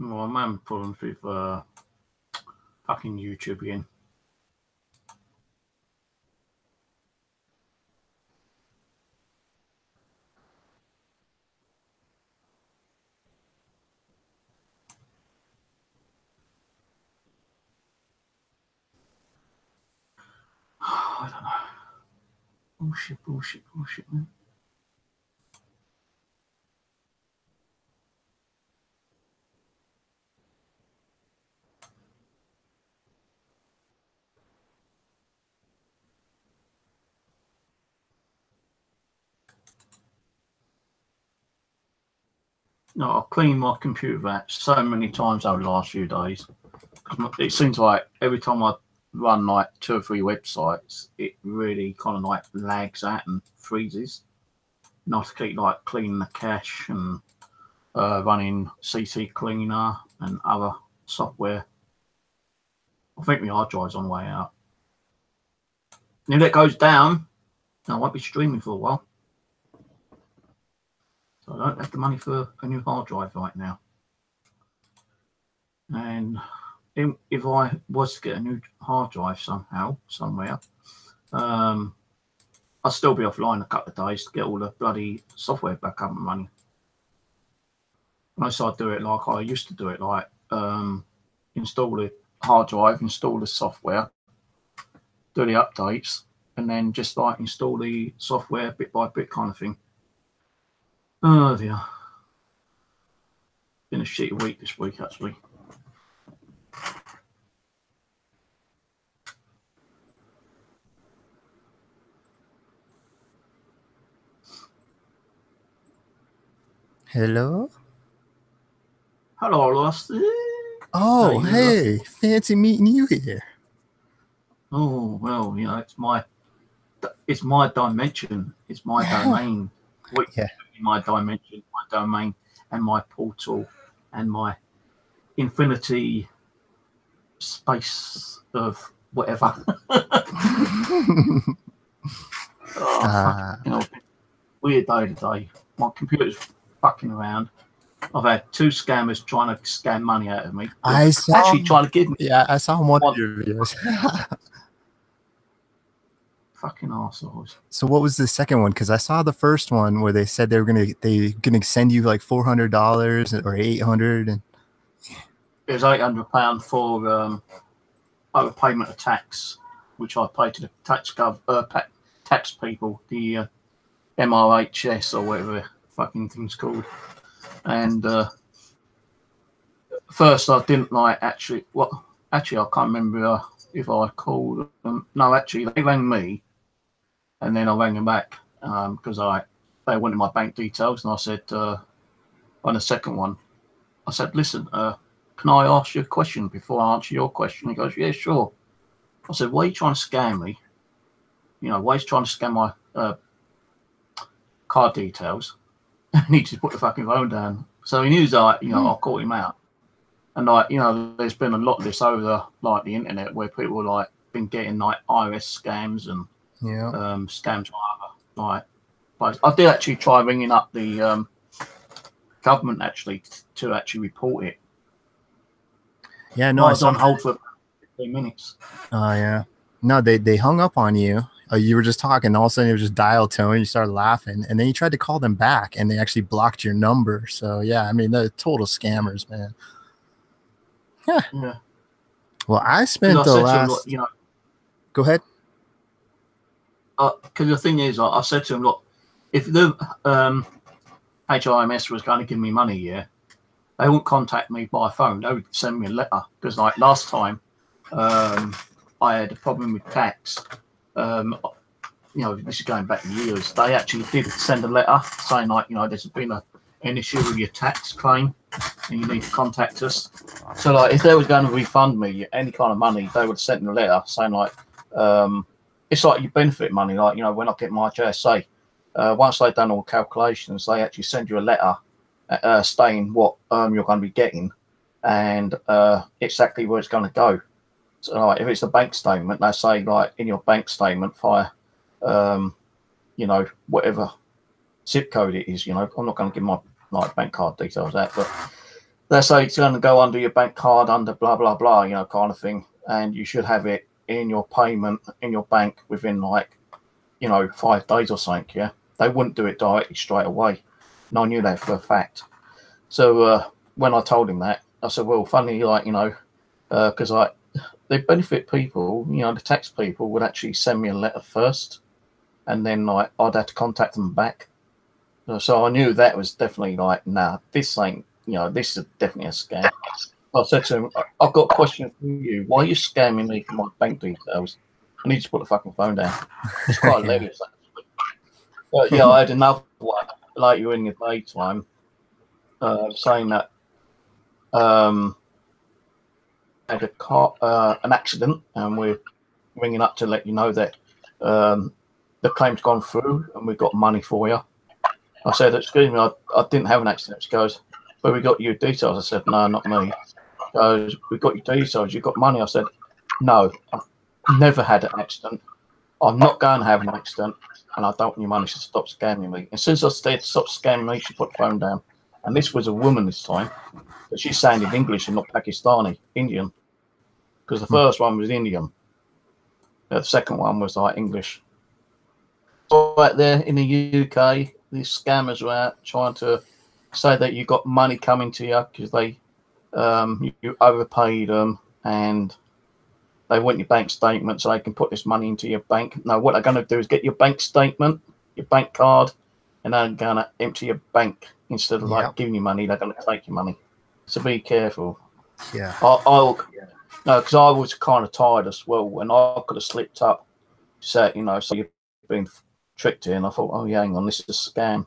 Well, I'm having problems with fucking YouTube again. I don't know. Bullshit, man. No, I've cleaned my computer out so many times over the last few days. It seems like every time I run like 2 or 3 websites, it really kind of like lags out and freezes. And I have to keep like cleaning the cache and running CC Cleaner and other software. I think my hard drive's on the way out. And if that goes down, I won't be streaming for a while. So I don't have the money for a new hard drive right now. And if I was to get a new hard drive somehow, somewhere, I'll still be offline a couple of days to get all the bloody software back up and running. Unless I do it like I used to do it, like install the hard drive, install the software, do the updates, and then just like install the software bit by bit kind of thing. Oh dear. Been a shitty week this week, actually. Hello? Hello, Rusty. Oh, hey, fancy meeting you here. Oh, well, you know, it's my dimension. It's my domain. Yeah. My dimension, my domain, and my portal, and my infinity space of whatever. You know, weird day today. My computer's fucking around. I've had 2 scammers trying to scam money out of me. I saw, actually trying to give me. Yeah, I saw one of your videos. Fucking arseholes. So what was the second one? Because I saw the first one where they said they were gonna send you like $400 or $800, and it was £800 for overpayment of tax, which I paid to the tax people, the MRHS or whatever the fucking thing's called. And first I didn't like actually. Well, actually I can't remember if I called them. No, actually they rang me. And then I rang them back because they wanted my bank details, and I said on the second one, I said, "Listen, can I ask you a question before I answer your question?" He goes, "Yeah, sure." I said, "Why are you trying to scam me? You know, why are you trying to scam my card details?" And he just put the fucking phone down. So he knew that, you know, I caught him out. And like, you know, there's been a lot of this over the internet where people like been getting like IRS scams and scams like I did actually try ringing up the government actually to actually report it. Yeah, no, I was on hold for 15 minutes. Oh yeah, no, they hung up on you. You were just talking, all of a sudden it was just dial tone. You started laughing, and then you tried to call them back, and they actually blocked your number. So yeah, I mean, they're total scammers, man. Yeah. Well, I spent the last. Him, you know, go ahead. Because the thing is, I said to him, look, if the HIMS was going to give me money, yeah, they wouldn't contact me by phone. They would send me a letter. Because like last time, I had a problem with tax. You know, this is going back years. They actually did send a letter saying like, you know, there's been an issue with your tax claim, and you need to contact us. So like, if they were going to refund me any kind of money, they would send me a letter saying like, it's like your benefit money. Like, you know, when I get my JSA, once they've done all the calculations, they actually send you a letter stating what you're going to be getting and exactly where it's going to go. So, like, if it's a bank statement, they say, like, in your bank statement, via, you know, whatever zip code it is, you know, I'm not going to give my like bank card details out, but they say it's going to go under your bank card under blah, blah, blah, you know, kind of thing. And you should have it in your payment in your bank within, like, you know, 5 days or something. Yeah, they wouldn't do it directly straight away, and I knew that for a fact. So when I told him that, I said, well, funny, like, you know, because like the benefit people, you know, the tax people would actually send me a letter first, and then like I'd have to contact them back. So I knew that was definitely like, nah, this ain't, you know, this is definitely a scam. I said to him, I've got a question for you. Why are you scamming me for my bank details? I need to put the fucking phone down. It's quite hilarious, actually. But yeah, I had another one later in the daytime saying that I had a car, an accident, and we're ringing up to let you know that the claim's gone through and we've got money for you. I said, excuse me, I didn't have an accident. She goes, but we got your details. I said, no, not me. She goes, we got your details. You got money. I said, no, I've never had an accident. I'm not going to have an accident, and I don't want your money. She stop scamming me. And since I said stop scamming me, she put the phone down. And this was a woman this time, but she sounded English and not Pakistani, Indian, because the first one was Indian. The second one was like English. So right there in the UK, these scammers are out trying to say that you got money coming to you because they you overpaid them and they want your bank statement so they can put this money into your bank. No, what they're going to do is get your bank statement, your bank card, and they're going to empty your bank instead of like giving you money. They're going to take your money. So be careful. Yeah. No, because I was kind of tired as well, and I could have slipped up. So you know, so you've been tricked here, and I thought, oh yeah, hang on, this is a scam.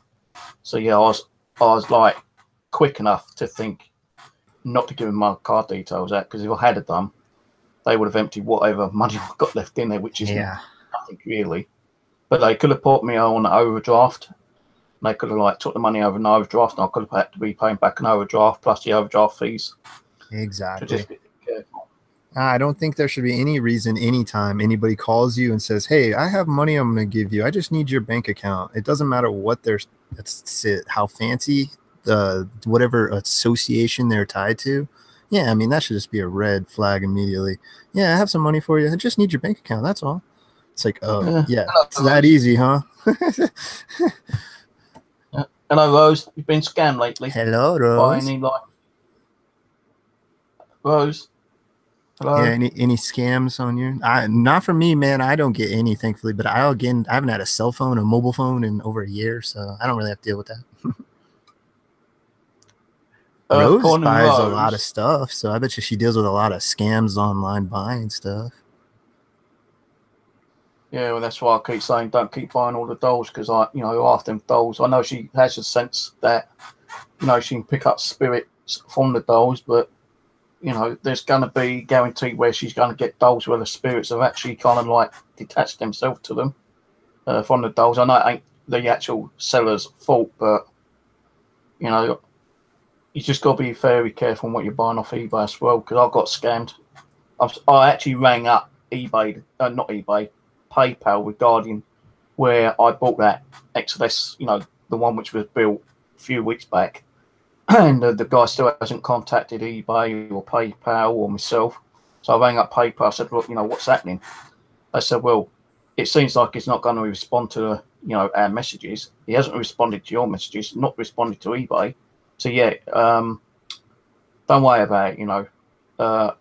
So yeah, I was like quick enough to think not to give them my card details out, because if I had done, they would have emptied whatever money I've got left in there, which is nothing really. But they could have put me on an overdraft. They could have like took the money over an overdraft, and I could have had to be paying back an overdraft plus the overdraft fees. Exactly. So just be careful. I don't think there should be any reason anytime anybody calls you and says, hey, I have money I'm going to give you. I just need your bank account. It doesn't matter what how fancy the whatever association they're tied to. Yeah, I mean, that should just be a red flag immediately. Yeah, I have some money for you. I just need your bank account. That's all. It's like, oh, yeah, it's that easy, huh? Hello, Rose. You've been scammed lately. Hello, Rose. By any, like... Rose? Hello? Yeah, any scams on you? Not from me, man. I don't get any, thankfully. But I haven't had a cell phone, a mobile phone in over a year, so I don't really have to deal with that. Rose buys a lot of stuff, so I bet you she deals with a lot of scams online buying stuff. Yeah, well, that's why I keep saying don't keep buying all the dolls, because you know, after them dolls, I know she has a sense that, you know, she can pick up spirits from the dolls, but you know, there's going to be guaranteed where she's going to get dolls where the spirits have actually kind of like detached themselves to them from the dolls. I know it ain't the actual seller's fault, but you know, you just got to be very careful on what you're buying off eBay as well, because I got scammed. I actually rang up eBay, not eBay, PayPal regarding where I bought that XLS, you know, the one which was built a few weeks back. And the guy still hasn't contacted eBay or PayPal or myself. So I rang up PayPal. I said, look, you know, what's happening? They said, well, it seems like he's not going to respond to, you know, our messages. He hasn't responded to your messages, not responded to eBay. So, yeah, don't worry about it, you know.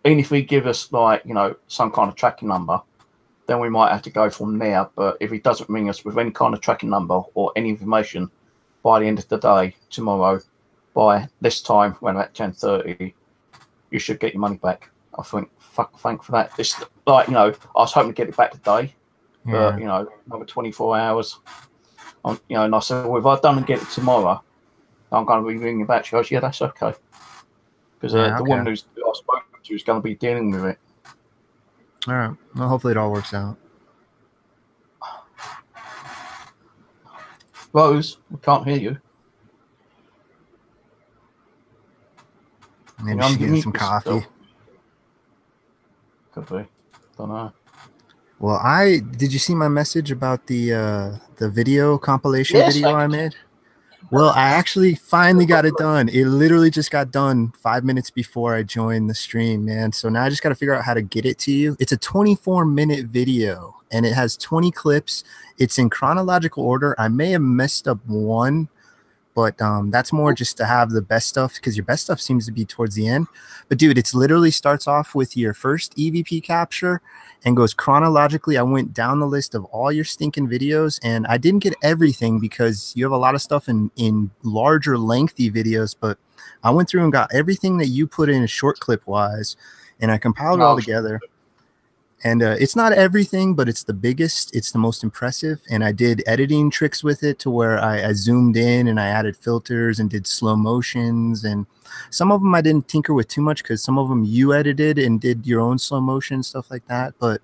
Even if he give us, like, you know, some kind of tracking number, then we might have to go from there. But if he doesn't ring us with any kind of tracking number or any information by the end of the day, tomorrow, by this time, when at 10:30, you should get your money back. I think, thank for that. This, like, you know, I was hoping to get it back today, but you know, another 24 hours. You know, and I said, well, if I don't get it tomorrow, I'm going to be ringing back. She goes, yeah, that's okay, because the woman who I spoke to is going to be dealing with it. All right. Well, hopefully it all works out. Rose, we can't hear you. Maybe she's getting some coffee. Could be. Don't know. Well, did you see my message about the video compilation video I made? Well, I actually finally got it done. It literally just got done 5 minutes before I joined the stream, man. So now I just got to figure out how to get it to you. It's a 24-minute video, and it has 20 clips. It's in chronological order. I may have messed up one, but that's more just to have the best stuff, because your best stuff seems to be towards the end. But dude, it's literally starts off with your first EVP capture and goes chronologically. I went down the list of all your stinking videos, and I didn't get everything because you have a lot of stuff in larger lengthy videos, but I went through and got everything that you put in short clip wise, and I compiled it all together. And it's not everything, but it's the biggest. It's the most impressive. And I did editing tricks with it to where I zoomed in and I added filters and did slow motions. And some of them I didn't tinker with too much because some of them you edited and did your own slow motion, stuff like that. But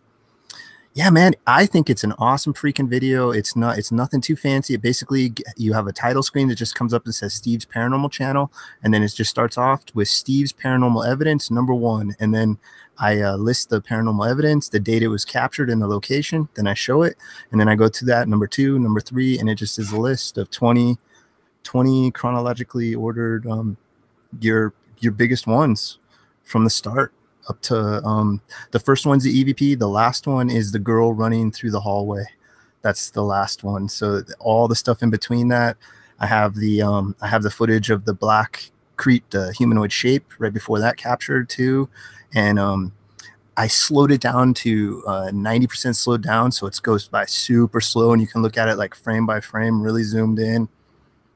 yeah, man, I think it's an awesome freaking video. It's nothing too fancy. It basically, you have a title screen that just comes up and says Steve's Paranormal Channel. And then it just starts off with Steve's Paranormal Evidence, #1. And then I list the paranormal evidence, the date it was captured, and the location. Then I show it. And then I go to that, #2, #3. And it just is a list of 20 chronologically ordered your biggest ones from the start up to the first one's the EVP. The last one is the girl running through the hallway. That's the last one. So all the stuff in between that, I have the footage of the black Crete, the humanoid shape right before that captured too. And I slowed it down to 90% slowed down, so it goes by super slow, and you can look at it like frame by frame, really zoomed in.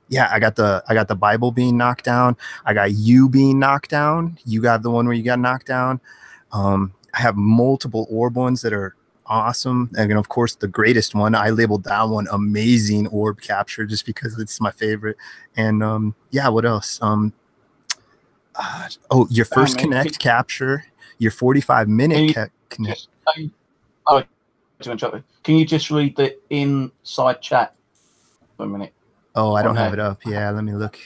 Yeah, I got the Bible being knocked down. I got you being knocked down. You got the one where you got knocked down. I have multiple orb ones that are awesome. And of course, the greatest one, I labeled that one amazing orb capture just because it's my favorite. And yeah, what else? Oh, your first connect capture, your 45-minute connect. Can you just read the inside chat for a minute? Oh, I don't have it up. Yeah, let me look.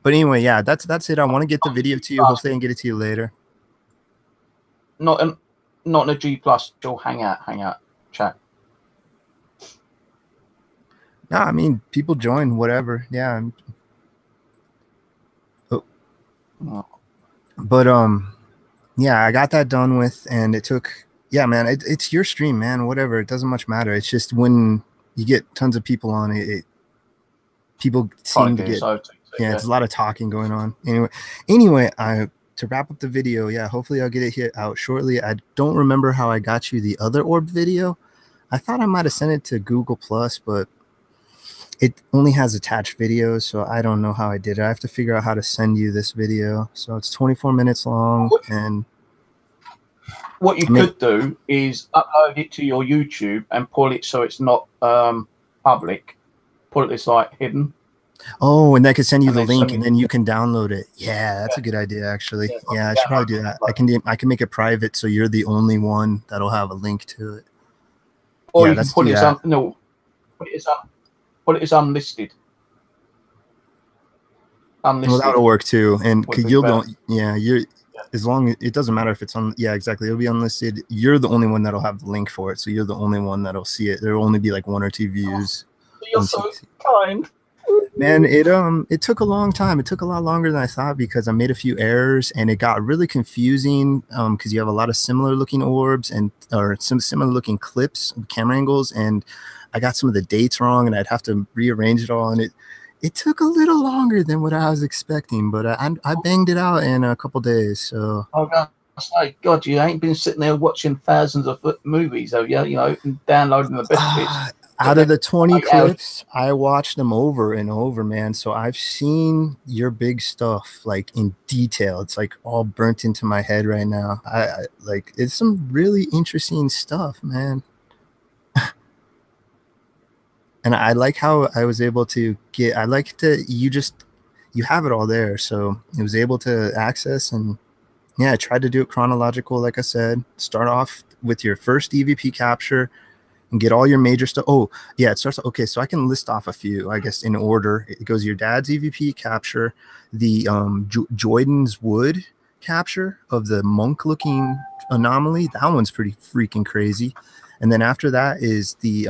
But anyway, yeah, that's it. I want to get the video to you. Hopefully I can get it to you later. Not in a G+, you'll hangout chat. No, I mean, people join, whatever. Yeah. Oh. But yeah, I got that done with, and it took, yeah, man, it's your stream, man, whatever. It doesn't much matter. It's just when you get tons of people on it, people seem to get, yeah, it's a lot of talking going on. Anyway, to wrap up the video, yeah, hopefully I'll get it out shortly. I don't remember how I got you the other orb video. I thought I might have sent it to Google Plus, but it only has attached videos, so I don't know how I did it. I have to figure out how to send you this video. So it's 24 minutes long. And what you could do is upload it to your YouTube and pull it so it's not public. Put it like hidden. Oh, and that could send you the link, and then you can download it. Yeah, that's a good idea, actually. Yeah, I should probably do that. I can make it private, so you're the only one that'll have a link to it. Or you can put it on. No, put it as unlisted. Well, that'll work too, and you'll don't. Yeah, you're. As long as it doesn't matter if it's on. Yeah, exactly. It'll be unlisted. You're the only one that'll have the link for it, so you're the only one that'll see it. There'll only be like 1 or 2 views. You're so kind. Man, it took a long time. It took a lot longer than I thought because I made a few errors and it got really confusing because you have a lot of similar looking orbs or some similar looking clips, camera angles, and I got some of the dates wrong and I'd have to rearrange it all, and it took a little longer than what I was expecting, but I banged it out in a couple days. So God, you ain't been sitting there watching thousands of movies, have you? You know, and downloading the best bits. Out of the 20 clips, I watched them over and over, man. So I've seen your big stuff like in detail. It's like all burnt into my head right now. I like, it's some really interesting stuff, man. And I like how I was able to get, I like to, you have it all there. So I was able to access, and yeah, I tried to do it chronological. Like I said, start off with your first EVP capture, and get all your major stuff. Oh, yeah, it starts. Okay, so I can list off a few, I guess, in order. It goes your dad's EVP capture, the Jordan's Wood capture of the monk-looking anomaly. That one's pretty freaking crazy. And then after that is the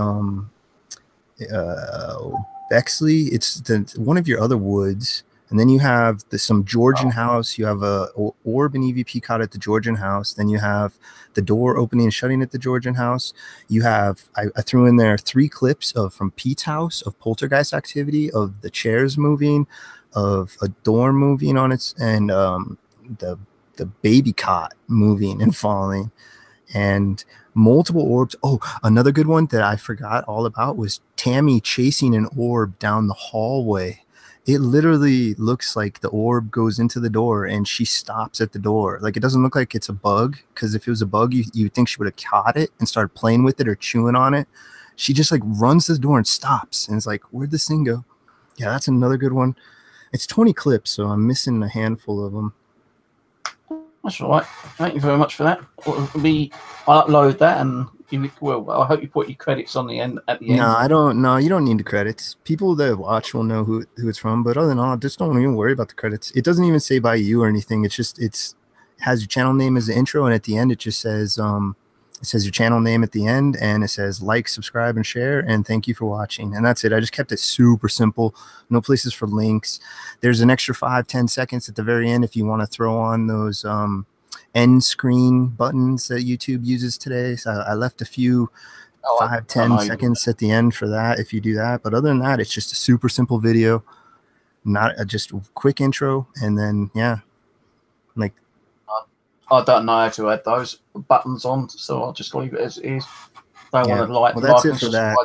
Bexley. It's one of your other woods. And then you have some Georgian house. You have a orb and EVP caught at the Georgian house. Then you have the door opening and shutting at the Georgian house. You have, I threw in there 3 clips from Pete's house of poltergeist activity, of the chairs moving, of a door moving on its, and the baby cot moving and falling, and multiple orbs. Oh, another good one that I forgot all about was Tammy chasing an orb down the hallway. It literally looks like the orb goes into the door and she stops at the door. Like, it doesn't look like it's a bug, because if it was a bug, you'd think she would have caught it and started playing with it or chewing on it. She just like runs to the door and stops, and it's like, where'd this thing go? Yeah, that's another good one. It's 20 clips, so I'm missing a handful of them. That's all right. Thank you very much for that. I'll upload that, and I hope you put your credits on the end at the end. No, I don't. No, you don't need the credits. People that watch will know who it's from. But other than all, just don't even worry about the credits. It doesn't even say by you or anything. It's just it has your channel name as the intro, and at the end it just says your channel name at the end, and it says like, subscribe, and share, and thank you for watching. And that's it. I just kept it super simple. No places for links. There's an extra 5-10 seconds at the very end if you want to throw on those end screen buttons that YouTube uses today. So I left a few 5-10 seconds at the end for that if you do that. But other than that, it's just a super simple video, not just a quick intro, and then yeah, like, I don't know how to add those buttons on, so I'll just leave it as it is. Don't want to well, that's it for that.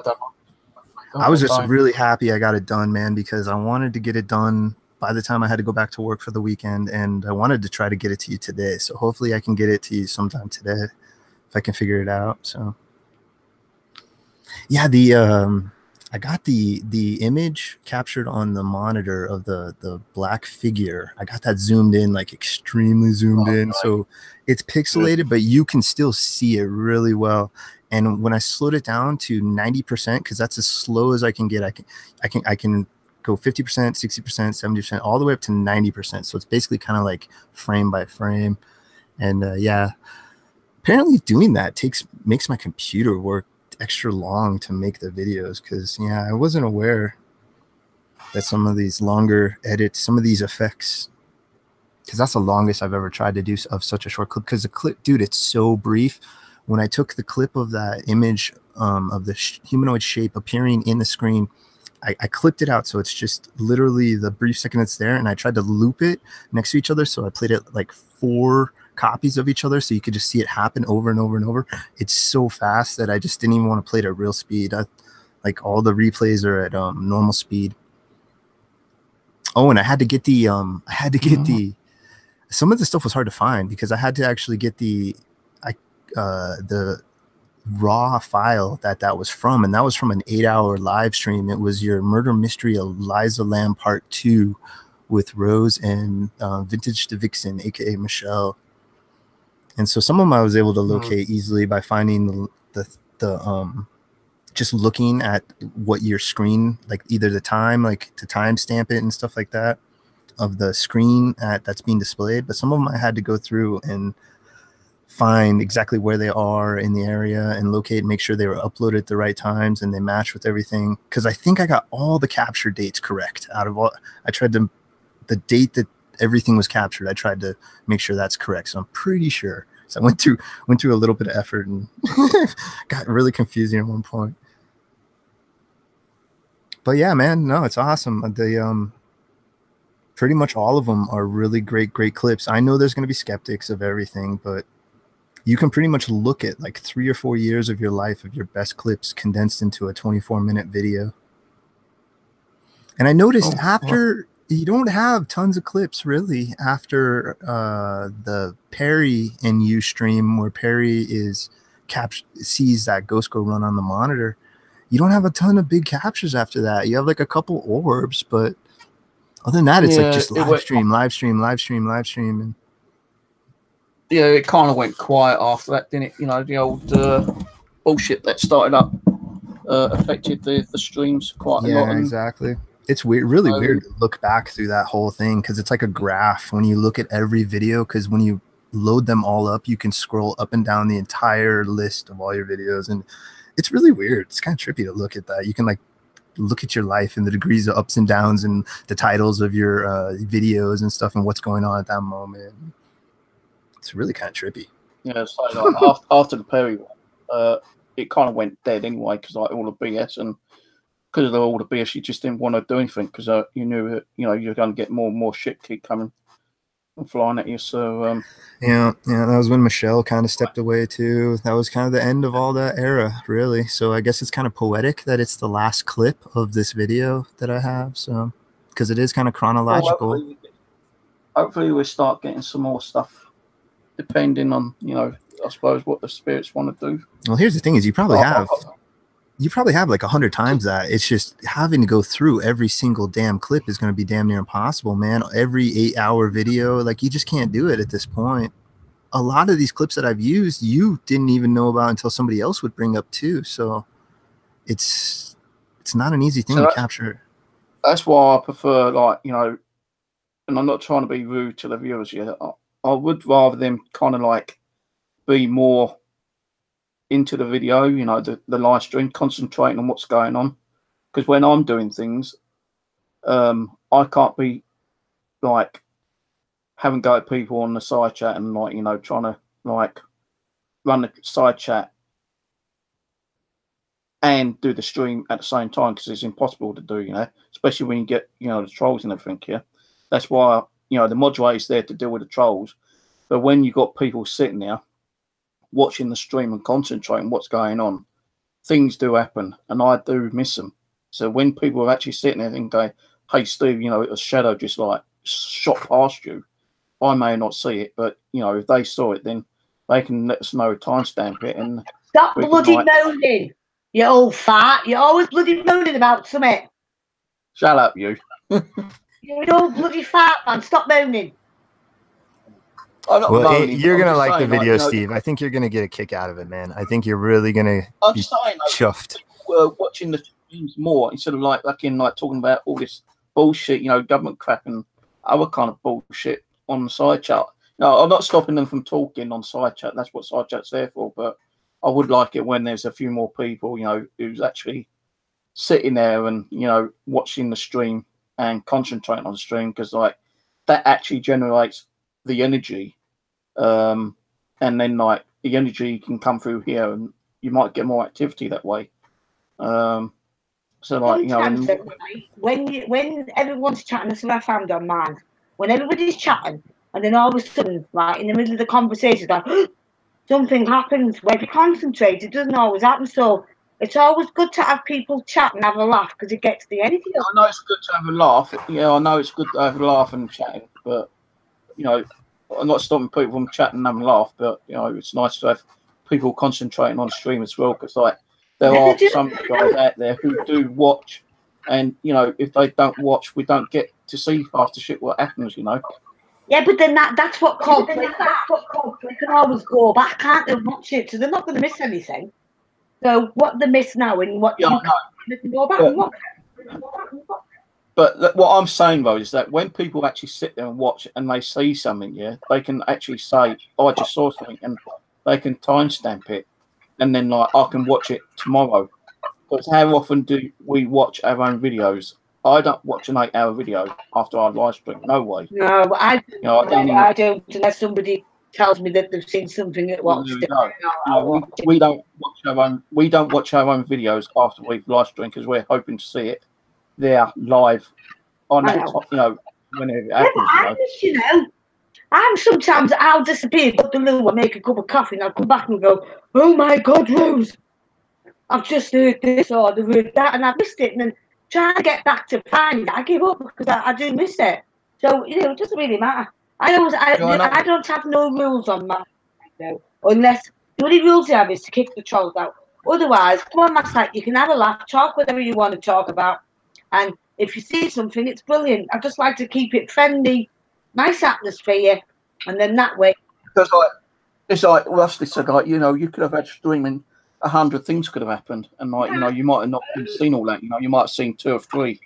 I was just really happy I got it done, man, because I wanted to get it done by the time I had to go back to work for the weekend, and I wanted to try to get it to you today. So hopefully I can get it to you sometime today if I can figure it out. So yeah, I got the image captured on the monitor of the black figure. I got that zoomed in, like extremely zoomed in. Right. So it's pixelated, but you can still see it really well. And when I slowed it down to 90%, because that's as slow as I can get, I can go 50%, 60%, 70%, all the way up to 90%. So it's basically kind of like frame by frame. And yeah, apparently doing that makes my computer work extra long to make the videos, because yeah, I wasn't aware that some of these longer edits, some of these effects, because that's the longest I've ever tried to do of such a short clip, because the clip, dude, it's so brief. When I took the clip of that image of the humanoid shape appearing in the screen, I clipped it out, so it's just literally the brief second it's there, and I tried to loop it next to each other, so I played it like 4 copies of each other, so you could just see it happen over and over and over. It's so fast that I just didn't even want to play it at real speed. Like, all the replays are at normal speed. Oh, and I had to get the some of the stuff was hard to find, because I had to actually get the raw file that was from, and that was from an 8-hour live stream. It was your Murder Mystery Eliza Lamb Part 2 with Rose and Vintage the Vixen, aka Michelle. And so some of them I was able to locate easily by finding the just looking at what your screen, like either the time, like to timestamp it and stuff like that, of the screen that's being displayed. But some of them I had to go through and find exactly where they are in the area and locate and make sure they were uploaded at the right times and they match with everything. Because I think I got all the capture dates correct out of all. I tried to, the date that everything was captured, I tried to make sure that's correct. So I'm pretty sure. So I went through a little bit of effort and got really confusing at one point. But yeah, man, no, it's awesome. They pretty much all of them are really great clips. I know there's going to be skeptics of everything, but you can pretty much look at like 3 or 4 years of your life of your best clips condensed into a 24-minute video. And I noticed after you don't have tons of clips really after the Perry and You stream, where Perry sees that ghost go run on the monitor. You don't have a ton of big captures after that. You have like a couple orbs, but other than that, it's like just live stream. And yeah, it kind of went quiet after that, didn't it? You know, the old bullshit that started up affected the streams quite a lot. Yeah, exactly. It's weird, really weird to look back through that whole thing because it's like a graph when you look at every video. Because when you load them all up, you can scroll up and down the entire list of all your videos, and it's really weird. It's kind of trippy to look at that. You can like look at your life and the degrees of ups and downs and the titles of your videos and stuff and what's going on at that moment. It's really kind of trippy. Yeah, so like after the Perry one, it kind of went dead anyway because like all the BS, and because of all the BS, you just didn't want to do anything because you knew that you're going to get more and more shit keep coming and flying at you. So yeah, that was when Michelle kind of stepped away too. That was kind of the end of all that era, really. So I guess it's kind of poetic that it's the last clip of this video that I have. So because it is kind of chronological. Well, hopefully we'll start getting some more stuff, depending on I suppose what the spirits want to do. Well, here's the thing: is you probably have like 100 times that. It's just having to go through every single damn clip is going to be damn near impossible, man. Every 8-hour video, like you just can't do it at this point. A lot of these clips that I've used, you didn't even know about until somebody else would bring up too. So it's not an easy thing to capture. That's why I prefer, like, and I'm not trying to be rude to the viewers here. I would rather them kind of like be more into the video, the live stream, concentrating on what's going on. Because when I'm doing things, I can't be like having go at people on the side chat and like trying to like run the side chat and do the stream at the same time, because it's impossible to do, especially when you get the trolls and everything here. That's why the moderator's there to deal with the trolls. But when you got people sitting there watching the stream and concentrating what's going on, things do happen, and I do miss them. So when people are actually sitting there and go, "Hey Steve, a shadow just like shot past you," I may not see it, but if they saw it, then they can let us know, timestamp it, and stop bloody moaning, you old fart. You're always bloody moaning about something. Shut up, you. You're an old bloody fart, man. Stop moaning. Well, you're going to like the video, Steve. I think you're going to get a kick out of it, man. I think you're really going to be chuffed. Watching the streams more instead of like talking about all this bullshit, government crap and other kind of bullshit on the side chat. No, I'm not stopping them from talking on side chat. That's what side chat's there for. But I would like it when there's a few more people, who's actually sitting there and, watching the stream and concentrating on the stream, because like that actually generates the energy, and then like the energy can come through here and you might get more activity that way. So like when everyone's chatting, this is what I found on mine. When everybody's chatting and then all of a sudden, like in the middle of the conversation, like something happens. Where if you concentrate, it doesn't always happen. So it's always good to have people chat and have a laugh, because it gets the energy up. I know it's good to have a laugh. Yeah, I know it's good to have a laugh and chatting, but I'm not stopping people from chatting and having a laugh, but it's nice to have people concentrating on the stream as well, because like there are some guys out there who do watch, and if they don't watch, we don't get to see half the shit what happens. Yeah, but then that's what called. They can always go back, can't they? Watch it, so they're not going to miss anything. So what they miss now and what they can go back and watch. But what I'm saying, though, is that when people actually sit there and watch and they see something, they can actually say, "Oh, I just saw something," and they can timestamp it, and then like I can watch it tomorrow. Because how often do we watch our own videos? I don't watch an 8-hour video after I live stream. No way. No, but I don't unless somebody tells me that they've seen something at watched it. We don't watch our own. We don't watch our own videos after we've live streamed, because we're hoping to see it there live on that top, whenever it happens. I'm sometimes I'll disappear, go to the loo, and make a cup of coffee, and I'll come back and go, "Oh my God, Rose, I've just heard this or I've heard that, and I've missed it." And then trying to get back to find it, I give up, because I do miss it. So it doesn't really matter. I don't have no rules on my unless the only rules you have is to kick the trolls out. Otherwise, come on, Max, like you can have a laugh, talk whatever you want to talk about. And if you see something, it's brilliant. I just like to keep it friendly, nice atmosphere, and then that way. Because it's like Rusty said, like you could have had streaming 100 things could have happened, and like you might have not seen all that. You might have seen 2 or 3,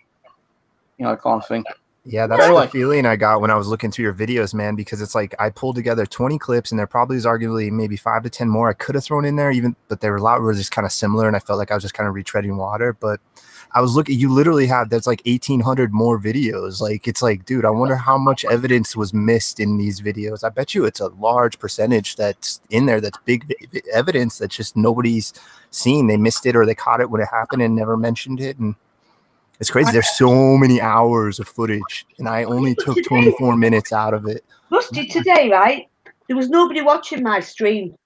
kind of thing. Yeah, that's the feeling I got when I was looking through your videos, man, because it's like I pulled together 20 clips and there probably is arguably maybe 5 to 10 more I could have thrown in there, but there were a lot were just kind of similar, and I felt like I was just kind of retreading water. But I was looking, you literally have, that's like 1,800 more videos. Like, it's like, dude, I wonder how much evidence was missed in these videos. I bet you it's a large percentage that's in there that's big evidence that just nobody's seen. They missed it or they caught it when it happened and never mentioned it. And it's crazy. There's so many hours of footage, and I only took 24 minutes out of it. Rusty, today, right? There was nobody watching my stream,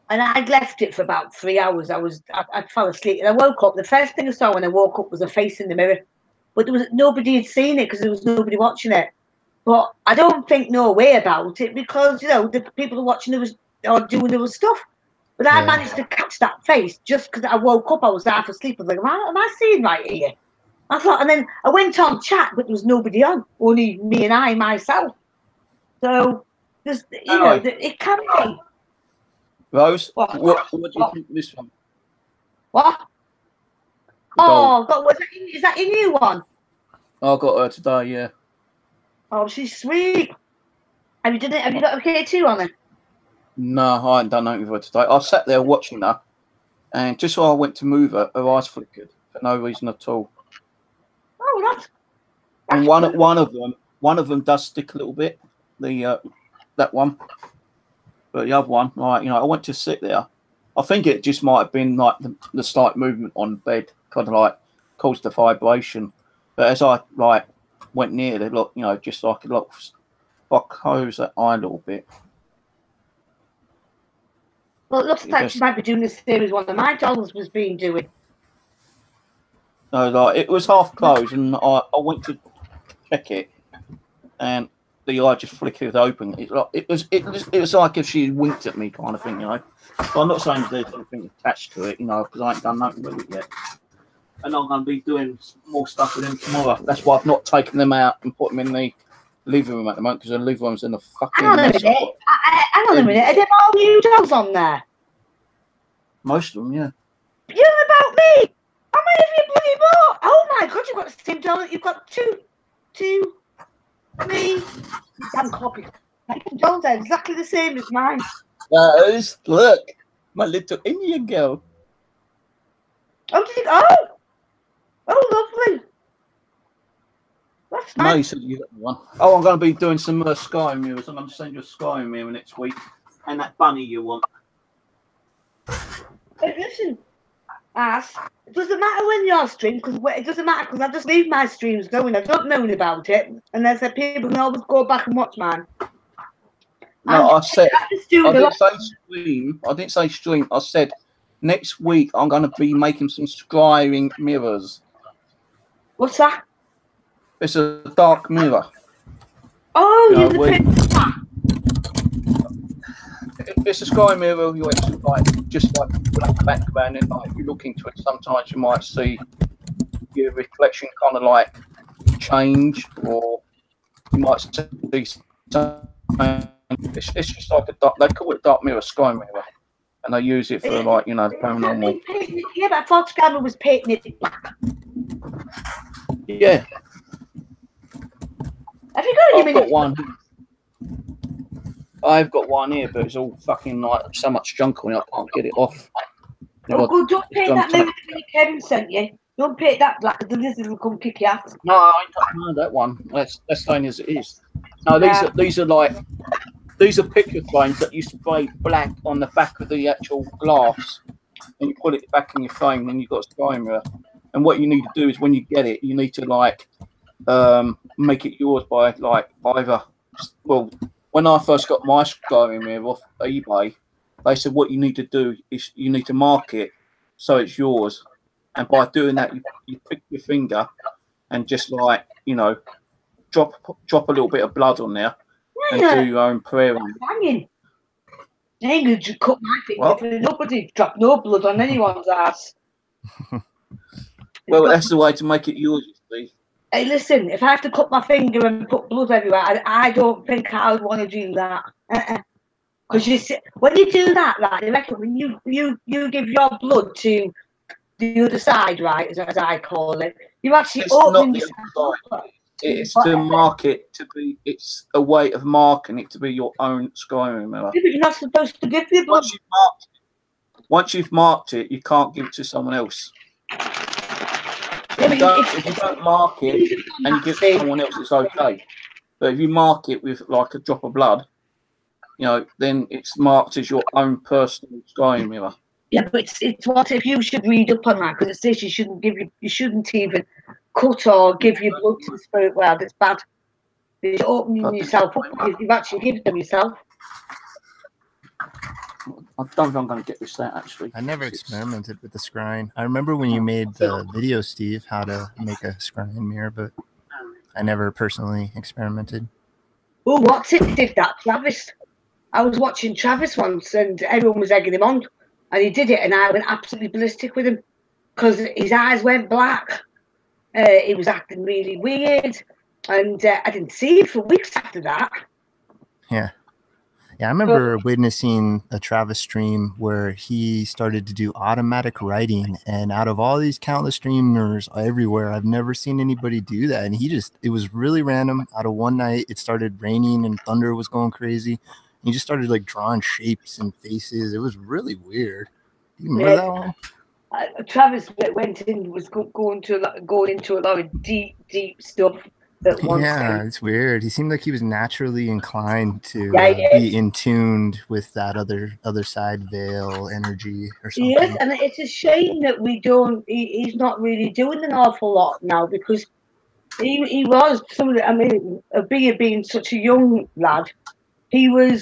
and I'd left it for about 3 hours. I fell asleep, and I woke up. The first thing I saw when I woke up was a face in the mirror, but nobody had seen it because there was nobody watching it. But I don't think no way about it because the people who are watching or doing other stuff. But I managed to catch that face just because I woke up. I was half asleep. I was like, am I seeing right here? I thought, and then I went on chat, but there was nobody on, only me and myself. So there's, it can be. Rose, what do you think of this one? What? Oh, God, is that your new one? I got her today, yeah. Oh, she's sweet. Have you done it? Have you got a K2 on her? No, I haven't done anything with her today. I sat there watching her, and just while I went to move her, her eyes flickered for no reason at all. Oh, that's and one of them does stick a little bit. That one, but the other one, like I went to sit there. I think it just might have been like the slight movement on the bed, kind of like caused the vibration. But as I went near, they look, just like a lot, close that eye a little bit. Well, it looks like she might be doing this series one of my dolls was being doing. No, it was half closed, and I went to check it, and the eye just flickered open. It was like if she winked at me, kind of thing, But I'm not saying there's anything attached to it, because I ain't done nothing with it yet. And I'm going to be doing more stuff with them tomorrow. That's why I've not taken them out and put them in the living room at the moment, because the living room's in the fucking mess. Hang on a minute. Are there all new dolls on there? Most of them, yeah. You know about me? How many have you bloody bought? Oh my God, you've got the same doll. You've got two, 3. Damn copy. Dolls are exactly the same as mine. Look, my little Indian girl. Oh, lovely. That's nice. No, you said you got one. Oh, I'm going to be doing some sky mirrors. I'm going to send you a sky mirror next week, and that bunny you want. Hey, listen, ass. It doesn't matter when you're stream because it doesn't matter because I just leave my streams going. I don't know about it, and there's people can always go back and watch mine. No, I didn't say stream. I said next week I'm going to be making some scrying mirrors. What's that? It's a dark mirror. Oh, it's a sky mirror. You just like black background, and if you look into it, sometimes you might see your reflection kind of like change, or you might see something. It's just like they call it dark mirror, sky mirror, and they use it for paranormal. Yeah, but I thought Scammer was painting it black. Yeah. Have you got any? I've got one. I've got one here, but it's all fucking so much junk on it, I can't get it off. Good, don't paint that mirror that Kevin sent you. Don't paint that black, the lizard will come kick your ass. No, I ain't that one. That's staying as it is. No, these are picture frames that you spray black on the back of the actual glass, and you put it back in your frame, and you've got a sky mirror. And what you need to do is when you get it, you need to make it yours by either. Well, when I first got my sky mirror off eBay, they said what you need to do is you need to mark it so it's yours, and by doing that, you prick your finger and just drop a little bit of blood on there and do your own prayer. Hanging. I ain't going to cut my finger. Nobody drop no blood on anyone's ass. Well, that's the way to make it yours, you see. Hey, listen, if I have to cut my finger and put blood everywhere, I don't think I would want to do that. Because Because you see, when you do that, right, I reckon when you give your blood to the other side, right, as I call it, you're actually opening yourself up. It's to mark it to be. It's a way of marking it to be your own Skyrim mirror. But you're not supposed to give your blood. Once you've marked it, you can't give it to someone else. So if you don't mark it and you give it to someone else, it's okay. But if you mark it with like a drop of blood, you know, then it's marked as your own personal Skyrim mirror. Yeah, but it's what if you should read up on that, because it says you shouldn't even cut or give your blood to the spirit world. It's bad. You're opening yourself up. You've actually given them yourself. I don't think I'm going to get this out, actually. I never experimented with the scrying. I remember when you made the video, Steve, how to make a scrying mirror, but I never personally experimented. Oh, what's it did that, Travis? I was watching Travis once and everyone was egging him on. And he did it and I went absolutely ballistic with him because his eyes went black. He was acting really weird. And I didn't see him for weeks after that. Yeah. Yeah, I remember witnessing a Travis stream where he started to do automatic writing. And out of all these countless streamers everywhere, I've never seen anybody do that. And it was really random. Out of one night, it started raining and thunder was going crazy. He just started like drawing shapes and faces. It was really weird. You remember that one? Travis was going into a lot of deep stuff. It's weird. He seemed like he was naturally inclined to be in tuned with that other side veil energy or something. Yes, and it's a shame that we don't. He's not really doing an awful lot now because he was somebody. I mean, being such a young lad. He was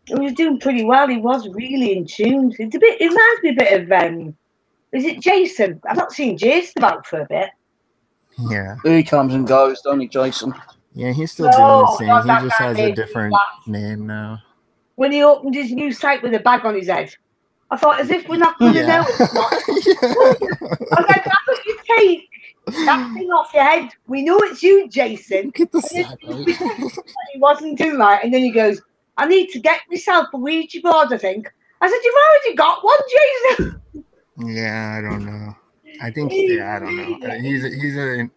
doing pretty well. He was really in tune. It reminds me a bit of is it Jason? I've not seen Jason about for a bit. Yeah. He comes and goes, don't he, Jason? Yeah, he's still doing the same. He just has a different name now. When he opened his new site with a bag on his head, I thought, as if we're not going to know it's not. I was like, how could you take that thing off your head? We know it's you, Jason. Get the sack, He wasn't doing right. And then he goes, I need to get myself a Ouija board, I think. I said, you've already got one, Jason. Yeah, I don't know. I think, I don't know. He's a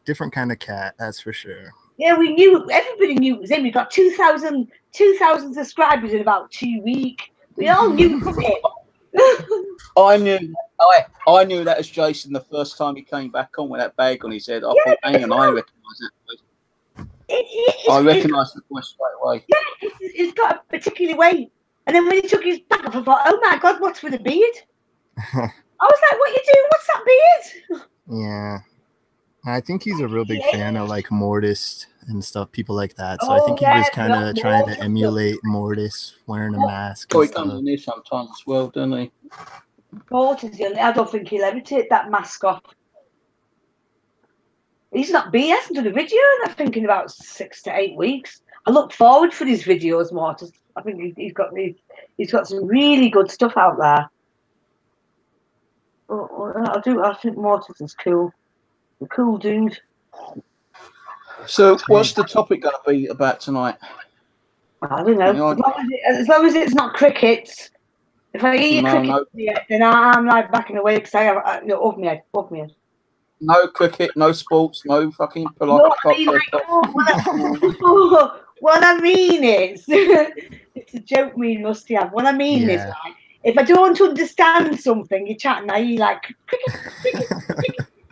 different kind of cat, that's for sure. Yeah, everybody knew it was him. He got 2,000 subscribers in about 2 weeks. We all knew it was him. I knew that was Jason the first time he came back on with that bag on his head. I thought, hang on, I recognise that voice. I recognised the voice straight away. Yeah, it's got a particular way. And then when he took his bag off, I thought, oh my God, what's with the beard? I was like, what are you doing? What's that beard? Yeah. I think he's a real big fan of like Mortis and stuff, people like that. So I think he was kind of trying to emulate Mortis wearing a mask. Oh, he comes in here sometimes as well, doesn't he? Mortis, I don't think he'll ever take that mask off. He hasn't done a video in I think in about 6 to 8 weeks. I look forward for these videos, Mortis. I think he's got some really good stuff out there. I think Mortis is cool. A cool dude. So, what's the topic going to be about tonight? I don't know. As long as it's not crickets. If I eat cricket, then I'm like backing away because I have off my head. No cricket, no sports, no fucking what I mean is, it's a joke me and Rusty have. What I mean is, like, if I don't understand something, you're chatting, you like cricket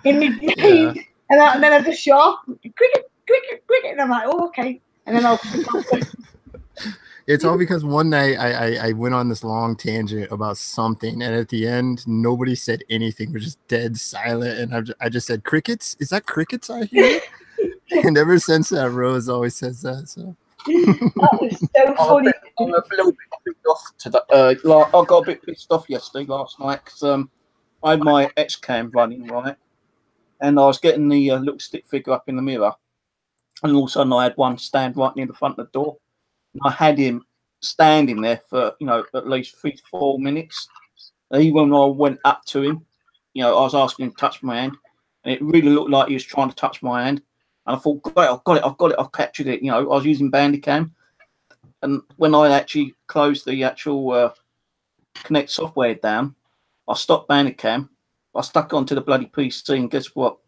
in my brain, and then I just show cricket, and I'm like, oh, okay, and then I'll. It's all because one night I went on this long tangent about something, and at the end, nobody said anything. We're just dead silent, and I just said, crickets? Is that crickets I hear? And ever since that, Rose always says that. So that was so funny. I'm a little bit pissed off today. I got a bit pissed off last night because I had my X-cam running, right? And I was getting the little stick figure up in the mirror. And all of a sudden, I had one stand right near the front of the door. I had him standing there for, at least 3 to 4 minutes. Even when I went up to him, I was asking him to touch my hand. And it really looked like he was trying to touch my hand. And I thought, great, I've got it, I've captured it. I was using Bandicam. And when I actually closed the actual Connect software down, I stopped Bandicam. I stuck it onto the bloody PC, and guess what?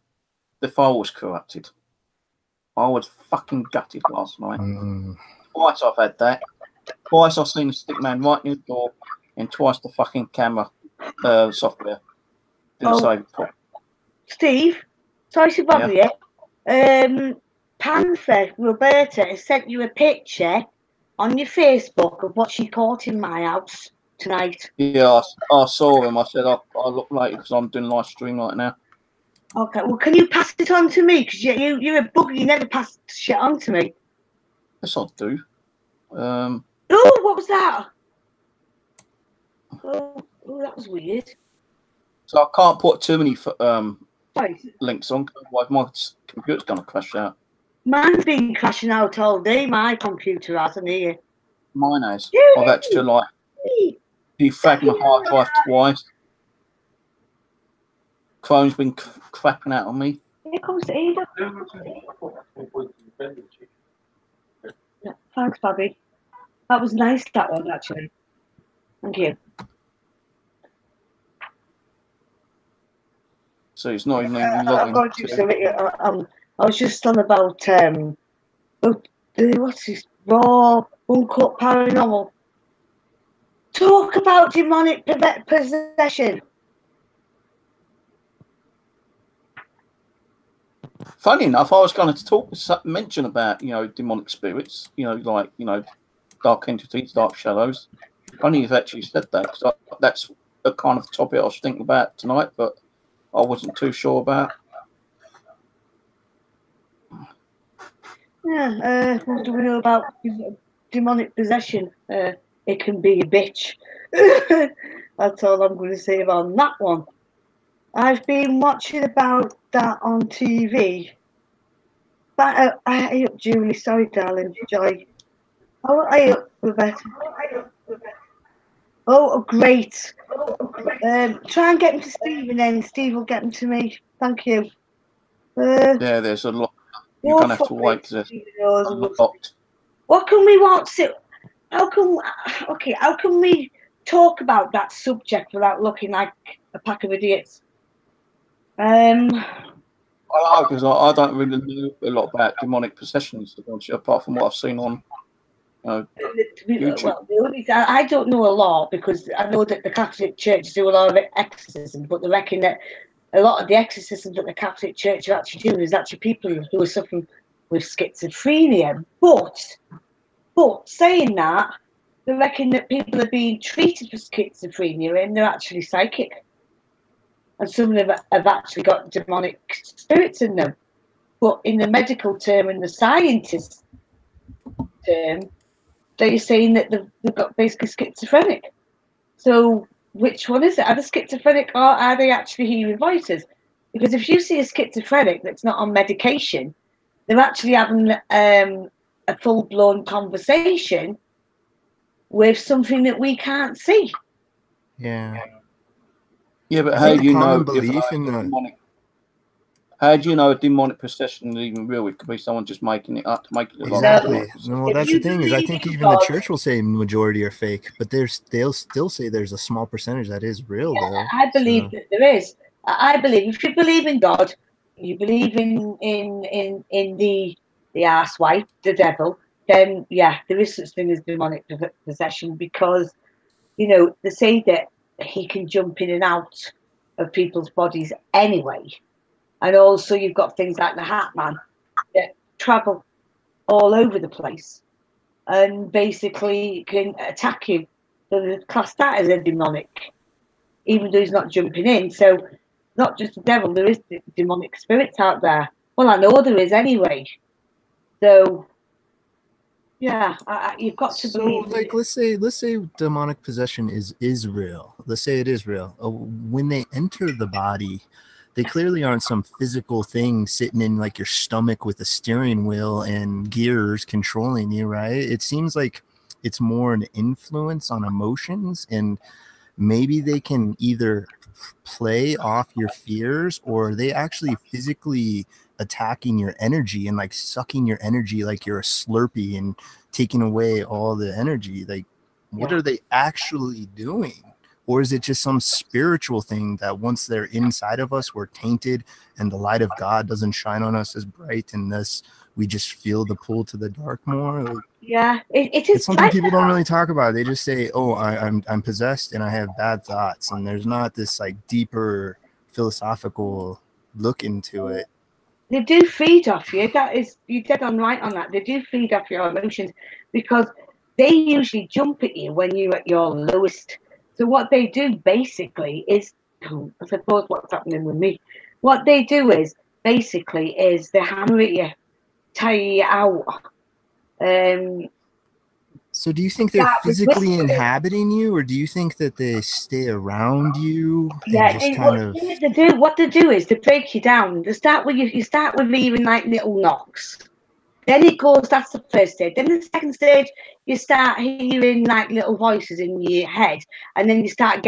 The file was corrupted. I was fucking gutted last night. Twice I've had that. Twice I've seen the stickman right near the door, and twice the fucking camera software didn't save it. Steve, sorry to bother you. Panther Roberta has sent you a picture on your Facebook of what she caught in my house tonight. Yeah, I saw him. I said I look later because I'm doing live stream right now. Okay, well, can you pass it on to me? Because you're a bugger. You never pass shit on to me. Yes, I do. Oh, what was that? Oh, that was weird. So I can't put too many links on, otherwise my computer's going to crash out. Mine's been crashing out all day. My computer hasn't here. Mine has. I've actually defragged my hard drive twice. Chrome's been crapping out on me. Here comes Ada. Yeah, thanks, Bobby. That was nice, that one, actually. Thank you. So it's not even logging. I was just on about what's this raw uncut paranormal. Talk about demonic possession. Funny enough, I was going to mention about demonic spirits, dark entities, dark shadows. Funny you've actually said that, because that's the kind of topic I was thinking about tonight, but I wasn't too sure about. Yeah, what do we know about demonic possession? It can be a bitch. That's all I'm going to say about that one. I've been watching about that on TV. But I up, Julie. Sorry, darling. Joy. Oh, I up, Rebecca. Oh, great. Try and get him to Steve, and then Steve will get him to me. Thank you. Yeah, there's a lot. You're going to have to wait because there's a lot. What can we watch it? How can we talk about that subject without looking like a pack of idiots? Because I don't really know a lot about demonic possessions, apart from what I've seen on YouTube. Well, I don't know a lot, because I know that the Catholic Church do a lot of exorcism, but they reckon that a lot of the exorcisms that the Catholic Church are actually doing is actually people who are suffering with schizophrenia. But saying that, they reckon that people are being treated for schizophrenia and they're actually psychic. And some of them have actually got demonic spirits in them. But in the medical term and the scientist term, they're saying that they've got basically schizophrenic. So which one is it? Are they schizophrenic, or are they actually hearing voices? Because if you see a schizophrenic that's not on medication, they're actually having a full-blown conversation with something that we can't see. Yeah. Yeah, but how do you know how do you know a demonic possession is even real? It could be someone just making it up to make it look exactly. like No, that's the thing, is I think even the church will say majority are fake, but they'll still say there's a small percentage that is real, though. I believe that there is. I believe if you believe in God, you believe in the arsewife, the devil, then yeah, there is such thing as demonic possession, because they say that he can jump in and out of people's bodies anyway. And also you've got things like the Hat Man that travel all over the place and basically can attack you. So they class that as a demonic, even though he's not jumping in. So not just the devil, there is demonic spirits out there. Well, I know there is anyway. So yeah, you've got to believe. So, like, let's say demonic possession is real. Let's say it is real. When they enter the body, they clearly aren't some physical thing sitting in like your stomach with a steering wheel and gears controlling you, right? It seems like it's more an influence on emotions, and maybe they can either play off your fears, or they actually physically attacking your energy and like sucking your energy like you're a Slurpee and taking away all the energy. Like, what are they actually doing? Or is it just some spiritual thing that once they're inside of us, we're tainted and the light of God doesn't shine on us as bright, and thus we just feel the pull to the dark more? Like, yeah, it is. it's something people don't really talk about. They just say, "Oh, I'm possessed and I have bad thoughts," and there's not this like deeper philosophical look into it. They do feed off you. That is, you dead on right on that. They do feed off your emotions because they usually jump at you when you're at your lowest. So what they do basically is, I suppose what's happening with me, what they do is basically is they hammer at you, tire you out. So do you think they're physically inhabiting you, or do you think that they stay around you and just kind of... What they do is they break you down. They start with you start with hearing like little knocks. Then it goes, that's the first stage. Then the second stage, you start hearing like little voices in your head, and then you start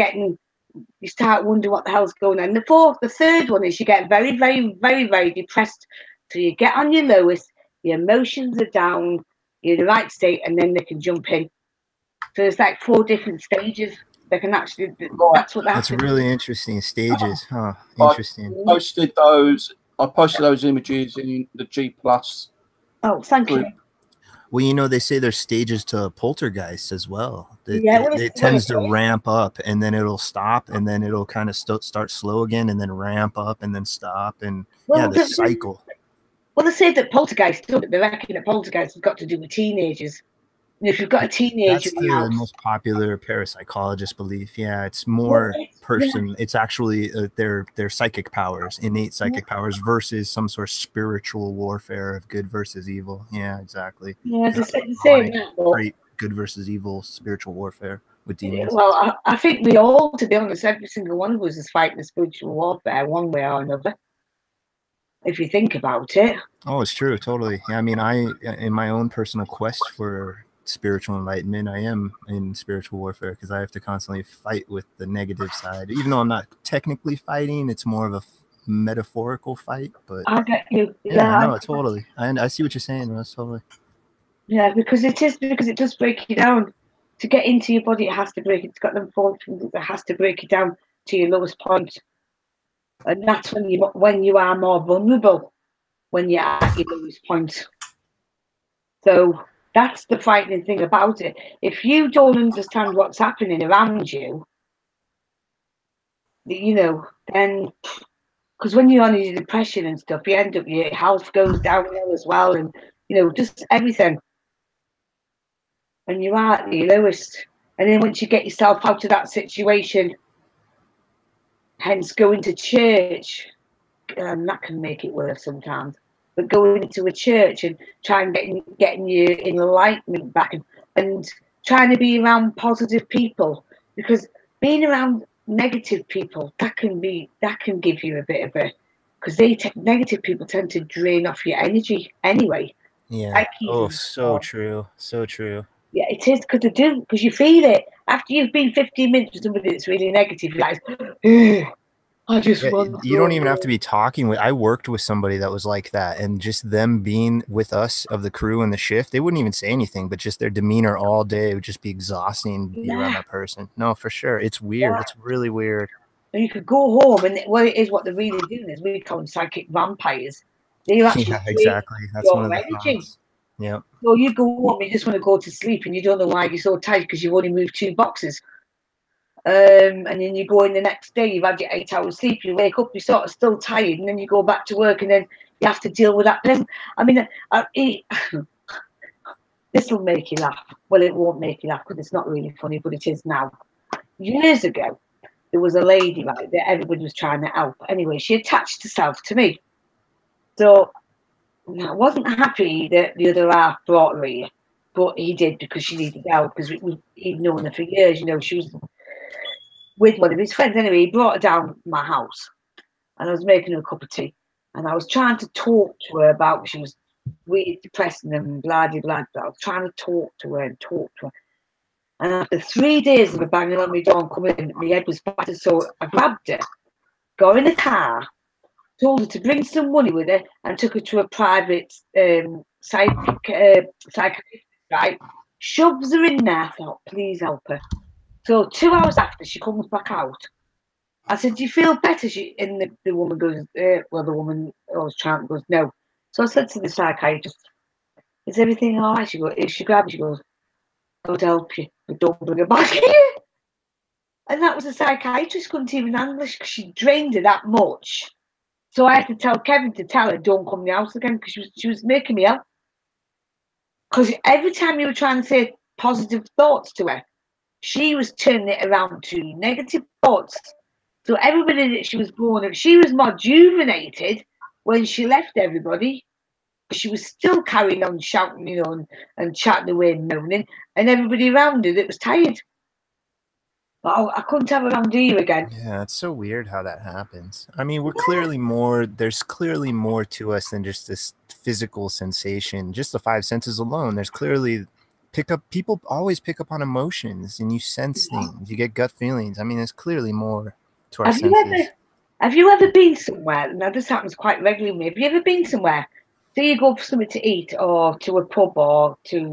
wondering what the hell's going on. The third one is you get very, very, very, very depressed. So you get on your lowest, your emotions are down, you're in the right state, and then they can jump in. So it's like 4 different stages. They can actually, that's what That's really interesting stages, huh? Interesting. I posted those images in the G+. Oh, thank you. Well, you know, they say there's stages to poltergeist as well. It tends to ramp up, and then it'll stop, and then it'll kind of start slow again, and then ramp up, and then stop, and the cycle. Well, they say that poltergeist, they reckon that poltergeist has got to do with teenagers. And if you've got a teenager, that's the most popular parapsychologist belief. Yeah, it's more it's actually their psychic powers, innate psychic powers, versus some sort of spiritual warfare of good versus evil. Yeah, exactly. Yeah, the same. Great good versus evil spiritual warfare with demons. Well, I think we all, to be honest, every single one of us is fighting the spiritual warfare one way or another. If you think about it. Oh, it's true, totally. Yeah, I mean, in my own personal quest for spiritual enlightenment, I am in spiritual warfare because I have to constantly fight with the negative side. Even though I'm not technically fighting, it's more of a metaphorical fight. But I get you. Yeah, no, totally. I see what you're saying, Russ. Totally. Yeah, because it does break you down. To get into your body, it has to break. It's got them 4 things that has to break you down to your lowest point, and that's when you are more vulnerable, when you're at your lowest point. So that's the frightening thing about it. If you don't understand what's happening around you, you know, then because when you're on your depression and stuff, you end up, your health goes downhill as well, and you know, just everything. And you are at your lowest. And then once you get yourself out of that situation, hence going to church, that can make it worse sometimes. But going into a church and trying getting your enlightenment back, and trying to be around positive people, because being around negative people, that can give you a bit of a, because negative people tend to drain off your energy anyway. Yeah. Oh, so true. So true. Yeah, it is, because they do, because you feel it after you've been 15 minutes with somebody that's really negative. You're like, I just want. You don't even have to be talking with. I worked with somebody that was like that, and just them being with us of the crew and the shift, they wouldn't even say anything, but just their demeanor all day would just be exhausting to be around that person. No, for sure, it's weird. Yeah. It's really weird. And you could go home, and what they're really doing is we call them psychic vampires. They actually exactly. That's one of the things. Yeah. So you go home, you just want to go to sleep, and you don't know why you're so tired because you've only moved 2 boxes. And then you go in the next day, you've had your 8 hours sleep, you wake up, you're sort of still tired, and then you go back to work, and then you have to deal with that. I mean, this will make you laugh. Well, it won't make you laugh because it's not really funny, but it is now. Years ago, there was a lady like that everybody was trying to help. Anyway, she attached herself to me. So I wasn't happy that the other half brought her here, but he did because she needed help, because he'd known her for years. You know, she was with one of his friends. Anyway, he brought her down to my house, and I was making her a cup of tea, and I was trying to talk to her about, she was really depressing and blah, blah, blah. I was trying to talk to her. And after 3 days of her banging on my door and coming in, my head was battered, so I grabbed her, got in the car, told her to bring some money with her and took her to a private psychiatrist, right? Shoves her in there. I thought, please help her. So 2 hours after, she comes back out. I said, do you feel better? And the woman goes, well, the woman I was trying goes, no. So I said to the psychiatrist, is everything all right? She grabs, she goes, I'll help you, but don't bring her back here. And that was a psychiatrist, couldn't even handle it because she drained her that much. So I had to tell Kevin to tell her, don't come in the house again, because she was making me up. Because every time you were trying to say positive thoughts to her, she was turning it around to negative thoughts. So everybody that she was born of, she was more rejuvenated when she left everybody. She was still carrying on shouting, you know, and chatting away and moaning, and everybody around her that was tired. But I couldn't have her around here again. Yeah, it's so weird how that happens. I mean, there's clearly more to us than just this physical sensation. Just the five senses alone, there's clearly people always pick up on emotions, and you sense things, you get gut feelings. I mean, there's clearly more to our senses. Have you ever been somewhere? Now, this happens quite regularly. Have you ever been somewhere? So you go for something to eat or to a pub or to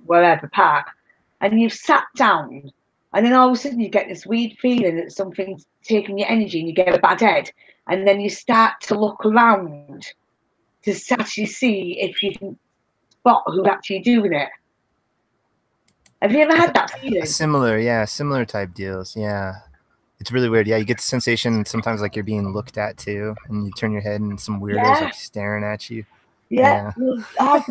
wherever park, and you've sat down, and then all of a sudden you get this weird feeling that something's taking your energy and you get a bad head, and then you start to look around to actually see if you can spot who's actually doing it. Have you ever had that feeling? Similar type deals. Yeah. It's really weird. Yeah, you get the sensation sometimes like you're being looked at too, and you turn your head and some weirdos like staring at you. Yeah. Well,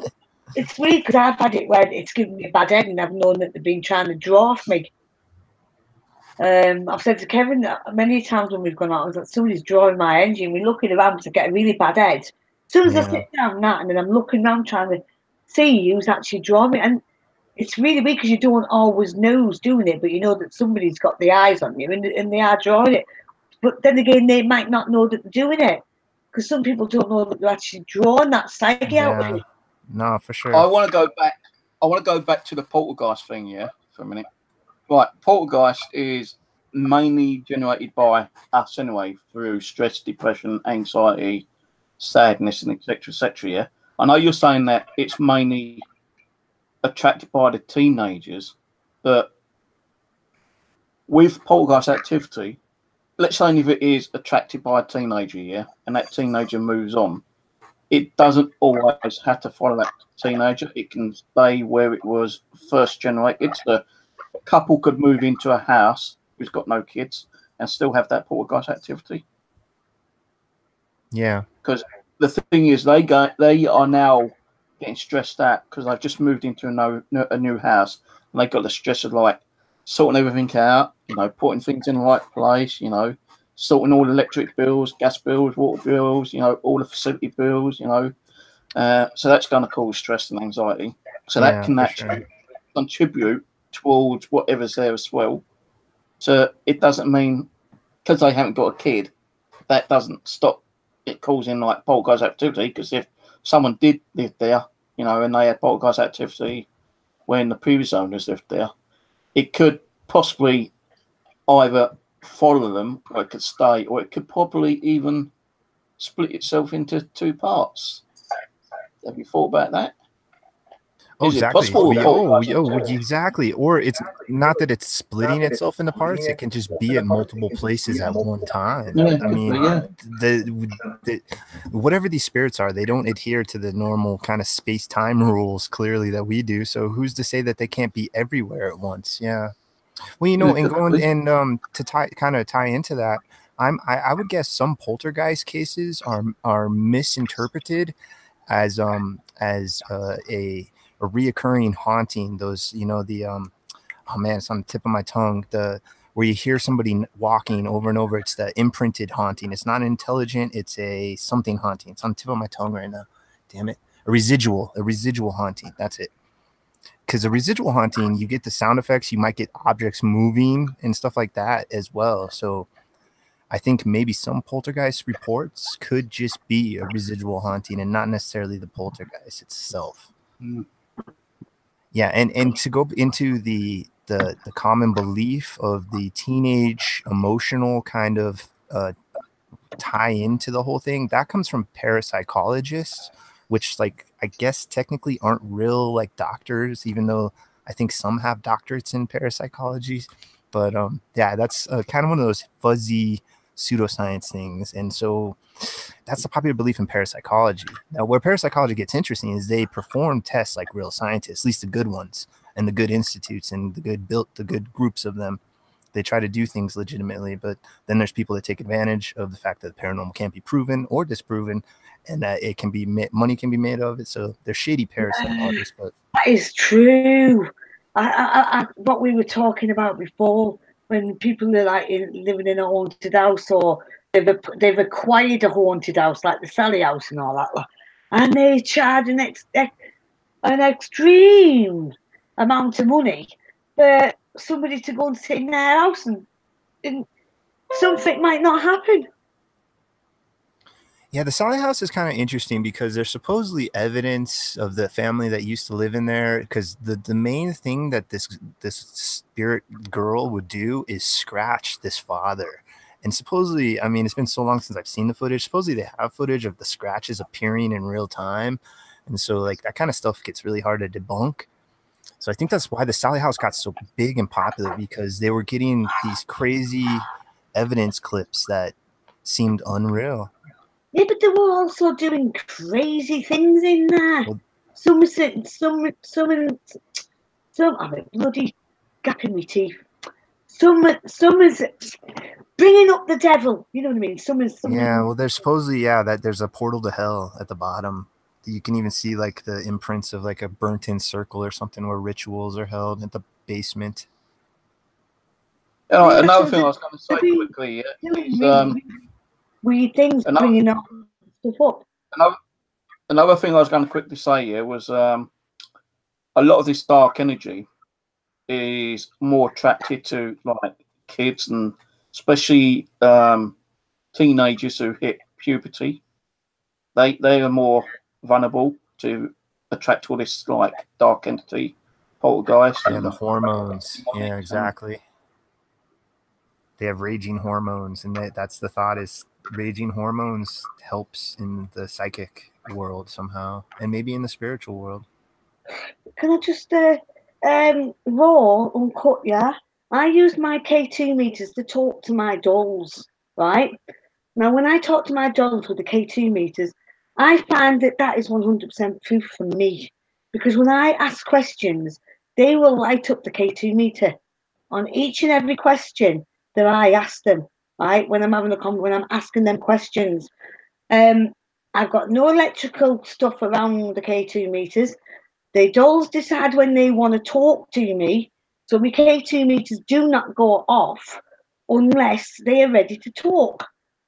it's weird because I've had it where it's given me a bad head and I've known that they've been trying to draw off me. I've said to Kevin that many times when we've gone out, I was like, somebody's drawing my energy, and we're looking around to get a really bad head. As soon as I sit down that, and then I'm looking around trying to see who's actually drawing me. And it's really weird because you don't always know who's doing it, but you know that somebody's got the eyes on you and they are drawing it. But then again, they might not know that they're doing it because some people don't know that they're actually drawing that psyche out of you. No, for sure. I want to go back. I want to go back to the poltergeist thing, for a minute. Right, poltergeist is mainly generated by us anyway through stress, depression, anxiety, sadness, and etc. Yeah, I know you're saying that it's mainly attracted by the teenagers, but with poltergeist activity, let's say if it is attracted by a teenager, and that teenager moves on, it doesn't always have to follow that teenager. It can stay where it was first generated. So a couple could move into a house who's got no kids and still have that poltergeist activity. Yeah. Because the thing is, they are now getting stressed out because they've just moved into a new house, and they got the stress of like sorting everything out, putting things in the right place, sorting all the electric bills, gas bills, water bills, all the facility bills, so that's going to cause stress and anxiety. So that can actually contribute towards whatever's there as well. So it doesn't mean because they haven't got a kid, that doesn't stop it causing like poltergeist activity. Because if someone did live there, and they had poltergeist activity when the previous owners lived there, it could possibly either follow them, or it could stay, or it could probably even split itself into two parts. Have you thought about that? Oh, exactly. Exactly. Or it's not that it's splitting itself into parts. It can just be at multiple places at one time. Yeah, I mean, whatever these spirits are, they don't adhere to the normal kind of space-time rules clearly that we do. So who's to say that they can't be everywhere at once? Yeah. Well, and going and to tie into that, I would guess some poltergeist cases are misinterpreted as a reoccurring haunting. Those, oh man, it's on the tip of my tongue. Where you hear somebody walking over and over. It's the imprinted haunting. It's not intelligent. It's a something haunting. It's on the tip of my tongue right now. Damn it. A residual haunting. That's it. Because a residual haunting, you get the sound effects. You might get objects moving and stuff like that as well. So I think maybe some poltergeist reports could just be a residual haunting and not necessarily the poltergeist itself. Mm. Yeah, and to go into the common belief of the teenage emotional kind of tie into the whole thing, that comes from parapsychologists, which like I guess technically aren't real like doctors, even though I think some have doctorates in parapsychology. But yeah, that's kind of one of those fuzzy pseudoscience things. And so that's the popular belief in parapsychology. Now, where parapsychology gets interesting is they perform tests like real scientists, at least the good ones, and the good institutes and the good groups of them. They try to do things legitimately, but then there's people that take advantage of the fact that the paranormal can't be proven or disproven, and that it can be money can be made of it. So they're shady parapsychologists. But that is true. What we were talking about before, when people are like living in a haunted house, or they've acquired a haunted house, like the Sally House and all that, and they charge an extreme amount of money for somebody to go and sit in their house, and something might not happen. yeah, the Sally House is kind of interesting because there's supposedly evidence of the family that used to live in there. Because the main thing that this spirit girl would do is scratch this father. And supposedly, I mean, it's been so long since I've seen the footage. Supposedly, they have footage of the scratches appearing in real time, and so like that kind of stuff gets really hard to debunk. So I think that's why the Sally House got so big and popular, because they were getting these crazy evidence clips that seemed unreal. Yeah, but they were also doing crazy things in there. Well, Some I'm a bloody gap in my teeth. Some is bringing up the devil. You know what I mean? Some yeah, well, there's supposedly, that there's a portal to hell at the bottom. You can even see like the imprints of like a burnt in circle or something where rituals are held at the basement. Another thing I was going to say quickly is weird things bringing up stuff up. Another thing I was going to quickly say here was a lot of this dark energy is more attracted to like kids, and especially teenagers who hit puberty. They are more vulnerable to attract all this like dark entity, poltergeist. Yeah, the hormones. Yeah, exactly. They have raging hormones, and that's the thought is raging hormones helps in the psychic world somehow, and maybe in the spiritual world. Can I just raw uncut? Yeah, I use my K2 meters to talk to my dolls. Right now, when I talk to my dolls with the K2 meters, I find that is 100% proof for me, because when I ask questions, they will light up the K2 meter on each and every question that I ask them. Right, when I'm having when I'm asking them questions, I've got no electrical stuff around the K2 meters. The dolls decide when they want to talk to me, so my K2 meters do not go off unless they are ready to talk.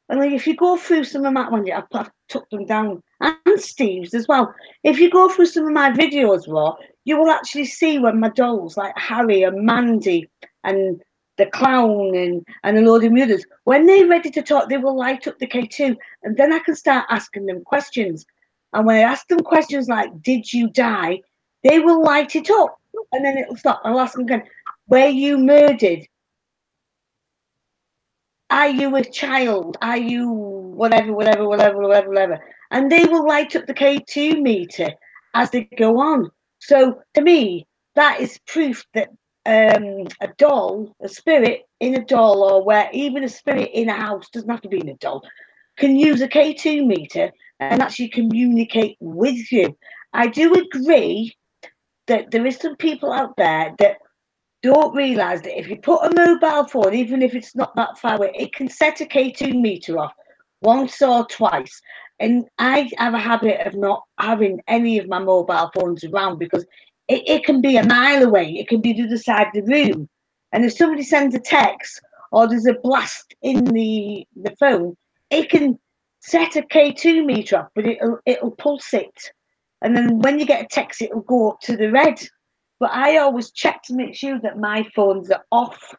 And like, if you go through some of my ones, I've took them down, and Steve's as well. If you go through some of my videos, Raw, you will actually see when my dolls, like Harry and Mandy and the clown and a load of others, when they're ready to talk, they will light up the K2, and then I can start asking them questions. And when I ask them questions like, did you die? They will light it up, and then it'll stop. I'll ask them again, were you murdered? Are you a child? Are you whatever? And they will light up the K2 meter as they go on. So to me, that is proof that a doll, a spirit in a doll, or where even a spirit in a house, doesn't have to be in a doll, can use a K2 meter and actually communicate with you. I do agree that there is some people out there that don't realise that if you put a mobile phone, even if it's not that far away, it can set a K2 meter off once or twice. And I have a habit of not having any of my mobile phones around, because it can be a mile away. It can be the other side of the room. And if somebody sends a text or there's a blast in the phone, it can set a K2 meter off, but it'll pulse it. And then when you get a text, it'll go up to the red. But I always check to make sure that my phones are off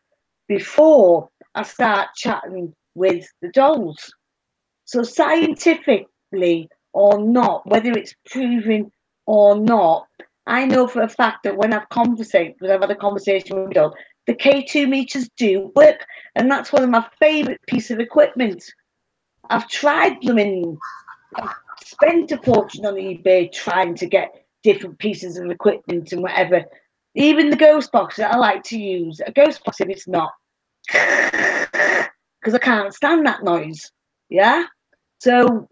before I start chatting with the dolls. So scientifically or not, whether it's proven or not, I know for a fact that when I've had a conversation with a doll, the K2 meters do work. And that's one of my favourite pieces of equipment. I've tried them and I've spent a fortune on eBay trying to get different pieces of equipment and whatever. Even the ghost box that I like to use, a ghost box if it's not, because I can't stand that noise. Yeah. So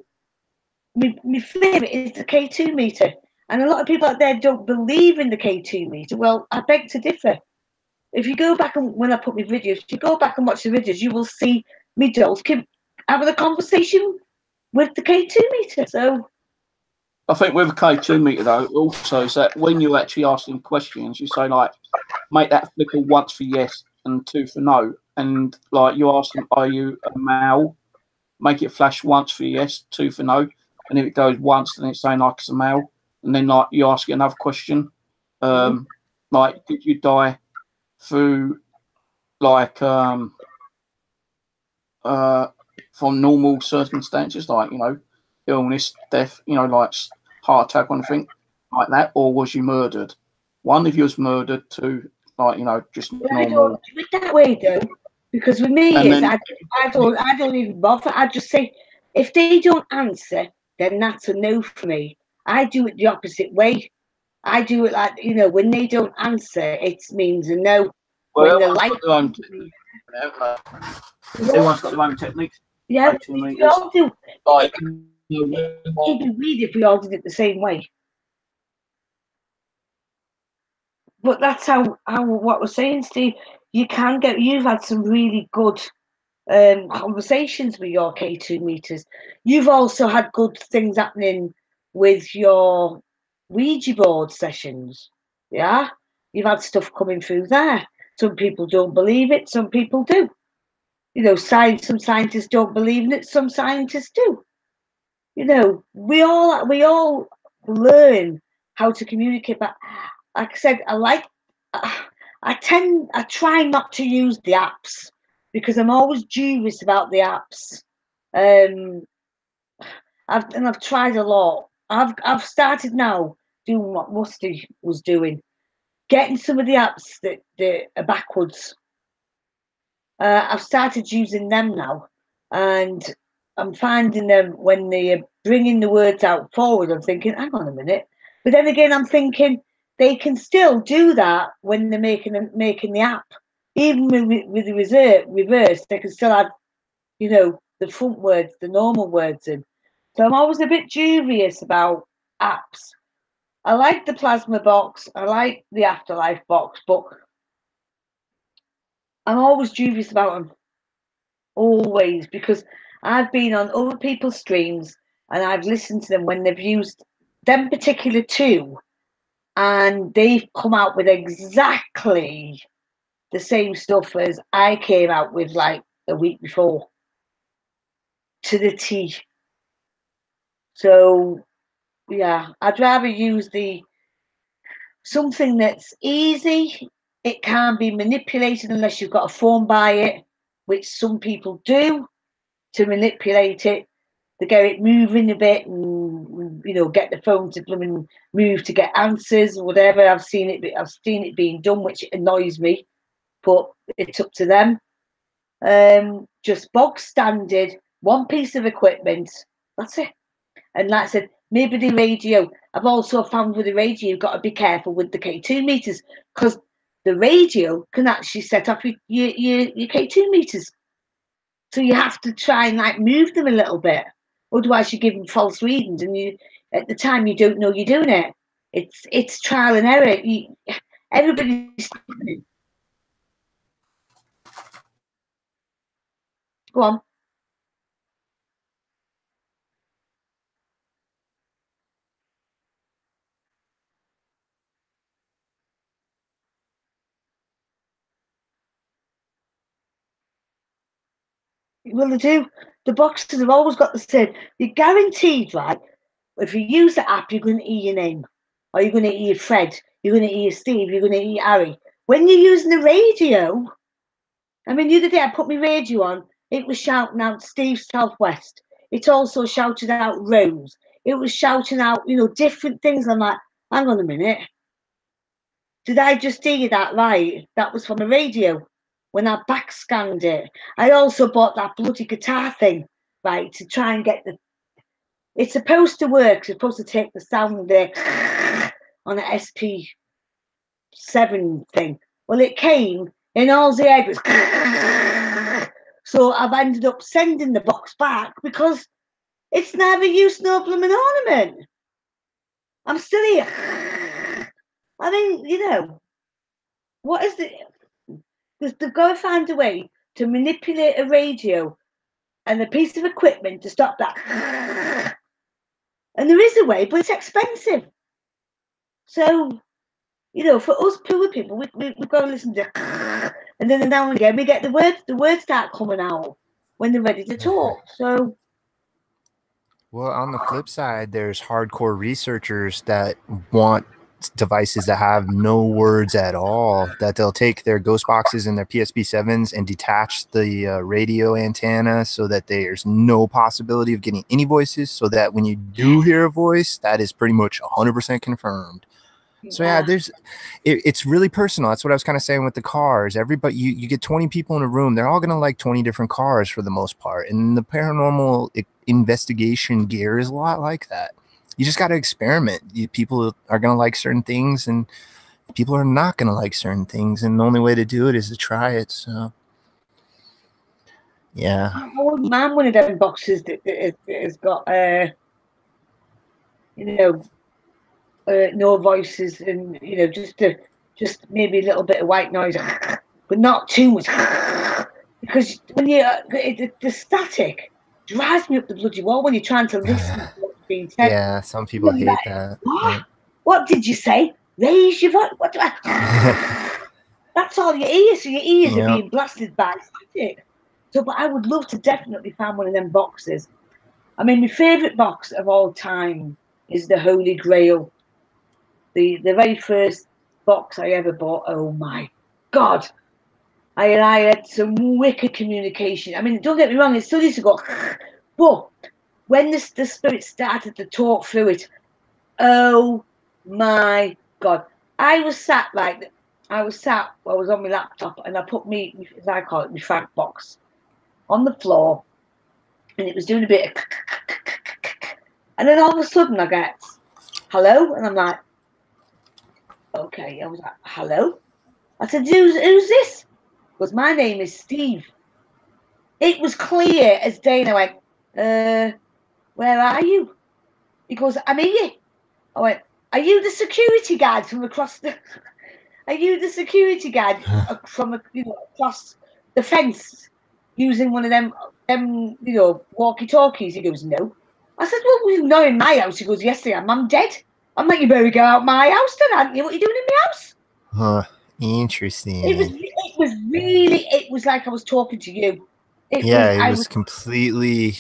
my favourite is the K2 meter. And a lot of people out there don't believe in the K2 meter. Well, I beg to differ. If you go back and when I put my videos, if you go back and watch the videos, you will see me dolls having a conversation with the K2 meter. So I think with a K2 meter though, also is that when you're actually asking questions, you say like, make that flicker once for yes and 2 for no, and like you ask them, are you a male? Make it flash once for yes, 2 for no, and if it goes once, then it's saying like it's a male, and then like you ask it another question, like did you die through like from normal circumstances, like illness, death, like heart attack or anything like that, or was you murdered? 1, if you was murdered. 2, like just normal. I don't do it that way though, because with me I don't even bother. I just say if they don't answer, then that's a no for me. I do it the opposite way. I do it like when they don't answer, it means a no. Well, when the light, everyone's got their own techniques. Yeah, we all do. Like, it'd be weird if we all did it the same way. But that's how what we're saying, Steve. You've had some really good conversations with your K2 meters. You've also had good things happening with your Ouija board sessions. Yeah, you've had stuff coming through there. Some people don't believe it, some people do. Some scientists don't believe in it, some scientists do. We all learn how to communicate. But like I said, I try not to use the apps because I'm always dubious about the apps. I've tried a lot. I've started now doing what Musty was doing, getting some of the apps that are backwards. I've started using them now, and I'm finding them when they're bringing the words out forward. I'm thinking, hang on a minute, but then again, I'm thinking they can still do that when they're making the app, even with the reverse. They can still add, the front words, the normal words in. So I'm always a bit dubious about apps. I like the plasma box, I like the afterlife box, but I'm always dubious about them. Always, because I've been on other people's streams and I've listened to them when they've used them particular two, and they've come out with exactly the same stuff as I came out with like a week before, to the T. So yeah, I'd rather use something that's easy. It can't be manipulated unless you've got a phone by it, which some people do to manipulate it. They get it moving a bit and get the phone to move to get answers or whatever. I've seen it being done, which annoys me, but it's up to them. Just bog standard, one piece of equipment, that's it. And like I said, maybe the radio. I've also found with the radio, you've got to be careful with the K2 meters, because the radio can actually set off your K2 meters. So you have to try and move them a little bit. Otherwise you're giving false readings, and at the time you don't know you're doing it. It's trial and error. Everybody's go on. Well, they do. The boxes have always got the same. You're guaranteed, right? If you use the app, you're going to hear your name, or you're going to hear Fred, you're going to hear Steve, you're going to hear Harry. When you're using the radio, I mean, the other day I put my radio on, it was shouting out Steve Southwest. It also shouted out Rose. It was shouting out, different things. I'm like, hang on a minute. Did I just hear that right? That was from the radio when I back scanned it. I also bought that bloody guitar thing right, to try and get the. It's supposed to work. It's supposed to take the sound there on an SP7 thing. Well, it came and all the egg was. So I've ended up sending the box back because it's never used no blooming ornament. I'm still here. I mean, you know, what is the? They've got to find a way to manipulate a radio and a piece of equipment to stop that. And there is a way, but it's expensive. So, you know, for us poor people, we've got to listen to, and then now and again we get the words start coming out when they're ready to talk. So. Well, on the flip side, there's hardcore researchers that want devices that have no words at all, that they'll take their ghost boxes and their PSP7s and detach the radio antenna so that there's no possibility of getting any voices, so that when you do hear a voice, that is pretty much 100% confirmed. So yeah, it's really personal. That's what I was kind of saying with the cars. Everybody, you get 20 people in a room, they're all going to like 20 different cars for the most part. And the paranormal investigation gear is a lot like that. You just got to experiment. People are going to like certain things and people are not going to like certain things. And the only way to do it is to try it. So yeah. I wouldn't mind one of them boxes that has got, you know, no voices and, you know, just maybe a little bit of white noise, but not too much. Because when the static drives me up the bloody wall when you're trying to listen to what's being said. Yeah, some people hate like, that. What did you say? Raise your voice. What do I? That's all your ears. So your ears are being blasted by static. So, but I would love to definitely find one of them boxes. I mean, my favourite box of all time is the Holy Grail. The very first box I ever bought. Oh my God. I had some wicked communication. I mean, don't get me wrong, it still used to go, but when the spirit started to talk through it, oh my God. I was on my laptop and I put me, as I call it, my Frank box on the floor and it was doing a bit of, and then all of a sudden I get, hello? And I'm like, okay. I was like, hello? I said, who's this? Because my name is Steve. It was clear as day, and I went, where are you? He goes, I'm here. I went, are you the security guard from across the? Are you the security guard from across the fence using one of them walkie-talkies? He goes, no. I said, well, you're not in my house. He goes, yes, I am. I'm dead. I'm like, you better go out my house then, aren't you? What are you doing in my house? Huh. Interesting. It was like I was talking to you. It was completely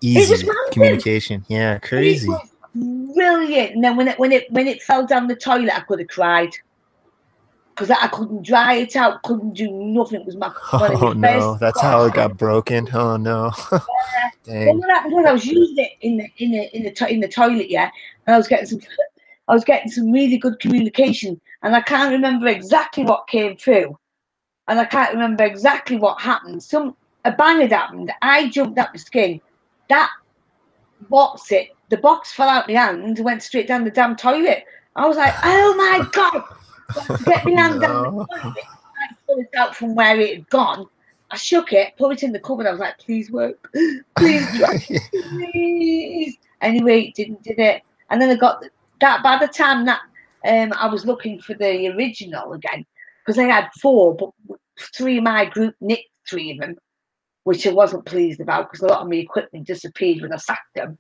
easy communication. Yeah, crazy. It was brilliant. And then when it fell down the toilet, I could have cried because I couldn't dry it out, couldn't do nothing. It was my no, that's how it got broken. Oh no. Well, what happened was I was using it in the toilet, yeah, and I was getting some really good communication, and I can't remember exactly what came through, and I can't remember exactly what happened. A bang had happened. I jumped up the skin. The box fell out my hand, went straight down the damn toilet. I was like, oh my God. So get my hand down the toilet. I pulled it out from where it had gone. I shook it, put it in the cupboard. I was like, please work. Please, please. Anyway, did it. And then I got that by the time that I was looking for the original again, because I had 4, but 3 of my group nicked 3 of them, which I wasn't pleased about because a lot of my equipment disappeared when I sacked them.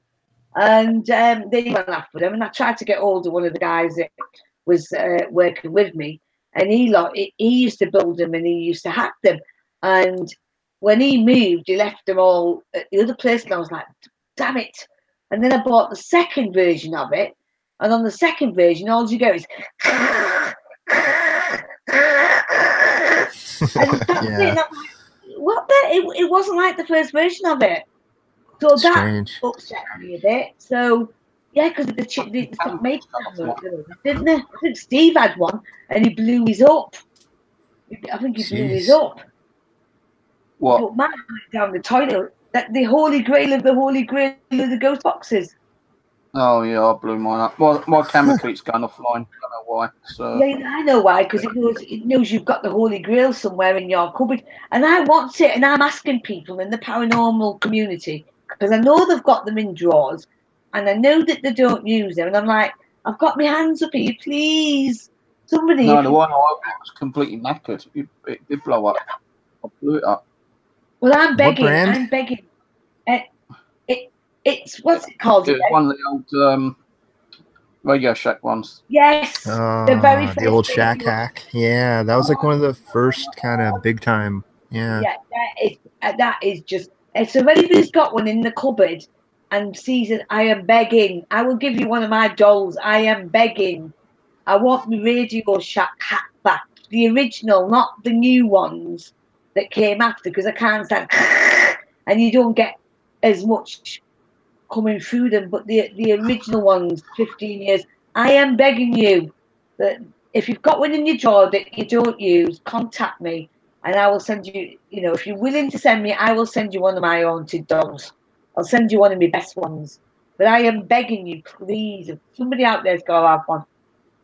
And they went after them. And I tried to get hold of one of the guys that was working with me. And he used to build them and he used to hack them. And when he moved, he left them all at the other place. And I was like, damn it. And then I bought the second version of it. And on the second version, all you go is... and that's it. What the? It wasn't like the first version of it. So that upset me a bit. So, yeah, because the stopped making them, didn't they? I think Steve had one and he blew his up. I think he blew his up. What? But mine went down the toilet. That the holy grail of the ghost boxes. Oh yeah, I blew mine up. My camera keeps going offline. I don't know why. So Yeah, I know why, because it knows you've got the holy grail somewhere in your cupboard, and I want it, and I'm asking people in the paranormal community because I know they've got them in drawers, and I know that they don't use them, and I'm like, I've got my hands up here, please, somebody. no, the one I got was completely knackered. It did blow up. I blew it up. Well, I'm What begging. brand? I'm begging. Uh, it's what's it called It was again? one of the old Radio Shack ones. Yes, the very The first old Shack radio. hack. Yeah, that was like one of the first kind of big time. Yeah. Yeah, that is just. So if anybody's got one in the cupboard and sees it, I am begging. I will give you one of my dolls. I am begging. I want my Radio Shack hat back, the original, not the new ones that came after, because I can't stand. And you don't get as much coming through them, but the original ones, 15 years. I am begging you that if you've got one in your drawer that you don't use, contact me and I will send you, if you're willing to send me, I will send you one of my haunted dolls. I'll send you one of my best ones. But I am begging you, please, if somebody out there's got to have one.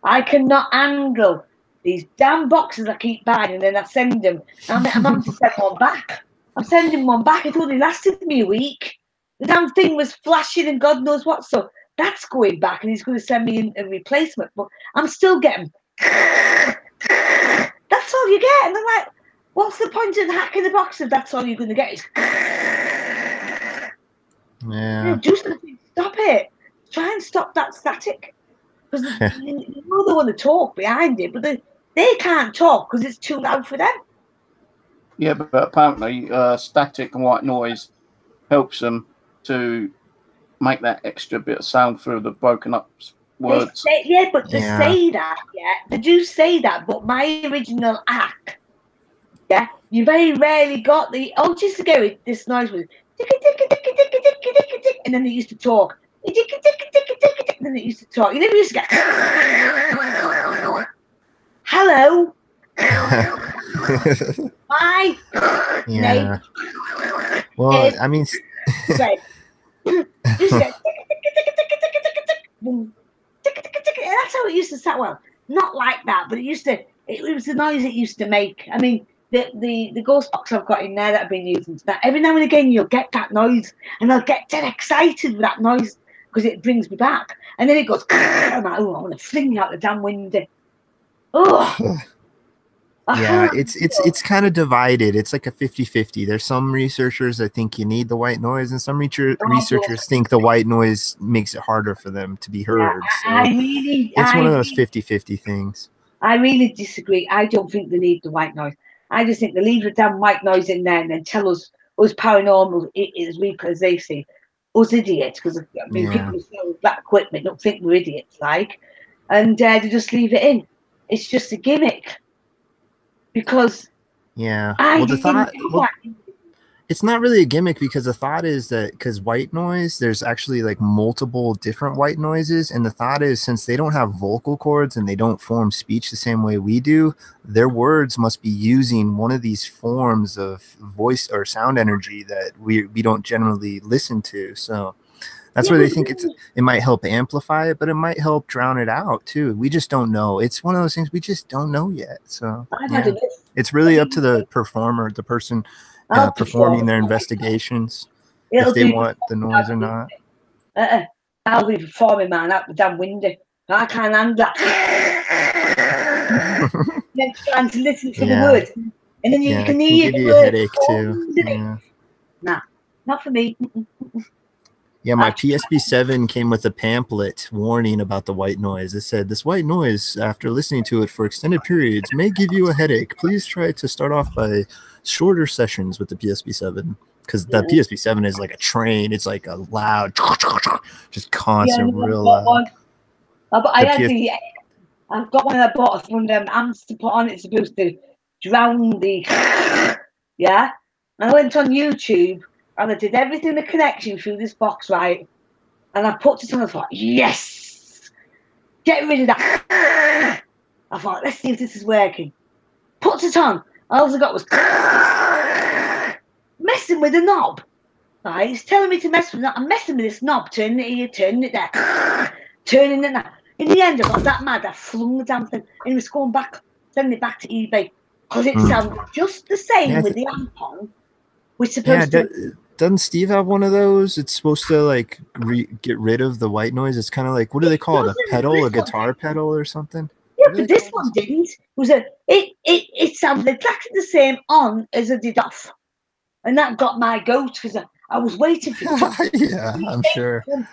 I cannot handle these damn boxes I keep buying and then I send them. I'm having to send one back. I'm sending one back. It only lasted me a week. The damn thing was flashing and God knows what. So that's going back and he's going to send me a replacement. But I'm still getting. That's all you get. And I'm like, what's the point of hacking the box if that's all you're going to get? Yeah. Do something. Stop it. Try and stop that static. Because they want to talk behind it, but they can't talk because it's too loud for them. Yeah, but apparently static and white noise helps them to make that extra bit of sound through the broken up words. They say that, yeah. They do say that, but my original act, yeah, you very rarely got the just to go with this noise was tick tick tick tick tick tick tick, and then they used to talk. Tick tick tick tick tick tick, and then they used to talk. You never used to get hello. My Yeah. name. Well, I mean, Right. Just go, and that's how it used to sound. Well, not like that, but it was the noise it used to make. I mean, the ghost box I've got in there that I've been using to that, every now and again you'll get that noise and I'll get dead excited with that noise because it brings me back. And then it goes, I'm like, oh, I want to fling out the damn window. Oh. yeah, it's kind of divided. It's like a 50-50. There's some researchers that think you need the white noise, and some researchers think the white noise makes it harder for them to be heard. Yeah, so it's one of those 50-50 things. I really disagree. I don't think they need the white noise. I just think they leave the damn white noise in there and then tell us paranormal as weak as they see. Us idiots, because people who sell that equipment don't think we're idiots, and they just leave it in. It's just a gimmick. Because it's not really a gimmick, because the thought is that because white noise, there's actually like multiple different white noises, and the thought is since they don't have vocal cords and they don't form speech the same way we do, their words must be using one of these forms of voice or sound energy that we don't generally listen to. So that's where they think it might help amplify it, but it might help drown it out too. We just don't know. It's one of those things we just don't know yet. So it's really up to the performer, the person performing their investigations, if they want the noise or not. I'll be performing, man, out the damn window. I can't handle that. Then trying to listen to the words, and then you can hear give you a headache too. Yeah. Nah, not for me. Yeah, my PSP-7 came with a pamphlet warning about the white noise. It said, this white noise, after listening to it for extended periods, may give you a headache. Please try to start off by shorter sessions with the PSP-7. Because the PSP-7 is like a train. It's like a loud, just constant, real loud. I've got one I bought one of them amps to put on. It's supposed to drown the... Yeah? And I went on YouTube and I did everything, the connection through this box, right? And I put it on, I thought, yes! Get rid of that. I thought, let's see if this is working. Put it on. All I got was messing with the knob. Right, it's telling me to mess with that. I'm messing with this knob, turning it here, turning it there, turning it there. In the end, I got that mad, I flung the damn thing, and it was going back, sending it back to eBay. Because it sounded just the same with the amp on. We're supposed to... Doesn't Steve have one of those? It's supposed to like get rid of the white noise. It's kind of like, what do they call it? A pedal, a guitar pedal or something? Yeah, but this one didn't. It sounded exactly the same on as it did off. And that got my goat because I was waiting for it. Yeah, I'm sure. And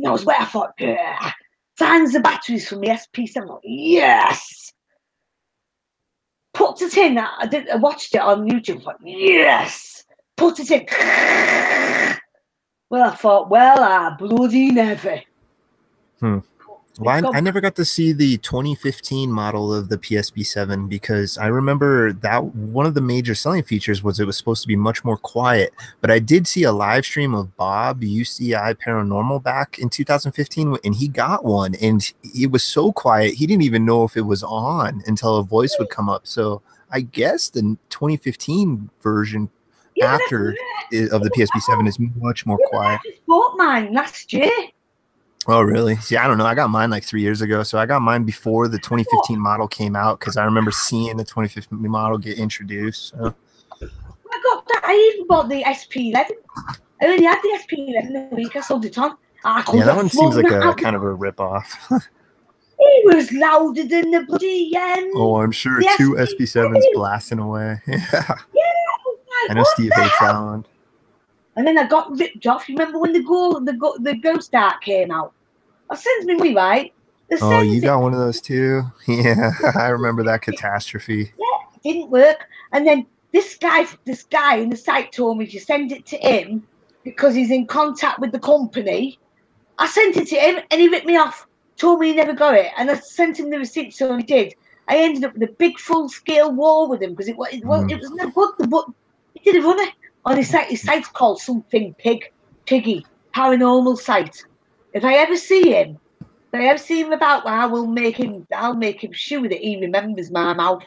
I was waiting. I thought, yeah. Finds the batteries from the SP7. Like, yes. Put it in. I watched it on YouTube. Like, yes. Put it in. Well, I thought, well, I bloody never. Well, I never got to see the 2015 model of the PSP7 because I remember that one of the major selling features was it was supposed to be much more quiet. But I did see a live stream of Bob UCI Paranormal back in 2015, and he got one, and it was so quiet he didn't even know if it was on until a voice would come up. So I guess the 2015 version after of the PSP7 is much more quiet. I just bought mine last year. Oh, really? See, I don't know. I got mine like 3 years ago. So I got mine before the 2015 model came out because I remember seeing the 2015 model get introduced. So. I got that. I even bought the SP11. I only had the SP11 in a week. I sold it on. Yeah, that one seems like a kind of a ripoff. It was louder than the bloody Oh, I'm sure 2 SP7s blasting away. Yeah. I know Steve hates that one. And then I got ripped off. You remember when the Ghost Art came out? I sent me right. Oh, you got one of those too? Yeah, I remember that catastrophe. Yeah, it didn't work. And then this guy in the site told me to send it to him because he's in contact with the company. I sent it to him and he ripped me off. Told me he never got it. And I sent him the receipt, so he did. I ended up with a big full-scale war with him because it was no good. But he didn't run it on his site. His site's called something Piggy Paranormal Site. If I ever see him about, I'll make him sure that he remembers my mouth.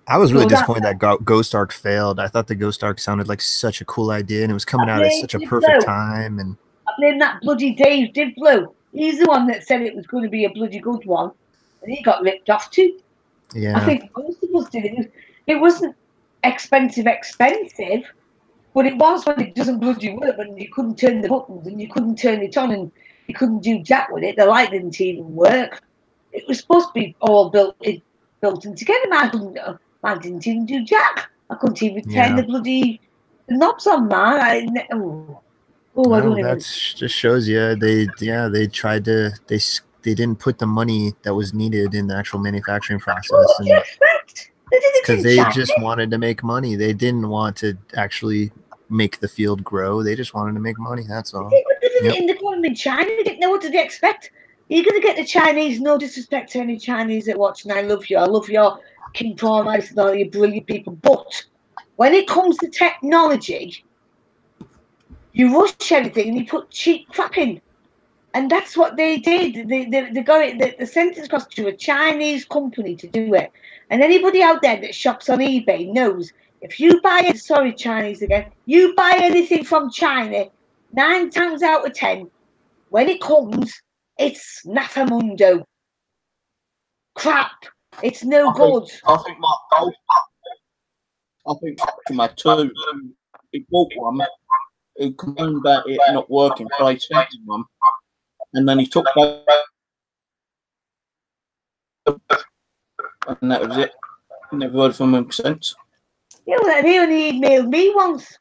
I was really disappointed that Ghost Arc failed. I thought the Ghost Arc sounded like such a cool idea, and it was coming out at such a perfect time. And I blamed that bloody Dave Blue. He's the one that said it was going to be a bloody good one, and he got ripped off too. Yeah, I think most of us did it. It wasn't expensive, but it was when it doesn't bloody work, when you couldn't turn the buttons and you couldn't turn it on and you couldn't do jack with it. The light didn't even work. It was supposed to be all built in together. I didn't even do jack. I couldn't even turn the bloody knobs on, man. I don't even. That just shows you they tried to they didn't put the money that was needed in the actual manufacturing process. What did you expect? Because they just wanted to make money. They didn't want to actually make the field grow. They just wanted to make money. That's all. They did it in the economy in China. They didn't know what to expect. You're going to get the Chinese, no disrespect to any Chinese that watch, and I love you. I love your King Prawn Ice and all you brilliant people. But when it comes to technology, you rush everything and you put cheap crap in. And that's what they did. They got it. The sent it across to a Chinese company to do it. And anybody out there that shops on eBay knows if you buy it, sorry, Chinese again, you buy anything from China, 9 times out of 10, when it comes, it's Nafamundo. Crap. It's no good. I think my 2, he bought one, he complained about it not working, so I sent him one. And then he took back, and that was it. Never heard from him since. Yeah, well, he only emailed me once.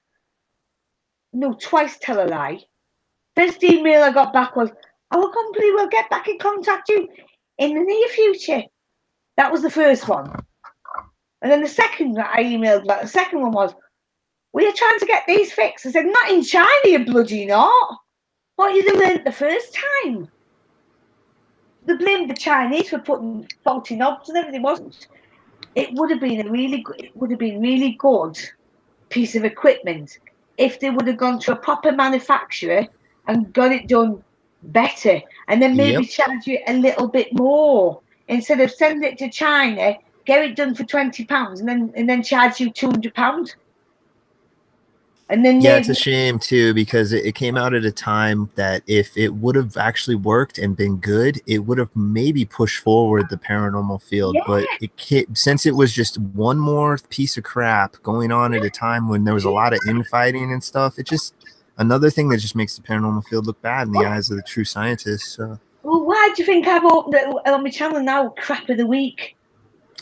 No, twice, tell a lie. First email I got back was, our company will get back in contact you in the near future. That was the first one. And then the second that I emailed back, the second one was, we are trying to get these fixed. I said, not in China, you bloody not. What you learned the first time? They blamed the Chinese for putting faulty knobs and everything. Wasn't it? Would have been really good piece of equipment if they would have gone to a proper manufacturer and got it done better, and then maybe charge you a little bit more instead of sending it to China, get it done for £20, and then charge you £200. And then yeah, it's a shame too, because it came out at a time that if it would have actually worked and been good, it would have maybe pushed forward the paranormal field. Yeah. But since it was just one more piece of crap going on at a time when there was a lot of infighting and stuff, it just another thing that just makes the paranormal field look bad in the eyes of the true scientists. So. Well, why do you think I've opened it on my channel now? Crap of the week.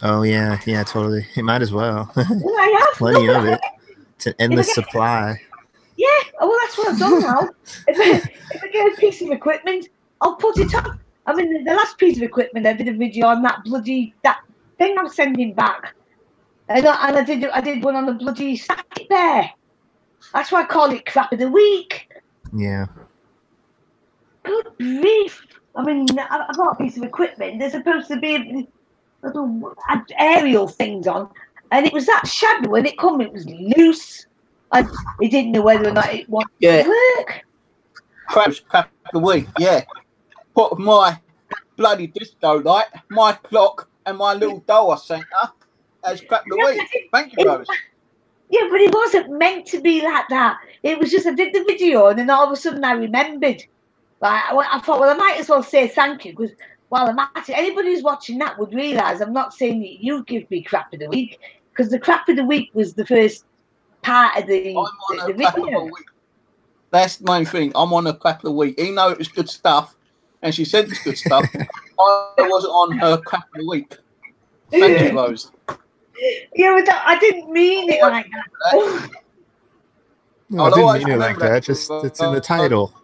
Oh yeah, totally. It might as well. Well, I have Plenty of it. It's an endless supply. Yeah, well, that's what I've done now. if I get a piece of equipment, I'll put it on. I mean, the last piece of equipment, I did a video on that thing I'm sending back, and I did one on the bloody static bear. That's why I call it crap of the week. Yeah. Good grief! I mean, I've got a piece of equipment. There's supposed to be little aerial things on, and it was that shadow when it come. It was loose. He didn't know whether or not it wanted to work. Crap of the week, yeah. Put my bloody disco light, my clock, and my little doll I sent her as crap of the week. Thank you, Rose. Yeah, but it wasn't meant to be like that. It was just I did the video, and then all of a sudden I remembered. Like I thought, well, I might as well say thank you, because while I'm at it, anybody who's watching that would realise I'm not saying that you give me crap of the week, because the crap of the week was the first part of the video. That's the main thing. I'm on a crap of the week. Even though it was good stuff, and she said it's good stuff, I wasn't on her crap of the week. Thank you, Rose. Yeah, but I didn't mean it like that. No, I didn't mean it like that. Just it's in the title.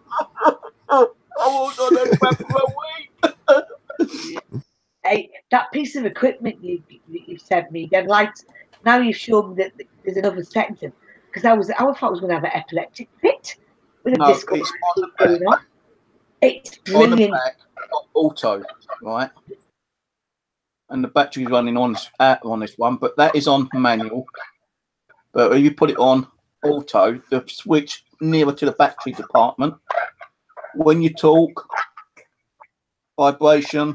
I was on a crap of the week. Hey, that piece of equipment you've sent me, then now you've shown me that there's another setting, because I thought I was going to have an epileptic fit with a disco. It's on the back. It's brilliant. On the back, auto, right? And the battery's running on this one, but that is on manual. But when you put it on auto, the switch nearer to the battery department, when you talk, vibration,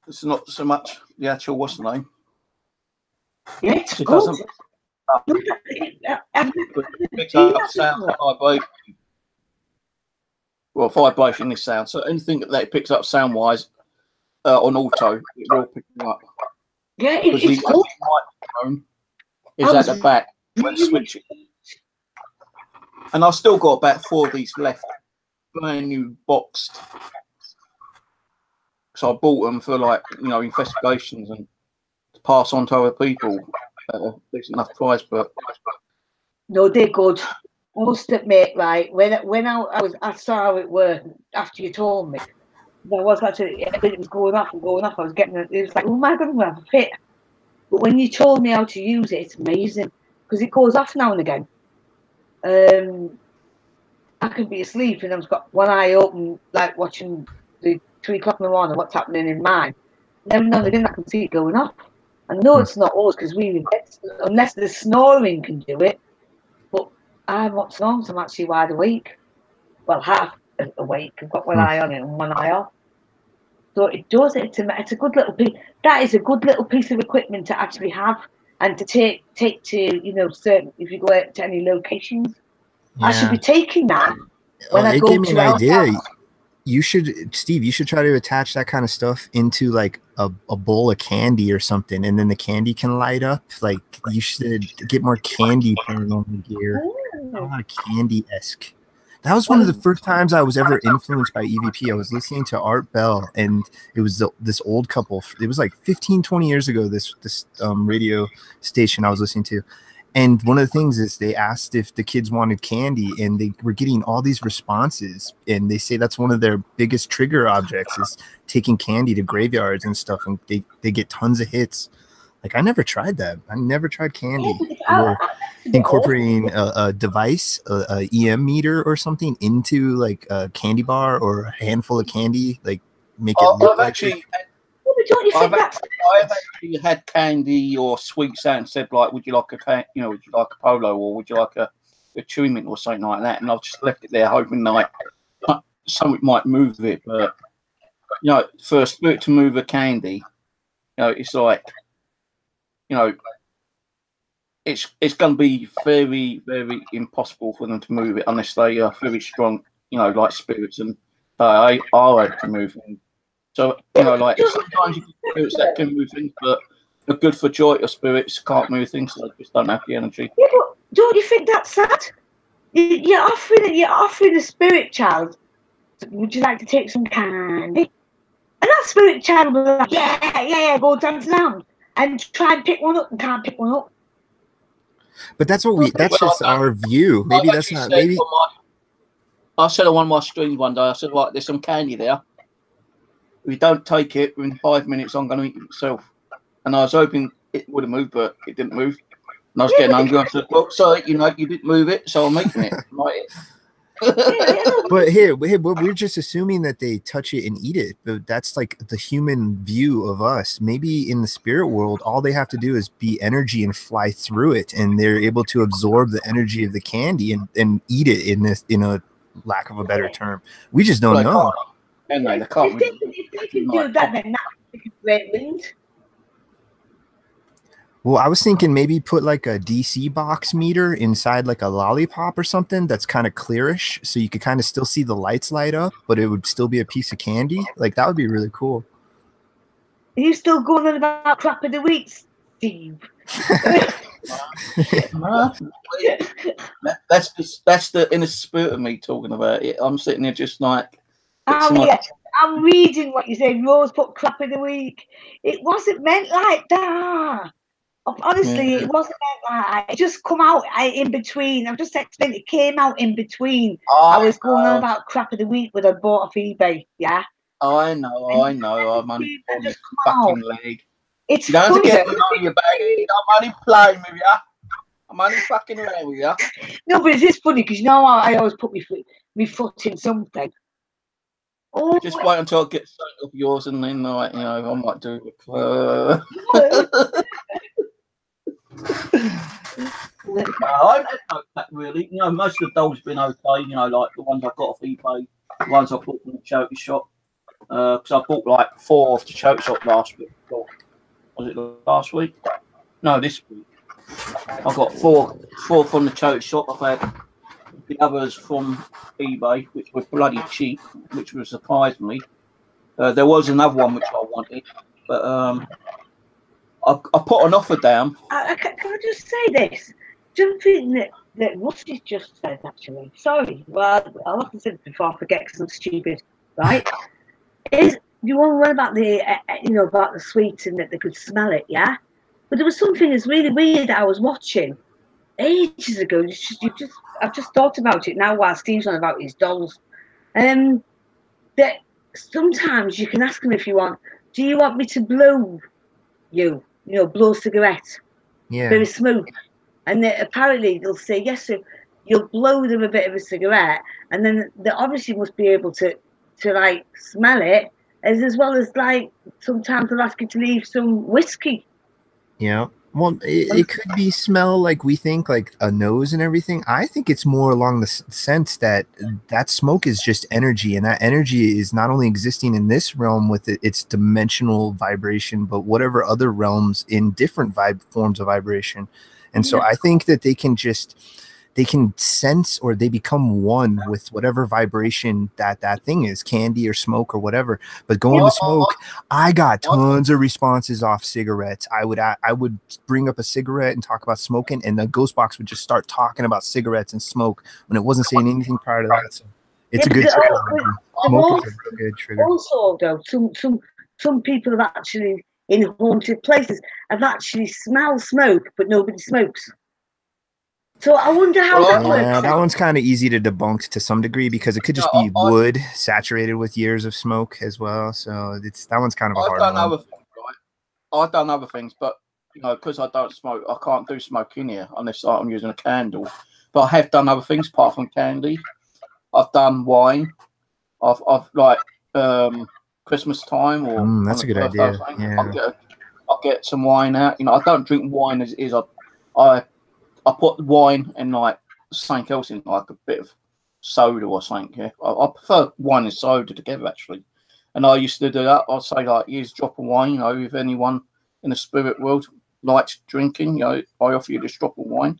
it's not so much the actual, what's the name? Yeah, it's it good. Doesn't, it picks up sound, vibration. Well, vibration is sound. So anything that it picks up sound-wise on auto, it will pick it up. Yeah, it's cool. Microphone is at the back when switching. And I've still got about 4 of these left, brand new boxed. So I bought them for, like, investigations and to pass on to other people at a decent enough price. But no, they're good. I must admit, right, when I saw how it worked after you told me, there was actually it was going off and going off. I was getting it was like, oh my god, I'm gonna have a fit. But when you told me how to use it, it's amazing, because it goes off now and again. I could be asleep and I've got one eye open, like watching the 3 o'clock in the morning, what's happening in mine. Every now and again I can see it going off. I know it's not us, because unless the snoring can do it. But I'm not snoring, so I'm actually wide awake. Well, half awake. I've got one eye on it and one eye off. So it does. It's a good little piece. That is a good little piece of equipment to actually have and to take to certain, if you go out to any locations. Yeah. I should be taking that when I go to. It gave me an idea. You should, Steve. You should try to attach that kind of stuff into like a bowl of candy or something, and then the candy can light up. Like you should get more candy paranormal gear. A lot of candy-esque. That was one of the first times I was ever influenced by EVP. I was listening to Art Bell, and it was this old couple. It was like 15, 20 years ago, this radio station I was listening to. And one of the things is they asked if the kids wanted candy, and they were getting all these responses. And they say that's one of their biggest trigger objects is taking candy to graveyards and stuff. And they get tons of hits. Like, I never tried that. I never tried candy. Or incorporating a device, a EM meter or something into like a candy bar or a handful of candy, like make it look like actually, I've actually had candy or sweets out and said, like, would you like would you like a polo, or would you like a chewing mint or something like that? And I've just left it there hoping like something might move it. But for a spirit to move a candy, it's like, it's going to be very, very impossible for them to move it unless they are very strong, you know, like spirits, and they are able to move things. So, you know, like sometimes you get spirits that can move things, but they're good for joy, or spirits can't move things, so they just don't have the energy. Yeah, but don't you think that's sad? You're offering a spirit child. Would you like to take some candy? And that spirit child will be like, yeah, go dance around and try and pick one up and can't pick one up. But that's what that's just our view. Maybe that's not, maybe. I said on one of my streams one day, I said, right, there's some candy there. If you don't take it, within 5 minutes, I'm going to eat it myself. And I was hoping it would have moved, but it didn't move. And I was getting angry. I said, well, sorry, you know, you didn't move it, so I'm eating it. But here, we're just assuming that they touch it and eat it. But that's like the human view of us. Maybe in the spirit world, all they have to do is be energy and fly through it, and they're able to absorb the energy of the candy and eat it in a lack of a better term. We just don't know. And they can't. If they can do that, then that's a great wind. Well, I was thinking maybe put like a DC box meter inside like a lollipop or something that's kind of clearish, so you could kind of still see the lights light up, but it would still be a piece of candy. Like that would be really cool. Are you still going on about crap of the week, Steve? That's the inner spirit of me talking about it. I'm sitting there just like. I'm reading what you said. Rose put crap of the week. It wasn't meant like that. Honestly, it wasn't meant like that. It just come out in between. I'm just explaining. It came out in between. I was going on about crap of the week when I bought off eBay. Yeah. I know. I'm only on your fucking leg. It's you don't funny. have to get on your back. I'm only playing with you. I'm only fucking around with you. No, but it is funny because you know I always put my foot in something. Oh, just wait until I get something of yours, and then, like, you know, I might do it. I don't know that really. You know, most of the dolls have been okay. You know, like the ones I got off eBay, the ones I bought from the charity shop. Because I bought like 4 off the charity shop last week. Or, was it last week? No, this week. I got 4 from the charity shop. I've had the others from eBay, which were bloody cheap, which would surprise me. There was another one which I wanted, but I put an offer down. Can I just say this? Something that Rusty just said, actually. Sorry, well, I'll have to say it before I forget because I'm stupid, right? Is you want to learn about the, about the sweets and that they could smell it, yeah? But there was something that's really weird that I was watching ages ago. I've just thought about it now while Steve's on about his dolls. That sometimes you can ask them if you want, do you want me to blow you? You know, blow a cigarette. Yeah. Bit of smoke. And apparently they'll say yes, so you'll blow them a bit of a cigarette, and then they obviously must be able to like smell it, as well as like sometimes they'll ask you to leave some whiskey. Yeah. Well, it could be smell like we think, like a nose and everything. I think it's more along the sense that smoke is just energy, and that energy is not only existing in this realm with its dimensional vibration, but whatever other realms in different forms of vibration. And so I think that they can sense, or they become one with whatever vibration that thing is, candy or smoke or whatever. But going to smoke, I got tons of responses off cigarettes. I would bring up a cigarette and talk about smoking, and the ghost box would just start talking about cigarettes and smoke when it wasn't saying anything prior to that. So it's a good trigger. Smoke is a good trigger. Also, though, some people have actually, in haunted places, have actually smelled smoke, but nobody smokes. So I wonder how that works. Yeah, that one's kind of easy to debunk to some degree, because it could just be wood saturated with years of smoke as well. So that one's kind of a hard one. I've done other things, but you know, because I don't smoke, I can't do smoke in here unless I'm using a candle. But I have done other things apart from candy. I've done wine. I've like Christmas time, or that's a good idea. Yeah. I'll get some wine out. You know, I don't drink wine as it is. I put wine and like something else in, like a bit of soda or something. Yeah, I prefer wine and soda together actually. And I used to do that. I'd say like, here's a drop of wine, you know, with anyone in the spirit world. likes drinking, you know, I offer you this drop of wine,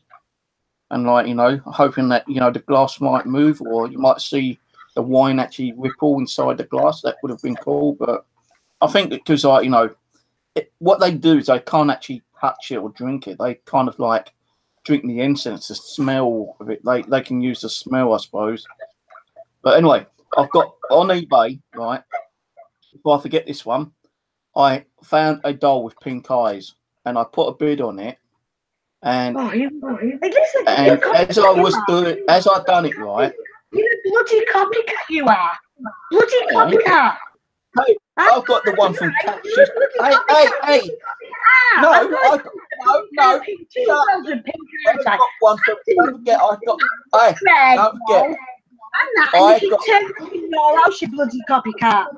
and like, you know, hoping that, you know, the glass might move, or you might see the wine actually ripple inside the glass. That would have been cool, but I think because, like, you know, what they do is they can't actually touch it or drink it. They kind of like drink the incense, the smell of it. They can use the smell, I suppose. But anyway, I've got on eBay, right? Before I forget this one, I found a doll with pink eyes, and I put a bid on it. And Hey, listen, and as I was doing, as I done it, right? You're a bloody copycat, you are. Bloody copycat. Hey, I've got the one from Cat. Hey. No, I got no. I've got one from. Don't forget, I got. Hey, don't forget. And if you turn in your house, you bloody copycat.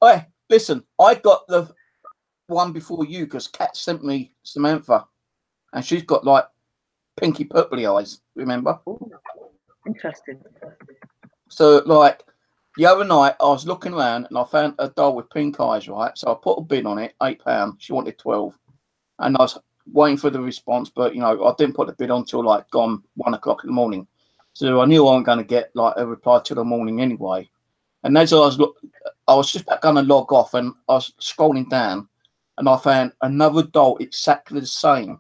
Hey, listen, I got the one before you because Cat sent me Samantha, and she's got like pinky purpley eyes. Remember? Ooh, interesting. So, like the other night, I was looking around and I found a doll with pink eyes. Right, so I put a bid on it, £8. She wanted 12, and I was waiting for the response, but you know, I didn't put the bid on until like gone 1 o'clock in the morning. So I knew I wasn't going to get like a reply till the morning anyway. And as I was just going to log off, and I was scrolling down, and I found another doll exactly the same,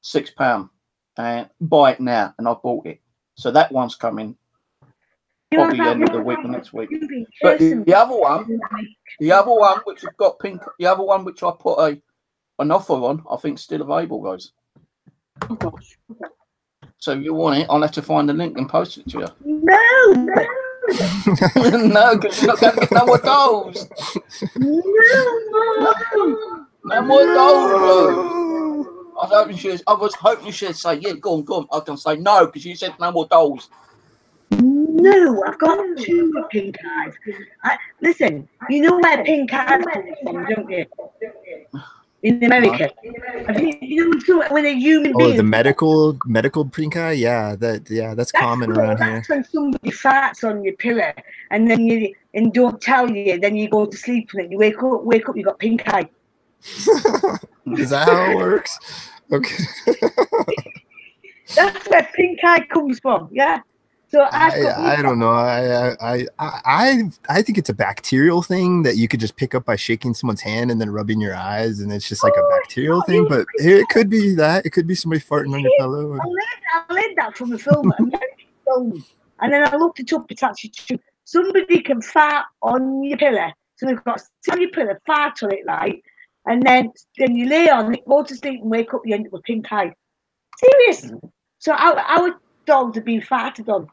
£6, and buy it now. And I bought it. So that one's coming probably end of the week or next week. But the other one which has got pink, the other one which I put an offer on, I think still available, guys. Oh gosh. So if you want it, I'll have to find the link and post it to you. No. No, because you're not going to get no more dolls. No more dolls. I was hoping you should say, yeah, go on. I was going to say no, because you said no more dolls. No, I've got 2 pink eyes. Listen, you know where pink eyes come from, don't you? In America. You know when a human being... Oh, the medical pink eye? Yeah, that's common around here. That's when somebody farts on your pillow and then and don't tell you, then you go to sleep and then you wake up, you got pink eye. Is that how it works? Okay. That's where pink eye comes from, yeah. So I don't know. I think it's a bacterial thing that you could just pick up by shaking someone's hand and then rubbing your eyes, and it's just like a bacterial thing. But it could be that. It could be somebody farting on your pillow. I learned that from a film, and then I looked it up. It's actually true. Somebody can fart on your pillow. So they've got on your pillow, fart on it, right? And then you lay on it, go to sleep, and wake up. You end up with pink eye. Serious. So our dogs have been farted on.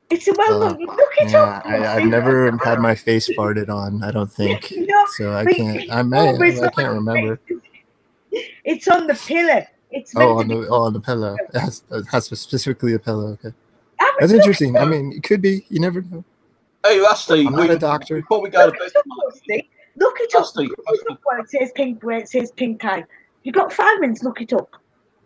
It's a look it up. I've never had my face farted on, I don't think. So I can't. I can't remember. It's on the pillow. It's on the pillow. That's specifically a pillow. Okay, that's interesting. I mean, it could be. You never know. Hey, Rusty, I'm not a doctor. Before we go to bed, look it up. Where it says pink eye. You've got 5 minutes. Look it up.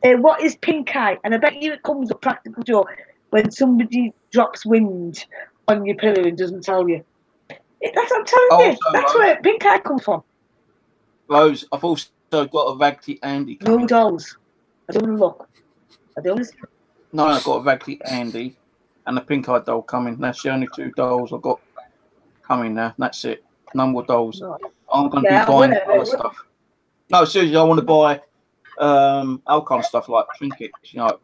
What is pink eye? And I bet you it comes up practical joke when somebody drops wind on your pillow and doesn't tell you. That's what I'm telling you. That's where pink eye comes from. Rose, I've also got a Raggedy Andy coming. No dolls. I don't look. I don't. No, I've got a Raggedy Andy and a pink eye doll coming. That's the only 2 dolls I've got coming now. That's it. No more dolls. No. I'm going to be buying other stuff. No, seriously, I want to buy all kind of stuff like trinkets, you know,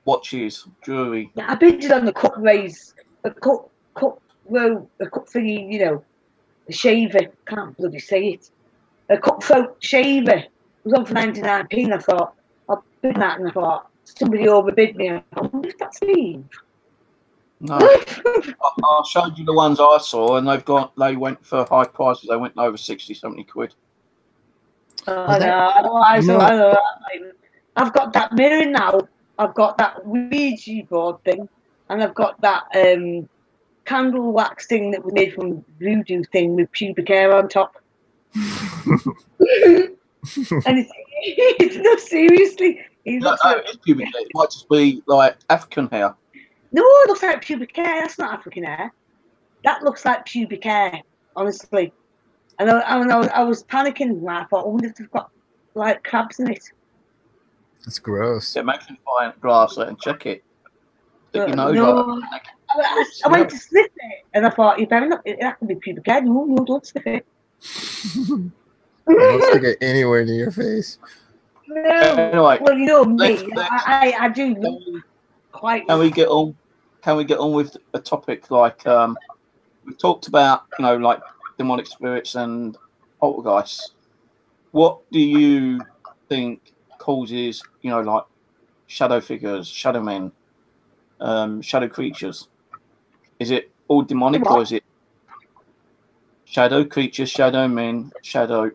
watches, jewelry. Yeah, I bid on the cup raise, a cup thingy, you know, a shaver. Can't bloody say it. A cup folk shaver. It was on for 99p, and I thought, I'll bid that, and I thought, somebody overbid me. I thought, what does that mean? No, I showed you the ones I saw, and they went for high prices. They went over 60, 70 quid. I know. I've got that mirror now. I've got that Ouija board thing, and I've got that candle wax thing that was made from voodoo thing with pubic hair on top. And it's not seriously. It's pubic hair. It might just be like African hair. No, it looks like pubic hair. That's not African hair. That looks like pubic hair, honestly. And I was panicking. I thought, I wonder if they've got like crabs in it. That's gross. Yeah, make them find glass and check it. Stick your nose No, up. I went to sniff it, and I thought, you better not. That could be pubic hair. No, don't sniff it. Don't stick it anywhere near your face. No. Anyway, Well, you know let's- me. I do quite. Can we get on? Can we get on with a topic like we talked about? You know, like demonic spirits and poltergeists. What do you think causes? You know, like shadow figures, shadow men, shadow creatures? Is it all demonic, or is it shadow creatures, shadow men, shadow,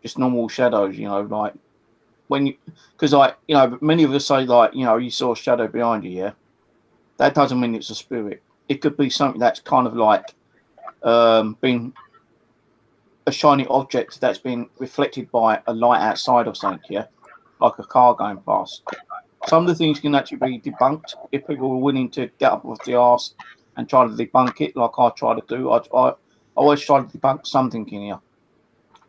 just normal shadows? You know, like when you, because like, you know, many of us say like, you know, you saw a shadow behind you. Yeah, that doesn't mean it's a spirit. It could be something that's kind of like been a shiny object that's been reflected by a light outside or something. Yeah, like a car going past. Some of the things can actually be debunked if people are willing to get up off the arse and try to debunk it, like I try to do. I always try to debunk something in here,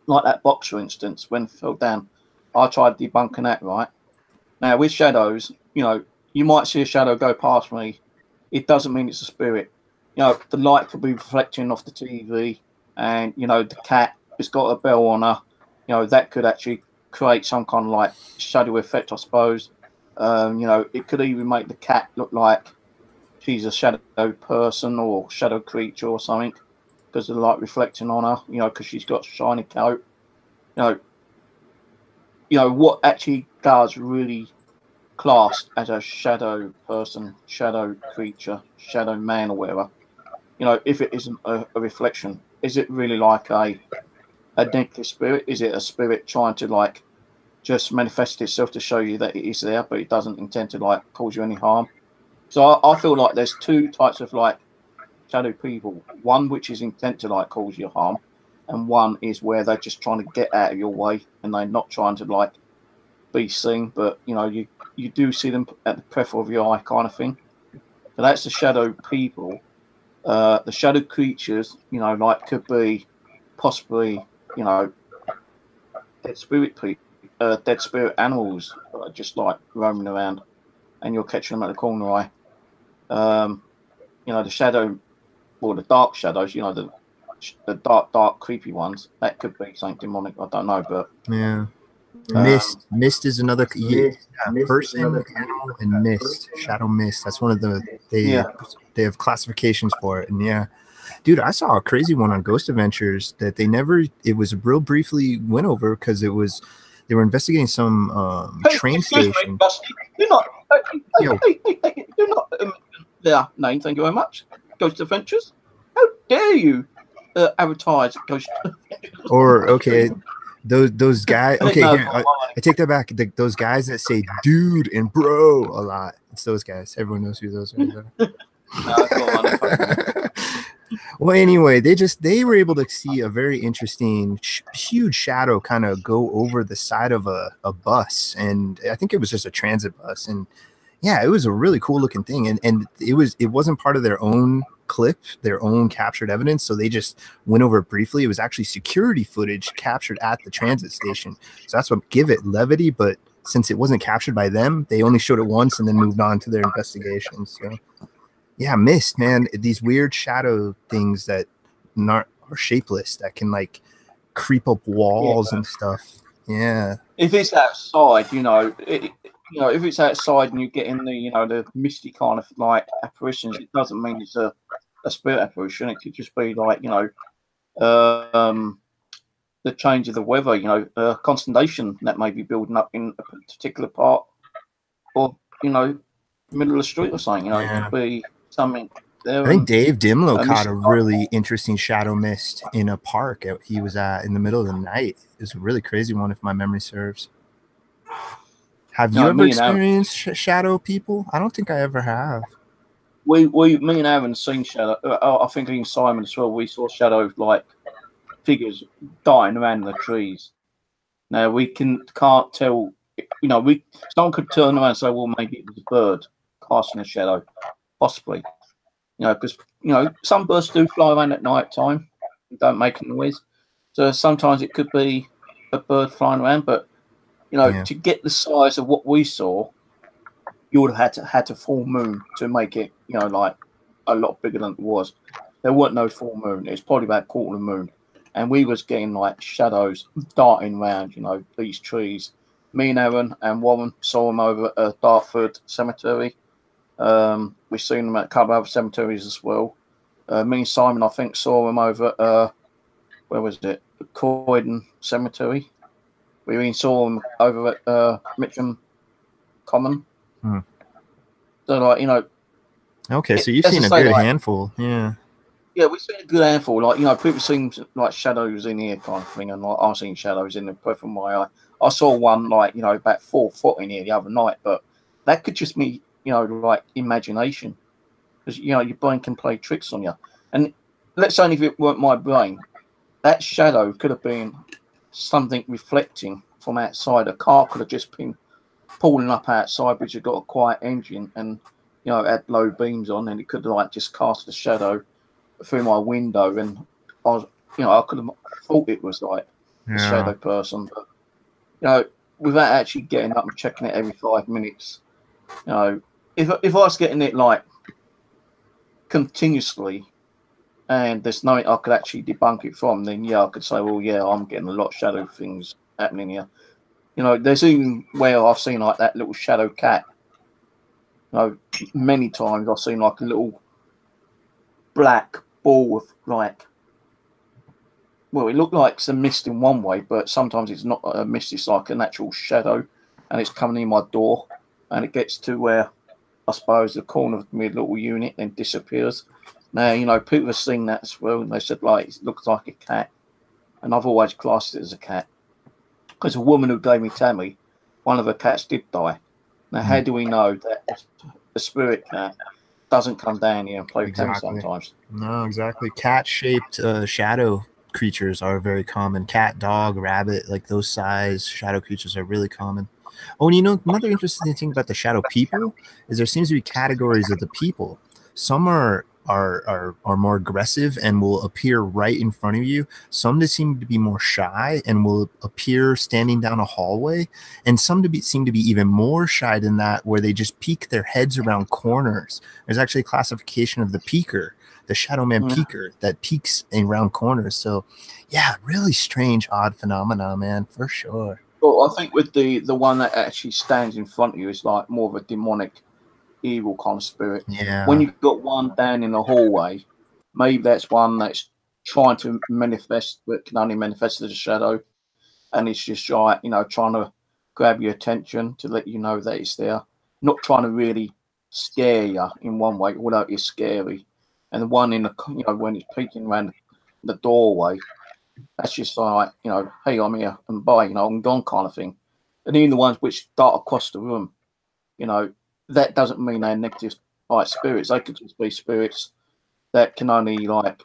like that box, for instance, when it fell down. I tried debunking that, right? Now, with shadows, you know, you might see a shadow go past me. It doesn't mean it's a spirit. You know, the light could be reflecting off the TV, and, you know, the cat has got a bell on her. You know, that could actually create some kind of like shadow effect, I suppose. You know, it could even make the cat look like she's a shadow person or shadow creature or something because of the light reflecting on her, you know, because she's got a shiny coat. You know, what actually does really class as a shadow person, shadow creature, shadow man or whatever, you know, if it isn't a reflection, is it really like a negative spirit? Is it a spirit trying to like just manifest itself to show you that it is there, but it doesn't intend to like cause you any harm? So I feel like there's two types of like shadow people. One which is intent to like cause you harm, and one is where they're just trying to get out of your way and they're not trying to like be seen, but you know, you do see them at the peripheral of your eye kind of thing. So that's the shadow people. The shadow creatures, you know, like could be possibly, you know, dead spirit animals that are just like roaming around, and you're catching them at the corner eye. You know, the shadow, or the dark shadows, you know, the dark, creepy ones. That could be something demonic. I don't know, but yeah. Mist is another person, animal, and mist. Shadow mist. That's one of the they have classifications for it, and yeah. Dude, I saw a crazy one on Ghost Adventures that it was real briefly went over because they were investigating some train station. Me, do not, do not their name, thank you very much. Ghost Adventures. How dare you advertise Ghost Adventures? Or, okay, those guys. Okay, here, I take that back. Those guys that say dude and bro a lot. It's those guys. Everyone knows who those guys are. Well, anyway, they were able to see a very interesting, huge shadow kind of go over the side of a bus, and I think it was just a transit bus, and yeah, it was a really cool looking thing, and it wasn't part of their own clip, their own captured evidence, so they just went over it briefly. It was actually security footage captured at the transit station, so that's what give it levity. But since it wasn't captured by them, they only showed it once and then moved on to their investigations. So. Yeah, mist, man. These weird shadow things that are shapeless that can like creep up walls and stuff. Yeah. If it's outside, you know, if it's outside and you get in the, you know, the misty kind of like apparitions, it doesn't mean it's a spirit apparition. It could just be like, you know, the change of the weather, you know, condensation that may be building up in a particular part, or, you know, middle of the street or something. You know, it could be something there. I think Dave Dimlow caught a really interesting shadow mist in a park he was at in the middle of the night. It was a really crazy one, if my memory serves. Have you ever experienced shadow people? I don't think I ever have. Me and Aaron seen shadow. I think even Simon as well. We saw shadow like figures dying around the trees. Now we can't tell. You know, someone could turn around and say, "Well, maybe it was a bird casting a shadow." Possibly, you know, because, you know, some birds do fly around at night time and don't make a noise. So sometimes it could be a bird flying around, but you know, to get the size of what we saw, you would have had a full moon to make it, you know, like a lot bigger than it was. There weren't no full moon. It was probably about a quarter of the moon, and we was getting like shadows darting around, you know, these trees. Me and Arran and Warren saw them over at Dartford Cemetery. We've seen them at a couple of other cemeteries as well. Me and Simon, I think, saw them over at where was it? Croydon Cemetery. We even saw them over at Mitcham Common. So, like, you know. Okay, so you've seen a good handful, yeah. Yeah, we've seen a good handful. Like, you know, people seem like shadows in here kind of thing, and like I've seen shadows in the peripheral of my eye. I saw one, like, you know, about 4 foot in here the other night, but that could just be, you know, like imagination. Because, you know, your brain can play tricks on you. And let's say if it weren't my brain, that shadow could have been something reflecting from outside. A car could have just been pulling up outside, which had got a quiet engine and, you know, had low beams on, and it could have, like, just cast a shadow through my window, and I was, you know, I could have thought it was like a shadow person, but, you know, without actually getting up and checking it every 5 minutes, you know, if I was getting it like continuously and there's nothing I could actually debunk it from, then yeah, I could say, well, yeah, I'm getting a lot of shadow things happening here. You know, there's even where I've seen like that little shadow cat. You know, many times I've seen like a little black ball of like, well, it looked like some mist in one way, but sometimes it's not a mist, it's like an actual shadow, and it's coming in my door, and it gets to where I suppose the corner of my little unit and disappears. Now, you know, people have seen that as well, and they said, like, it looks like a cat, and I've always classed it as a cat. Because a woman who gave me Tammy, one of her cats did die. Now, how do we know that the spirit cat doesn't come down here and play with Tammy sometimes? No, exactly. Cat-shaped shadow creatures are very common. Cat, dog, rabbit, like those size shadow creatures are really common. Oh, and you know, another interesting thing about the shadow people is there seems to be categories of the people. Some are more aggressive and will appear right in front of you. Some just seem to be more shy and will appear standing down a hallway, and some seem to be even more shy than that, where they just peek their heads around corners. There's actually a classification of the peeker, the shadow man peeker, that peeks around corners. So yeah, really strange, odd phenomena, man, for sure. Well, I think with the one that actually stands in front of you is like more of a demonic, evil kind of spirit. Yeah. When you've got one down in the hallway, maybe that's one that's trying to manifest, but can only manifest as a shadow, and it's just like, you know, trying to grab your attention to let you know that it's there, not trying to really scare you in one way, although it's scary. And the one in the, you know, when it's peeking around the doorway, that's just like, you know, hey, I'm here and bye, you know, I'm gone kind of thing. And even the ones which dart across the room, you know, that doesn't mean they're negative like spirits. They could just be spirits that can only like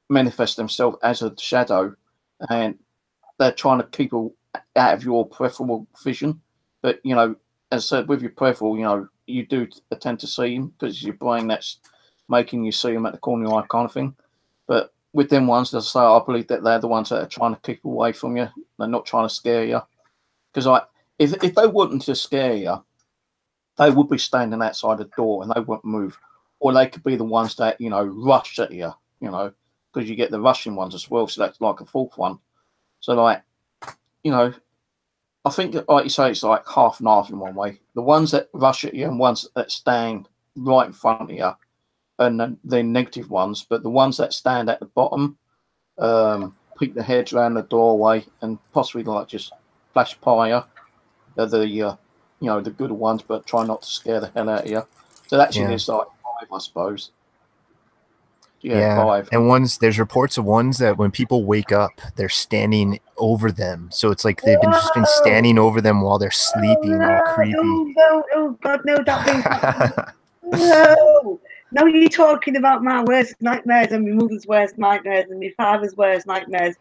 manifest themselves as a shadow, and they're trying to keep out of your peripheral vision. But, you know, as I said, with your peripheral, you know, you do tend to see them because it's your brain that's making you see them at the corner of your eye kind of thing. But with them ones, as I say, I believe that they're the ones that are trying to keep away from you. They're not trying to scare you. Because if they wanted to scare you, they would be standing outside the door and they wouldn't move. Or they could be the ones that, you know, rush at you, you know, because you get the rushing ones as well. So that's like a fourth one. So, like, you know, I think, like you say, it's like half and half in one way. The ones that rush at you and ones that stand right in front of you, and the negative ones. But the ones that stand at the bottom, peek their heads around the doorway and possibly like just flash by you, they're the you know, the good ones, but try not to scare the hell out of you. So actually, there's like 5, I suppose. Yeah, 5. And there's reports of ones that when people wake up, they're standing over them. So it's like they've just been standing over them while they're sleeping, all creepy. Oh God, no, that no. Now you're talking about my worst nightmares and my mother's worst nightmares and my father's worst nightmares.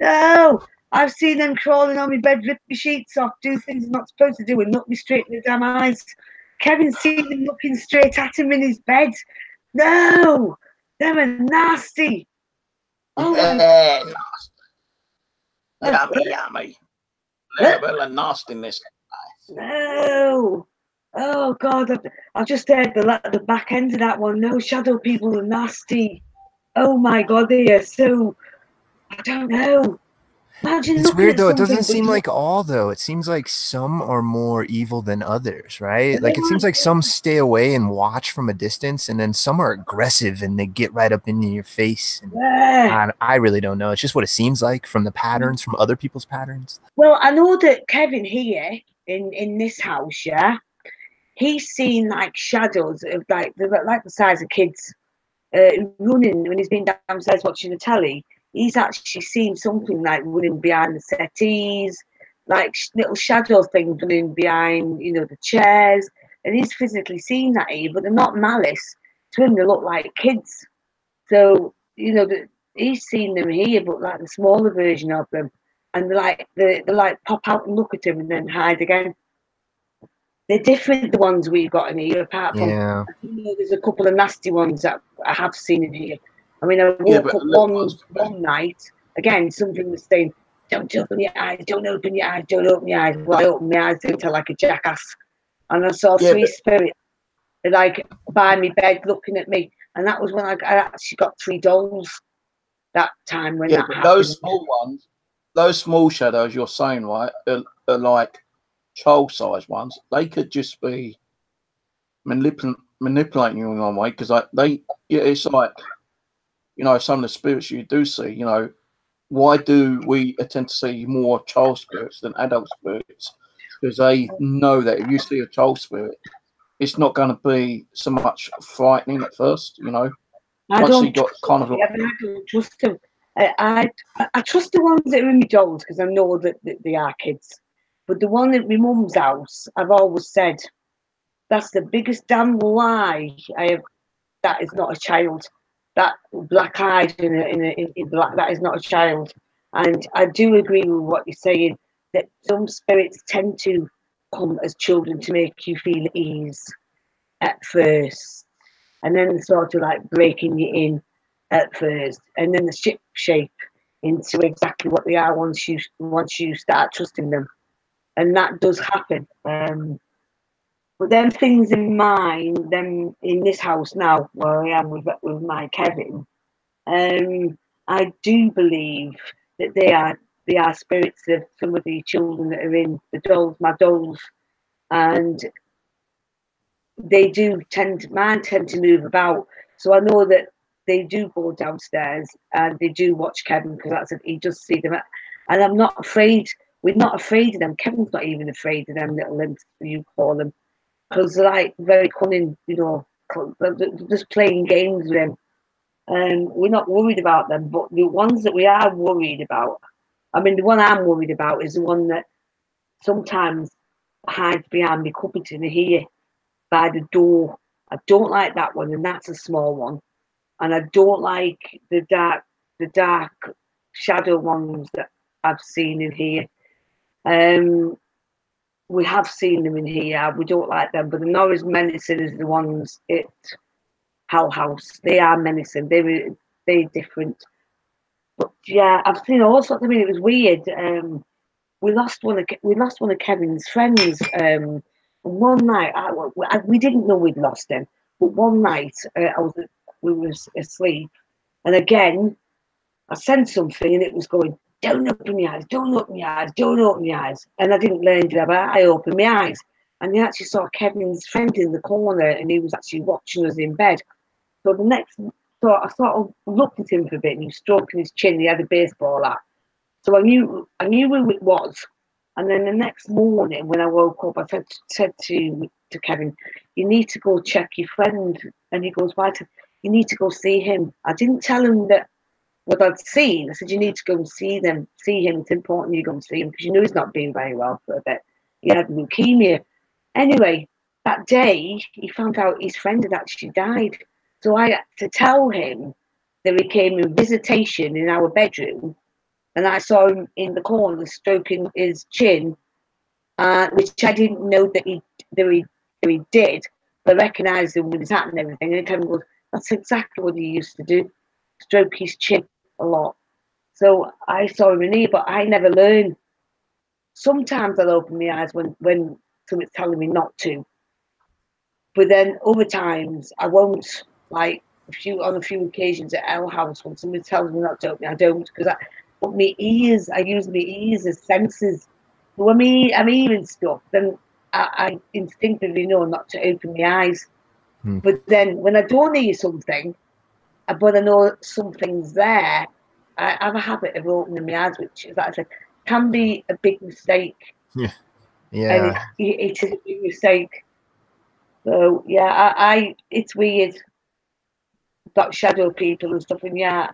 No, I've seen them crawling on my bed, rip my sheets off, do things they're not supposed to do, and look me straight in the damn eyes. Kevin's seen them looking straight at him in his bed. No, them are nasty. Oh, yeah, yummy. level of nastiness. No. Oh God, I've just heard the back end of that one. No, shadow people are nasty. Oh my God, they are so. I don't know. Imagine It's looking weird at though. It something. doesn't seem like all though. It seems like some are more evil than others, right? Like it seems like some stay away and watch from a distance, and then some are aggressive and they get right up into your face. And Yeah. I really don't know. It's just what it seems like from the patterns, from other people's patterns. Well, I know that Kevin here in this house, yeah, he's seen like shadows of like the size of kids running when he's been downstairs watching the telly. He's actually seen something like running behind the settees, like little shadow things running behind, the chairs. And he's physically seen that here, but they're not malice. To him, they look like kids. So, he's seen them here, but like the smaller version of them. And they like pop out and look at him and then hide again. They're different, the ones we've got in here, apart from, Yeah. there's a couple of nasty ones that I have seen in here. I mean, I woke up one night, again, something was saying, don't open your eyes, don't open your eyes, don't open your eyes. Well, I opened my eyes into like a jackass. And I saw three spirits, like, by my bed looking at me. And that was when I actually got 3 dolls that time when that happened. Those small ones, those small shadows you're saying, right, are like child-sized ones. They could just be manipulating you in one way, because it's like, some of the spirits you do see, why do we tend to see more child spirits than adult spirits? Because they know that if you see a child spirit, it's not going to be so much frightening at first, I Once don't you got kind of like, I don't trust them. I trust the ones that are in my dolls because I know that they are kids. But the one at my mum's house, I've always said that's the biggest damn lie I have. That is not a child. That black eyed in black, that is not a child. And I do agree with what you're saying, that some spirits tend to come as children to make you feel at ease at first, and then sort of like breaking you in at first, and then the ship shape into exactly what they are once you start trusting them, and that does happen. But them things in mine, them in this house now, where I am with my Kevin, I do believe that they are spirits of some of the children that are in the dolls, my dolls, and they do tend to move about. So I know that they do go downstairs and they do watch Kevin, because that's it. He does see them, and I'm not afraid. We're not afraid of them. Kevin's not even afraid of them little imps, you call them, because they're like very cunning, just playing games with him. We're not worried about them, but the ones that we are worried about, I mean, the one I'm worried about is the one that sometimes hides behind me cupboard in here by the door. I don't like that one, and that's a small one. And I don't like the dark shadow ones that I've seen in here. We have seen them in here. We don't like them, but they're not as menacing as the ones at Hell House. They are menacing. They're different. But yeah, I've seen all sorts. I mean, it was weird. We lost one of Kevin's friends. One night, we didn't know we'd lost him, but one night we were asleep, and again, I sensed something, and it was going, "Don't open your eyes! Don't open your eyes! Don't open your eyes!" And I didn't learn to have. I opened my eyes, and I actually saw Kevin's friend in the corner, and he was actually watching us in bed. So I sort of looked at him for a bit, and he was stroking his chin. He had a baseball hat. So I knew who it was. And then the next morning when I woke up, I said to Kevin, "You need to go check your friend." And he goes, "Why? You need to go see him." I didn't tell him that what I'd seen. I said, "You need to go and see him. It's important you go and see him, because you know he's not been very well for a bit. He had leukemia." Anyway, that day he found out his friend had actually died. So I had to tell him that he came in visitation in our bedroom, and I saw him in the corner stroking his chin, which I didn't know that he did, but I recognised him with his hat and everything. And Kevin goes, "That's exactly what he used to do, stroke his chin a lot." So I saw him in here, but I never learned. sometimes I'll open my eyes when something's telling me not to. But then other times I won't. Like on a few occasions at our house, when somebody tells me not to open, I don't, because I use my ears as sensors. But when I'm hearing stuff, then I instinctively know not to open my eyes. But then when I don't hear something, but I know something's there, I have a habit of opening my eyes, which, as I said, can be a big mistake. Yeah. And it's a big mistake. So yeah, it's weird about shadow people and stuff, and yeah,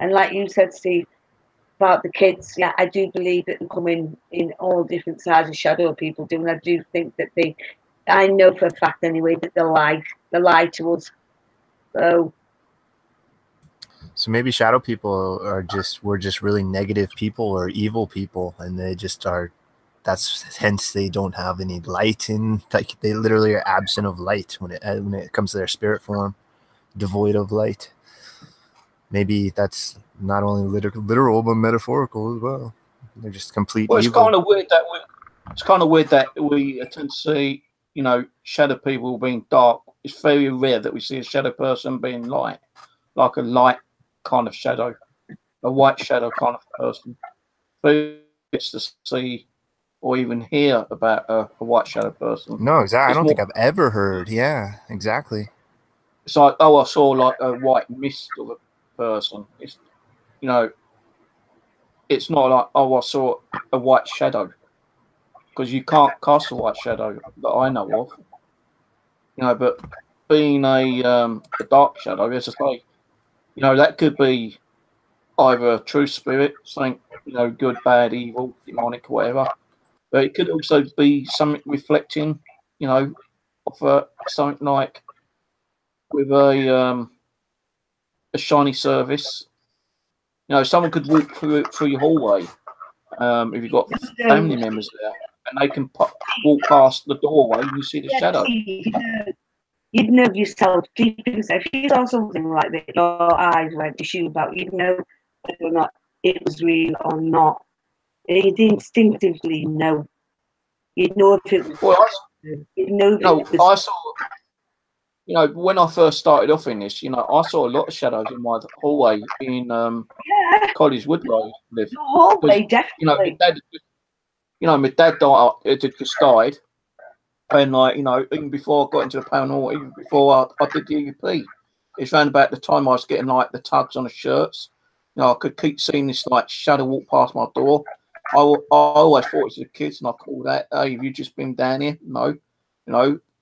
and like you said, Steve, about the kids, yeah, I do believe that they come in all different sizes. Shadow people do, and I do think that I know for a fact anyway that they lie to us. So maybe shadow people were just really negative people or evil people, and they just are. That's hence they don't have any light in. Like they literally are absent of light when it comes to their spirit form, devoid of light. Maybe that's not only literal but metaphorical as well. They're just complete. Well, it's evil. kind of weird that we tend to see, shadow people being dark. It's very rare that we see a shadow person being light, like a light kind of shadow, a white shadow kind of person. Very gets to see or even hear about a white shadow person. No, exactly. I don't think I've ever heard. Yeah, exactly. It's like, oh, I saw like a white mist of a person. It's, it's not like, oh, I saw a white shadow, because you can't cast a white shadow that I know of. But being a dark shadow, as I say, that could be either a true spirit, something, good, bad, evil, demonic, whatever. But it could also be something reflecting, of something like with a shiny surface. Someone could walk through your hallway if you've got family members there, and they can walk past the doorway and you see the shadow. You'd know yourself deep inside. If you saw something like that, your eyes went to shoot about, you'd know whether or not it was real or not. You'd instinctively know. You'd know if it was. Well, you'd know if it was. I saw. When I first started off in this, I saw a lot of shadows in my hallway in College Wood Road. The hallway, definitely. My dad just died, and even before I got into the paranormal, even before I did the EUP, it's around about the time I was getting like the tugs on the shirts. I could keep seeing this like shadow walk past my door. I always thought it was the kids, and I called that, hey, have you just been down here? No,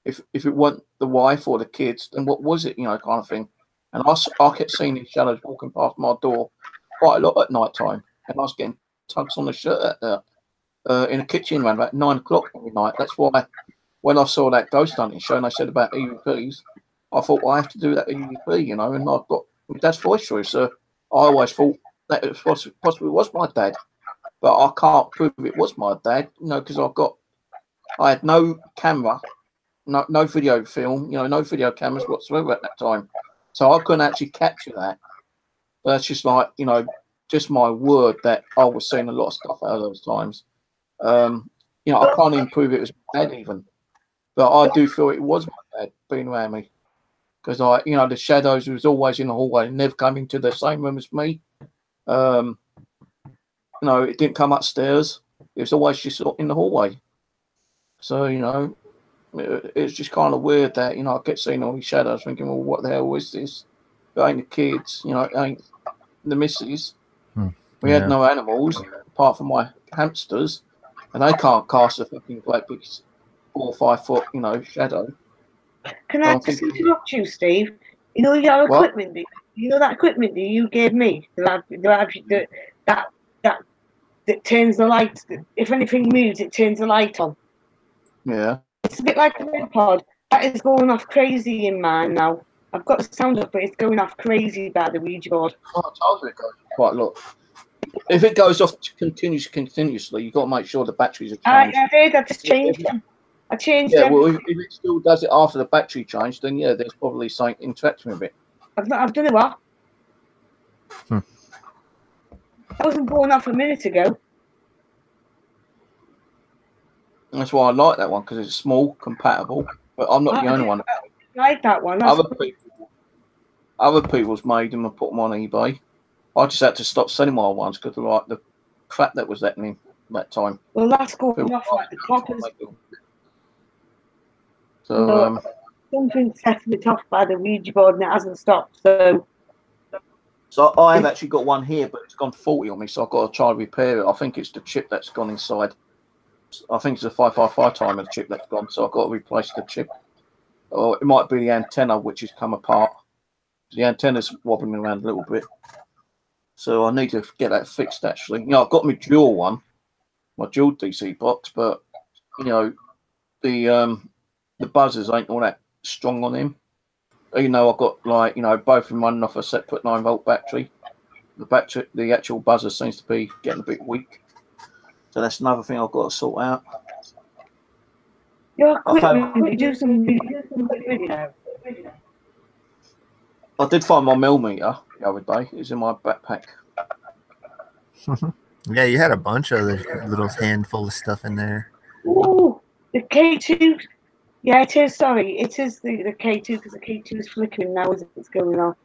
if it wasn't the wife or the kids, then what was it? Kind of thing. And I kept seeing these shadows walking past my door quite a lot at night time, and I was getting tugs on the shirt in the kitchen around about 9 o'clock every night. That's why when I saw that ghost hunting show and they said about EVPs, I thought, well, I have to do that EVP, and I've got my dad's voice through, so I always thought that it possibly was my dad, but I can't prove it was my dad, because I had no camera, no video film, no video cameras whatsoever at that time, so I couldn't actually capture that. But that's just like, just my word that I was seeing a lot of stuff out of those times. I can't even prove it was my dad even, but I do feel it was my dad being around me, because the shadows was always in the hallway, never came into the same room as me. It didn't come upstairs. It was always just in the hallway. So it's just kind of weird that I kept seeing all these shadows, thinking, well, what the hell is this? It ain't the kids, it ain't the missus. We had no animals apart from my hamsters, and they can't cast a fucking great big 4 or 5 foot, shadow. Can I just interrupt you, Steve? Your equipment. That equipment that you gave me that turns the light. If anything moves, it turns the light on. Yeah. It's a bit like a red pod. That is going off crazy in mine now. I've got the sound up, but it's going off crazy by the Ouija board. I told you it goes quite a lot. If it goes off continuously, you've got to make sure the batteries are changed. I did. I just changed them. I changed them. Yeah, well, if it still does it after the battery change, then yeah, there's probably something interacting with it. I've done it what? I wasn't going off a minute ago. That's why I like that one, because it's small, compatible. But I'm not the only one. I like that one. That's Other people's made them and put them on eBay. I just had to stop selling my ones because of like the crap that was happening that time. well, that's going off like the coppers. So Something's setting it off by the Ouija board and it hasn't stopped. So I have actually got one here, but it's gone faulty on me, so I've got to try to repair it. I think it's the chip that's gone inside. I think it's a 555 timer chip that's gone, so I've got to replace the chip. Or it might be the antenna which has come apart. The antenna's wobbling around a little bit, so I need to get that fixed. Actually, I've got my dual DC box, but the buzzers ain't all that strong on him. I've got both of them running off a separate 9-volt battery. The actual buzzer seems to be getting a bit weak, so that's another thing I've got to sort out. Your equipment, you do some video. I did find my millimeter the other day. It's in my backpack. Yeah, you had a bunch of the little handful of stuff in there. Ooh, the K2. Yeah, it is. Sorry, it is the K2 because the K2 is flickering now as it's going on.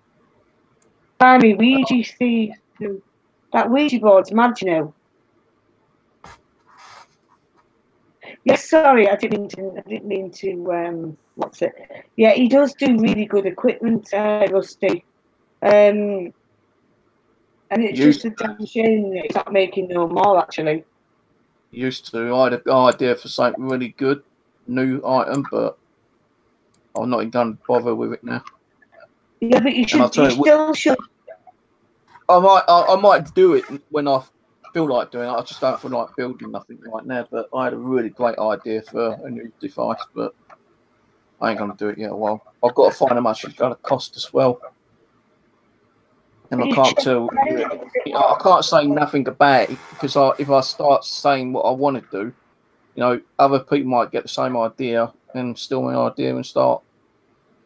Finally, Ouija sees that Ouija board's mad, Yes, sorry, I didn't mean to. What's it? Yeah, he does do really good equipment, Rusty. And it's just a damn shame that he's not making no more. Actually, Used to. I had an idea for something really good, new item, but I'm not even going to bother with it now. Yeah, but you still should. I might do it when I feel like doing it. I just don't feel like building nothing right now. But I had a really great idea for a new device, but I ain't going to do it yet. Well, I've got to find how much it's going to cost as well. And I can't tell. I can't say nothing about it because if I start saying what I want to do, other people might get the same idea and steal my idea and start,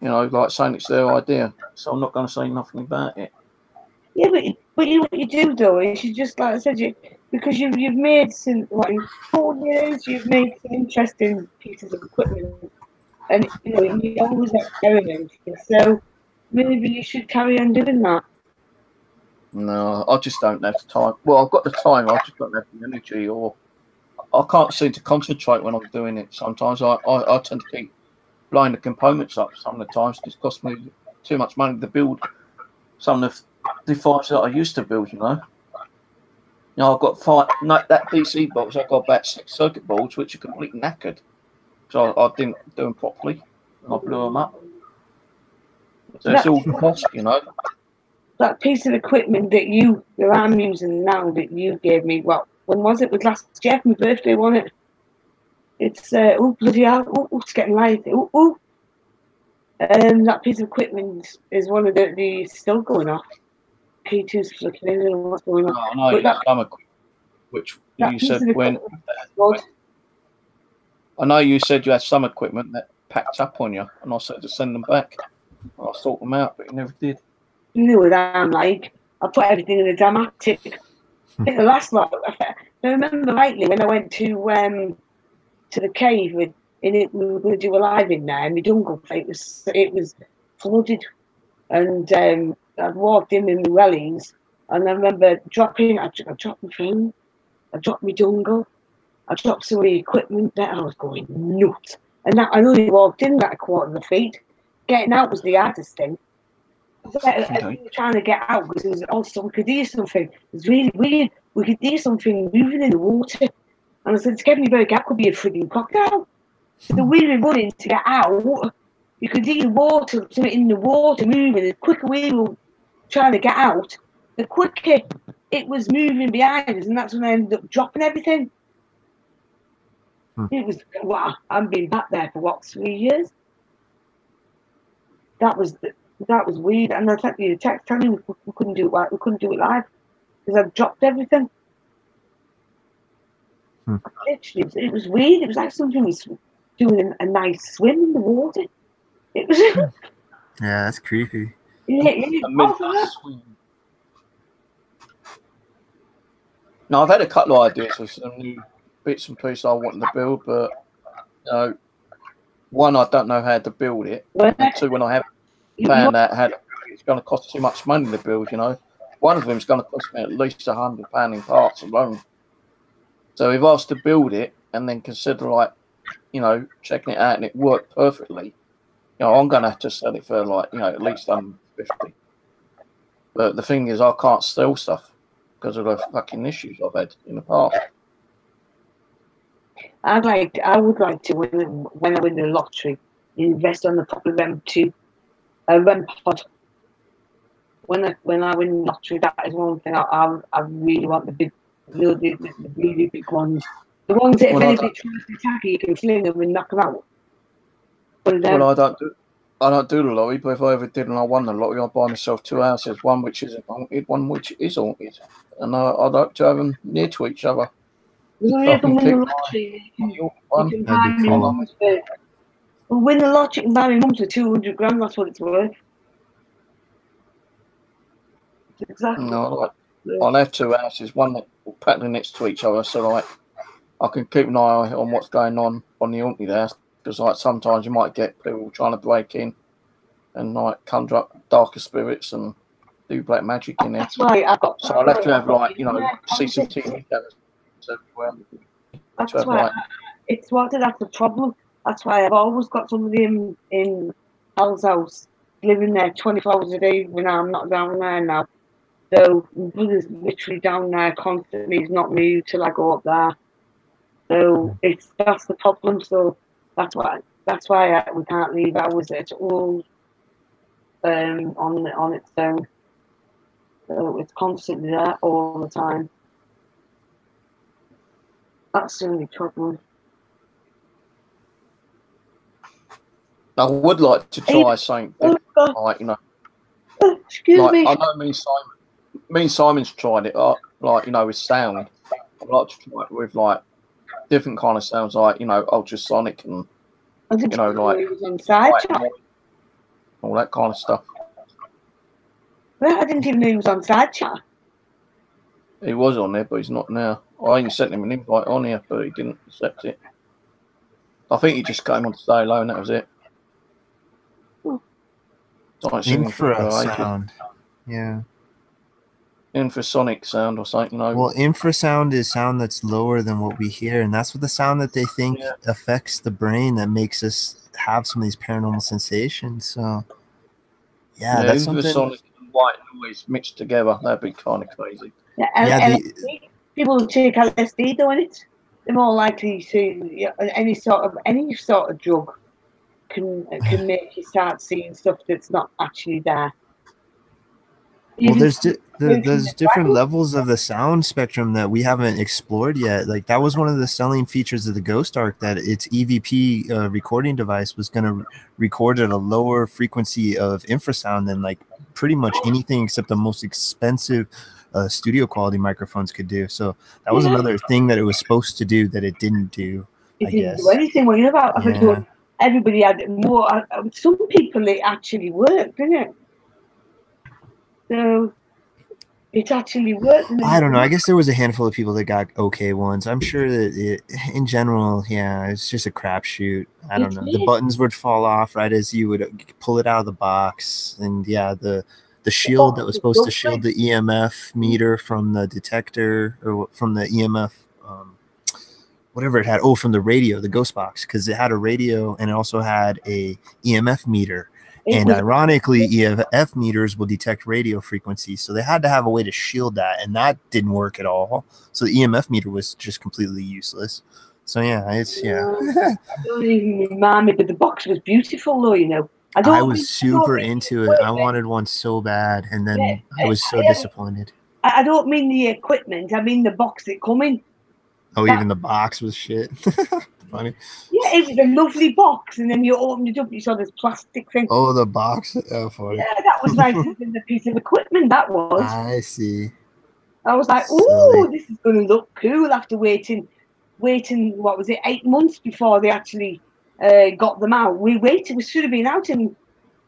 like saying it's their idea. So I'm not going to say nothing about it. Yeah, but what you do though is you just, like I said, because you've made in 4 years you've made some interesting pieces of equipment, and you always experimenting. So maybe you should carry on doing that. No, I just don't have the time. Well, I've got the time, I just don't have the energy, or I can't seem to concentrate when I'm doing it. Sometimes I tend to keep blowing the components up. Some of the times it costs me too much money to build some of the devices that I used to build. I've got that DC box. I've got about 6 circuit boards which are completely knackered, so I didn't do them properly. And I blew them up. So it's all cost, That piece of equipment that I'm using now that you gave me, when was it? It was last year for my birthday, wasn't it? It's bloody hell, it's getting light. That piece of equipment is one of the still going off. K2's flicking in and what's going on. Oh, no, some equipment, which you said when. I know you said you had some equipment that packed up on you, and I said to send them back. I'll sort them out, but you never did. You know what I'm like. I put everything in a damn attic. The last lot. I remember rightly when I went to the cave we were going to do a live in there, and my jungle it was flooded, and I'd walked in my wellies, and I remember I dropped my phone, I dropped my jungle, I dropped some of the equipment there. I was going nuts, and I only walked in that 1/4 feet. Getting out was the hardest thing. Trying to get out because it was also we could hear something. It was really weird. We could hear something moving in the water. And I said, "Get me back, that could be a frigging crocodile." The way we were running to get out, you could hear water, something in the water moving. The quicker we were trying to get out, the quicker it was moving behind us, and that's when I ended up dropping everything. It was I've been back there for 3 years. That was weird, and I sent you a text telling me we couldn't do it right. We couldn't do it live because I dropped everything. Literally, it was weird. It was like something was doing a nice swim in the water. It was. Yeah, that's creepy. No, I've had a couple of ideas for some new bits and pieces I wanted to build, but one, I don't know how to build it, and two, when I have found out how to, it's going to cost too much money to build. One of them is going to cost me at least £100 in parts alone. So if I was to build it and then consider checking it out and it worked perfectly, I'm going to have to sell it for at least 150. But the thing is, I can't sell stuff because of the fucking issues I've had in the past. I would like to when I win the lottery, invest on the proper REM pod. When I win the lottery, that is one thing I really want, the really big ones. The ones that if anybody tries to attack you can sling them and knock them out. Well, I don't do the lottery, but if I ever did and I won the lottery, I'd buy myself 2 houses, one which isn't haunted, one which is haunted. And I'd like to have them near to each other. You can win the lottery. You can buy me mums for. Well, win the lottery and buy me mums for 200 grand. That's what it's worth. Exactly. No, I'll have 2 houses, one practically next to each other, so I can keep an eye on what's going on the haunted house. Because sometimes you might get people trying to break in and conjure up darker spirits and do black magic in there. That's why I've got. So I'll have to have CCTV cameras everywhere. That's why that's the problem. That's why I've always got somebody in Al's house living there 24 hours a day when I'm not down there now. So my brother's literally down there constantly. He's not moved till I go up there. So that's the problem. So that's why we can't leave ours at all on its own. So it's constantly there all the time. That's the only problem. I would like to try something different, Excuse me. I know me and Simon's tried it, with sound. I'd like to try it with different kind of sounds, ultrasonic and on Sidechat. all that kind of stuff. Well, I didn't even know he was on Sidechat. He was on there, but he's not now. I even sent him an invite on here, but he didn't accept it. I think he just came on to say hello, and that was it. Infrasound, yeah. Infrasonic sound or something, Well, infrasound is sound that's lower than what we hear, and that's what the sound that they think affects the brain that makes us have some of these paranormal sensations. So, that's something. Infrasonic and white noise mixed together, that'd be kind of crazy. People who take LSD doing it, they're more likely to any sort of drug can make you start seeing stuff that's not actually there. Well, there's different levels of the sound spectrum that we haven't explored yet. Like that was one of the selling features of the Ghost Arc, that its EVP recording device was going to record at a lower frequency of infrasound than pretty much anything except the most expensive studio quality microphones could do. So that was another thing that it was supposed to do that it didn't do. It didn't do anything. Well, about everybody had more. Some people it actually worked, didn't it? So it actually worked. I don't know. I guess there was a handful of people that got okay ones. I'm sure that in general, it's just a crapshoot. I don't know. The buttons would fall off right as you would pull it out of the box, and the shield that was supposed to shield the EMF meter from the detector or from the EMF, whatever it had. Oh, from the radio, the ghost box, because it had a radio and it also had a EMF meter. And ironically, EMF meters will detect radio frequencies, so they had to have a way to shield that, and that didn't work at all. So the EMF meter was just completely useless. So I don't even remind me, but the box was beautiful, though. I was super into it. I wanted one so bad, and then I was so disappointed. I don't mean the equipment. I mean the box it come in. Oh, even the box was shit. Funny. Yeah, it was a lovely box, and then you opened it up, you saw this plastic thing. Oh, the box. Oh, funny. Yeah, that was like the piece of equipment. That was. I see. I was like, "Ooh, this is going to look cool." After waiting, what was it, 8 months before they actually got them out. We should have been out in.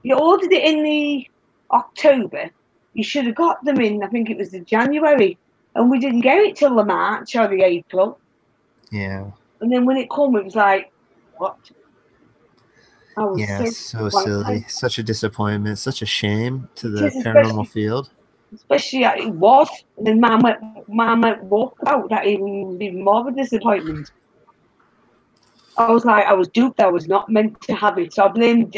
You ordered it in the October. You should have got them in. I think it was the January, and we didn't get it till the March or the April. Yeah. And then when it came, it was like, what? I was Yeah, so silly. Such a disappointment. Such a shame to the paranormal field. Especially it was. And then Mum went walk out. That was even more of a disappointment. I was like, I was duped. I was not meant to have it. So I blame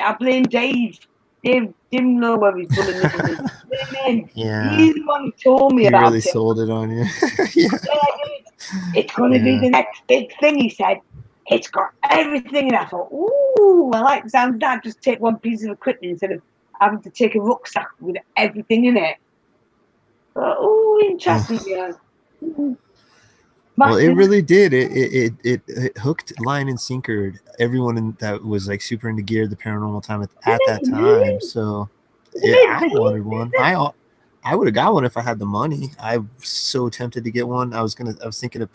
Dave. Dave didn't know where his bullet is. Yeah. He's the one who told me He about really it. sold it on you. Yeah. It's going to be the next big thing, he said. It's got everything. And I thought, ooh, I like the sound of that. Just take one piece of equipment instead of having to take a rucksack with everything in it. But, oh, interesting, yeah. Well, it really did. It hooked, line, and sinkered everyone that was like super into gear, the paranormal time at that time. So, yeah, I wanted one. I would have got one if I had the money. I was so tempted to get one. I was thinking of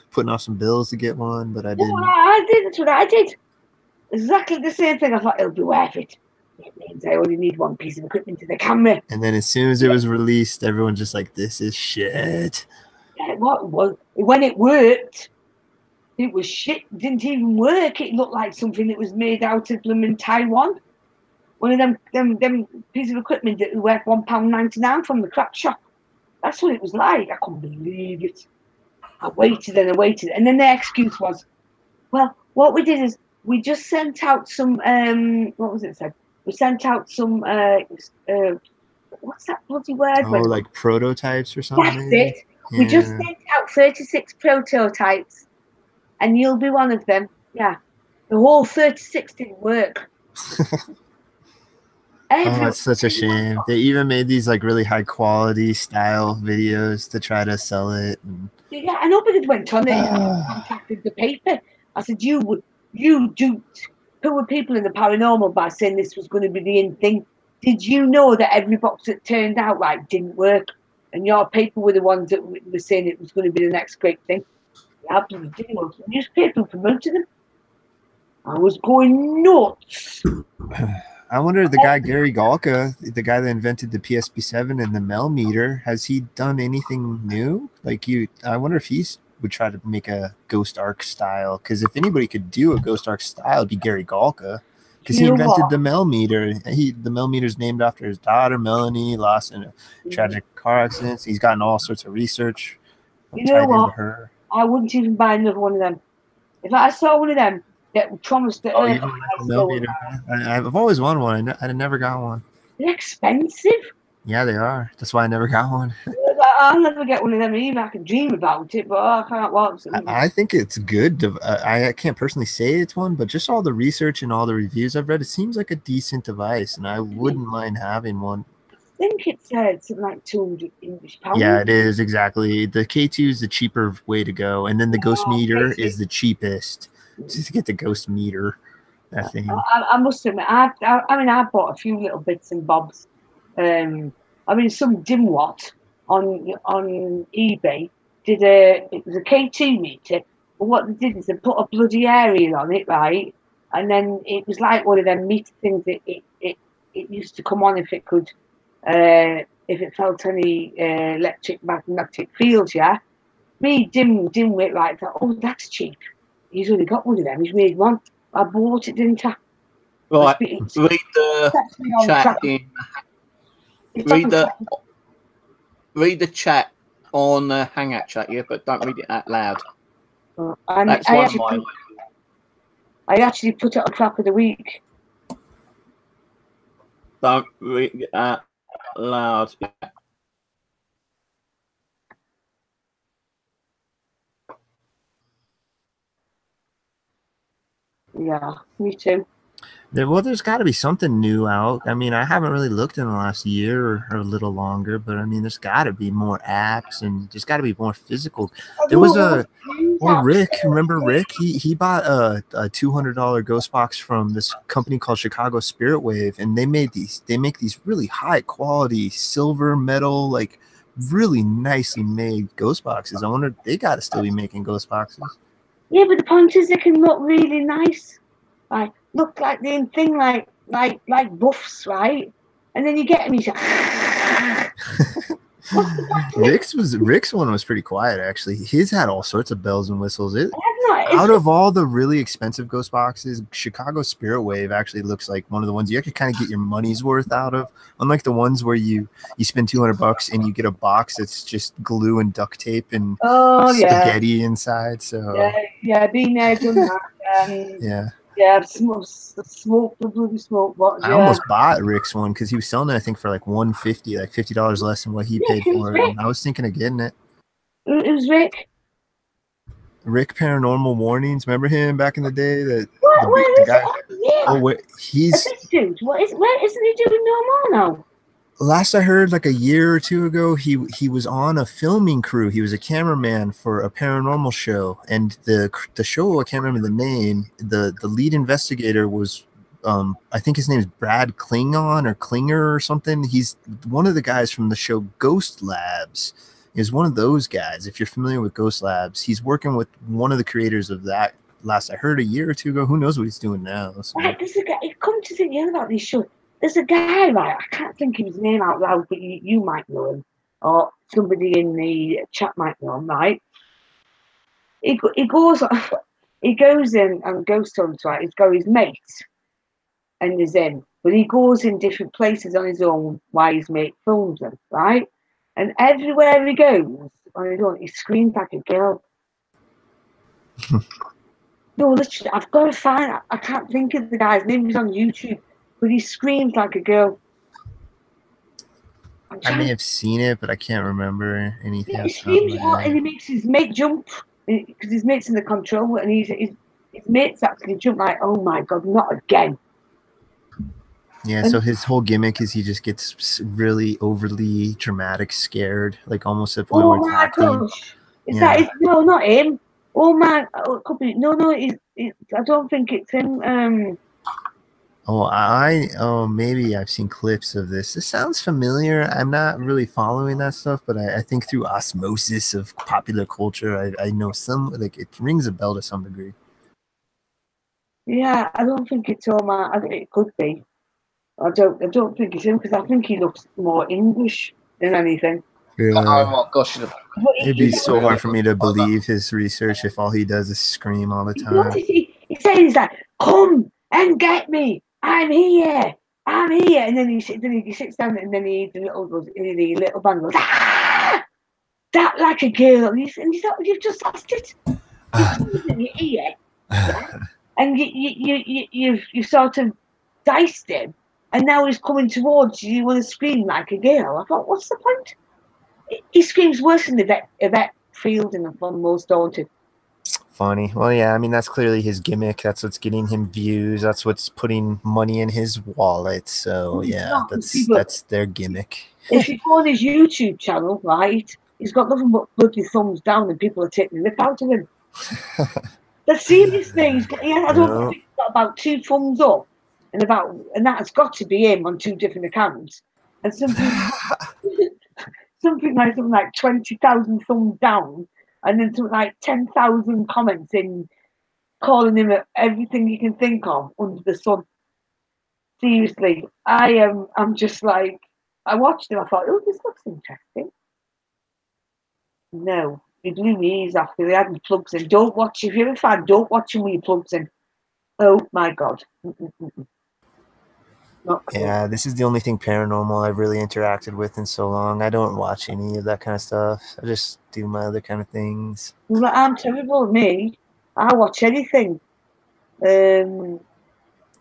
putting off some bills to get one, but I didn't. I did. That's what I did. Exactly the same thing. I thought it'll be worth it. It means I only need one piece of equipment to the camera. And then as soon as it was released, everyone's just like, "This is shit." What was when it worked? It was shit. It didn't even work. It looked like something that was made out of blooming Taiwan. One of them pieces of equipment that were worth £1.99 from the crack shop. That's what it was like. I couldn't believe it. I waited and I waited, and then their excuse was, "Well, what we did is we just sent out some what was it said? We sent out some what's that bloody word? Oh, like prototypes or something. That's it. Yeah. We just sent out 36 prototypes, and you'll be one of them." Yeah, the whole 36 didn't work. Oh, it's such a shame. They even made these like really high quality style videos to try to sell it. Yeah, I know, but it went on there. I contacted the paper. I said, you duped poor people in the paranormal by saying this was going to be the in thing. Did you know that every box that turned out right didn't work? And your paper were the ones that were saying it was going to be the next great thing. The absolutely didn't work. The newspaper promoted them. I was going nuts. I wonder, the guy Gary Galka, the guy that invented the PSP7 and the Mel meter, has he done anything new? I wonder if he would try to make a Ghost Arc style. Because if anybody could do a Ghost Arc style, it'd be Gary Galka. Because he invented the Mel meter. The Mel meter is named after his daughter Melanie, lost in a tragic car accident. He's gotten all sorts of research tied into her. I wouldn't even buy another one of them. If I saw one of them that promised the earth, I've always wanted one. I never got one. They're expensive. Yeah, they are. That's why I never got one. I'll never get one of them either. I can dream about it, but I can't watch it. I think it's good. I can't personally say it's one, but just all the research and all the reviews I've read, it seems like a decent device, and I wouldn't mind having one. I think it's something like £200 English. Yeah, it is, exactly. The K2 is the cheaper way to go, and then the Ghost meter is the cheapest. Just to get the Ghost meter, that thing. I must admit, I bought a few little bits and bobs. Some dimwat on eBay it was a K2 meter, but what they did is they put a bloody aerial on it, right? And then it was like one of them meter things that it used to come on if it could, if it felt any magnetic fields, yeah. Me dimwit, right? Thought, oh, that's cheap. He's only got one of them. He's made one. I bought it, didn't I? Right. Read the chat in. Read the chat on Hangout chat, yeah, but don't read it out loud. That's one of my. I actually put it on Trap of the Week. Don't read it out loud. Yeah, me too. Well, there's got to be something new out. I mean, I haven't really looked in the last year or a little longer, but I mean, there's got to be more apps, and there's got to be more physical. There was Rick. Remember Rick? He bought a $200 ghost box from this company called Chicago Spirit Wave, and they make these really high quality silver metal, like really nicely made ghost boxes. I wonder, they got to still be making ghost boxes. Yeah, but the point is, they can look really nice. Like, look like the thing, like buffs, right? And then you get them, you say, Rick's one was pretty quiet actually. His had all sorts of bells and whistles. It's Out of all the really expensive ghost boxes, Chicago Spirit Wave actually looks like one of the ones you actually kind of get your money's worth out of. Unlike the ones where you spend $200 and you get a box that's just glue and duct tape and spaghetti inside. So been there, done that. yeah. Yeah, smoke the bloody smoke box. I almost bought Rick's one because he was selling it, I think, for like $150, like $50 less than what he paid for it. And I was thinking of getting it. It was Rick. Rick Paranormal Warnings. Remember him back in the day? The guy. Yeah. Oh, wait, he's. Dude, where isn't he doing no more now? Last I heard, like a year or two ago, he was on a filming crew. He was a cameraman for a paranormal show, and the show, I can't remember the name. The lead investigator was, I think his name is Brad Klingon or Klinger or something. He's one of the guys from the show Ghost Labs. Is one of those guys. If you're familiar with Ghost Labs, he's working with one of the creators of that. Last I heard, a year or two ago. Who knows what he's doing now? So. Right, there's a guy. Come to think about this show. There's a guy, right? I can't think of his name out loud, but you might know him, or somebody in the chat might know him, right? He goes in and ghost hunts, right? He's got his mates, and he's in, but he goes in different places on his own while his mate films him, right? And everywhere he goes on his own, he screams like a girl. No, literally, I've got to find. I can't think of the guy's name. He's on YouTube, but he screams like a girl. I may have seen it, but I can't remember anything. Yeah, he screams and he makes his mate jump because his mate's in the control, and his mate's actually jump like, "Oh my god, not again!" Yeah, so his whole gimmick is he just gets really overly dramatic, scared, like almost at the point where it's acting. Gosh. No, not him. Oh man, it could be. No, I don't think it's him. Maybe I've seen clips of this. This sounds familiar. I'm not really following that stuff, but I think through osmosis of popular culture, I know some, like it rings a bell to some degree. Yeah, I don't think it's Omar. I think it could be. I don't think it's him because I think he looks more English than anything. Yeah. Oh my gosh! It'd be so hard for me to believe his research if all he does is scream all the time. What is he says that, "Come and get me! I'm here! I'm here!" And then he sits down and then the little band goes, "Ah! That like a girl!" And he's like, "You've just lost it. In your ear, yeah? And you sort of diced him, and now he's coming towards you. You want to scream like a girl?" I thought, what's the point? He screams worse than Yvette Fielding from Most Daunted. Funny. Well, yeah, I mean, that's clearly his gimmick. That's what's getting him views. That's what's putting money in his wallet. So, yeah, that's their gimmick. If you go on his YouTube channel, right, he's got nothing but bloody thumbs down and people are taking the lip out of him. The serious thing, I don't know, he's got about 2 thumbs up and that's got to be him on 2 different accounts. And something like 20,000 thumbs down, and then something like 10,000 comments in calling him everything you can think of under the sun. Seriously, I'm just like, I watched him, I thought, oh, this looks interesting. No, he blew my ears off because he had his plugs in. Don't watch, if you're a fan, don't watch him with your plugs in. Oh my god. Yeah, this is the only thing paranormal I've really interacted with in so long. I don't watch any of that kind of stuff. I just do my other kind of things. Well, I'm terrible. Me, I watch anything.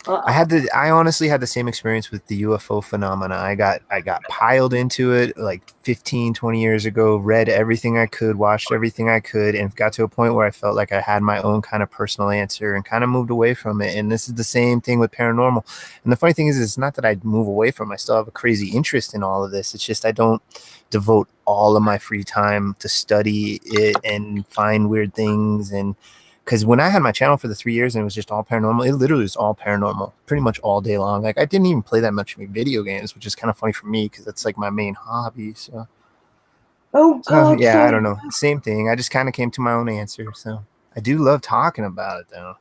I honestly had the same experience with the UFO phenomena. I got piled into it like 15, 20 years ago, read everything I could, watched everything I could, and got to a point where I felt like I had my own kind of personal answer and kind of moved away from it. And this is the same thing with paranormal. And the funny thing is, it's not that I move away from it. I still have a crazy interest in all of this. It's just I don't devote all of my free time to study it and find weird things. And because when I had my channel for the 3 years and it was just all paranormal, it literally was all paranormal pretty much all day long. Like I didn't even play that much video games, which is kind of funny for me because that's like my main hobby. So, I don't know. Same thing. I just kind of came to my own answer. So I do love talking about it though.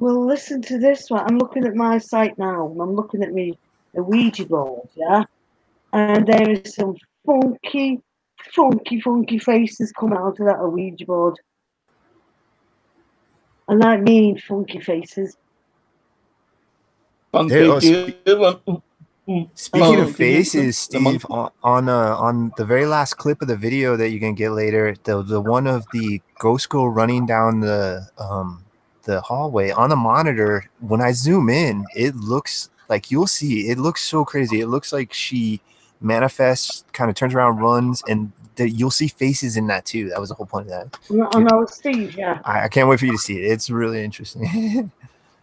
Well, listen to this one. I'm looking at my site now. I'm looking at the Ouija board, yeah? And there is some funky faces come out of that Ouija board. And I mean funky faces. Speaking of faces, Steve, on the very last clip of the video that you can get later, the one of the ghost girl running down the hallway on the monitor, when I zoom in, it looks like, you'll see, it looks so crazy. It looks like she manifests, kind of turns around, runs, and you'll see faces in that too. That was the whole point of that. I know, Steve, yeah. I can't wait for you to see it. It's really interesting.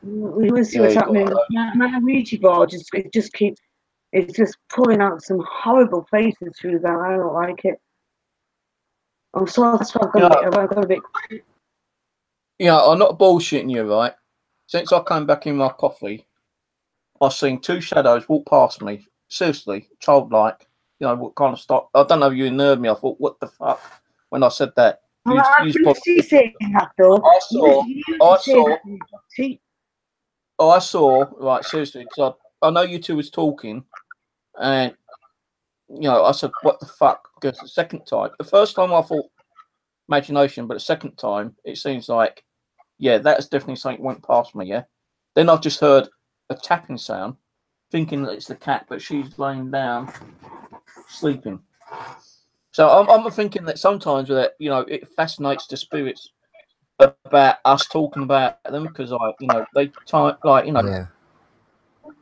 We will see what's happening. My Ouija board it's just pulling out some horrible faces through that. I don't like it. So that's why I've got a bit. Yeah, I'm not bullshitting you, right? Since I came back in my coffee, I've seen two shadows walk past me. Seriously, childlike. You know, what kind of stuff? I don't know if you heard me. I thought, what the fuck? When I said that. I saying that, though. I saw, right, seriously, because I know you two was talking, and, you know, I said, what the fuck? Because the second time, the first time I thought imagination, but the second time, it seems like, yeah, that's definitely something went past me, yeah? Then I've just heard a tapping sound, thinking that it's the cat, but she's laying down, sleeping. So I'm thinking that sometimes that, you know, it fascinates the spirits about us talking about them, because they type, like, you know, yeah.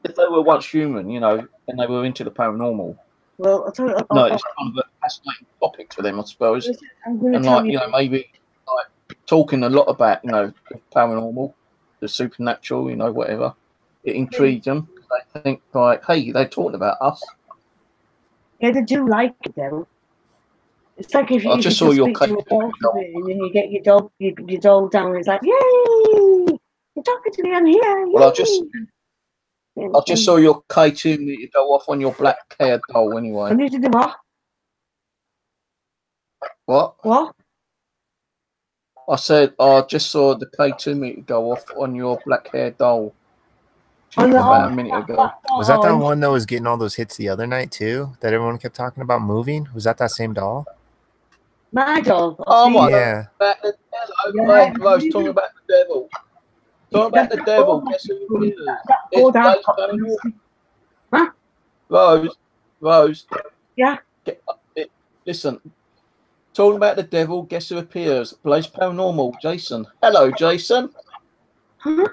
If they were once human, you know, and they were into the paranormal, well, I'll tell you, no, it's kind of a fascinating topic for them, I suppose. And like, you know, maybe like talking a lot about, you know, the paranormal, the supernatural, you know, whatever, it intrigued them. They think like, hey, they're talking about us. Yeah, they do like it, though. It's like if you just saw your speak to a dog and then you get your dog down, and it's like, yay! You're talking to me, I'm here. Yay! Well, I just saw your K2 meter go off on your black-haired doll. Anyway, and you did the what? What? I said I just saw the K2 meter go off on your black-haired doll. About a minute ago. Was that the one that was getting all those hits the other night too? That everyone kept talking about moving? Was that same doll? My doll. Oh my yeah. God. Rose, talking about the devil. Talking about the devil. Guess who it is? Huh? Rose. Yeah. Listen. Talking about the devil. Guess who appears? Blaze Paranormal. Jason. Hello, Jason. Huh?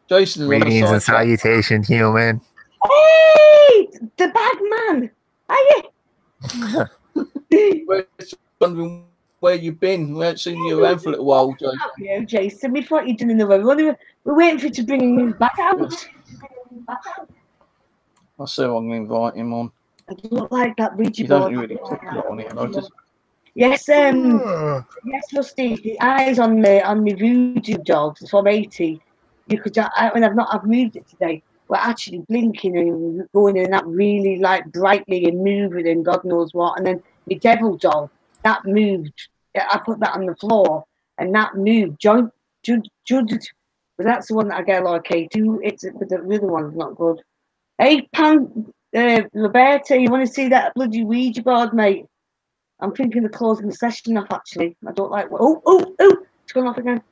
Jason. Greetings and salutations, human. Hey, the bad man. Are you? We're wondering where you've been. We haven't seen you around for a little while, Jason. Yeah, Jason. We thought you'd done in the way. We're waiting for you to bring him back out. I'll see if I can invite him on. I don't like that Ouija board. Don't really click a lot on it, notice. Yes, yes, Rusty. The eyes on the voodoo dolls from 80. You could, I've moved it today. We're actually blinking and going in that really like brightly and moving and God knows what. And then the devil doll that moved. I put that on the floor and that moved. Judd, but that's the one that I get a lot of K2. But the other one's not good. Hey, Roberta, you want to see that bloody Ouija board, mate? I'm thinking of closing the session off, actually. I don't like... Oh! It's gone off again.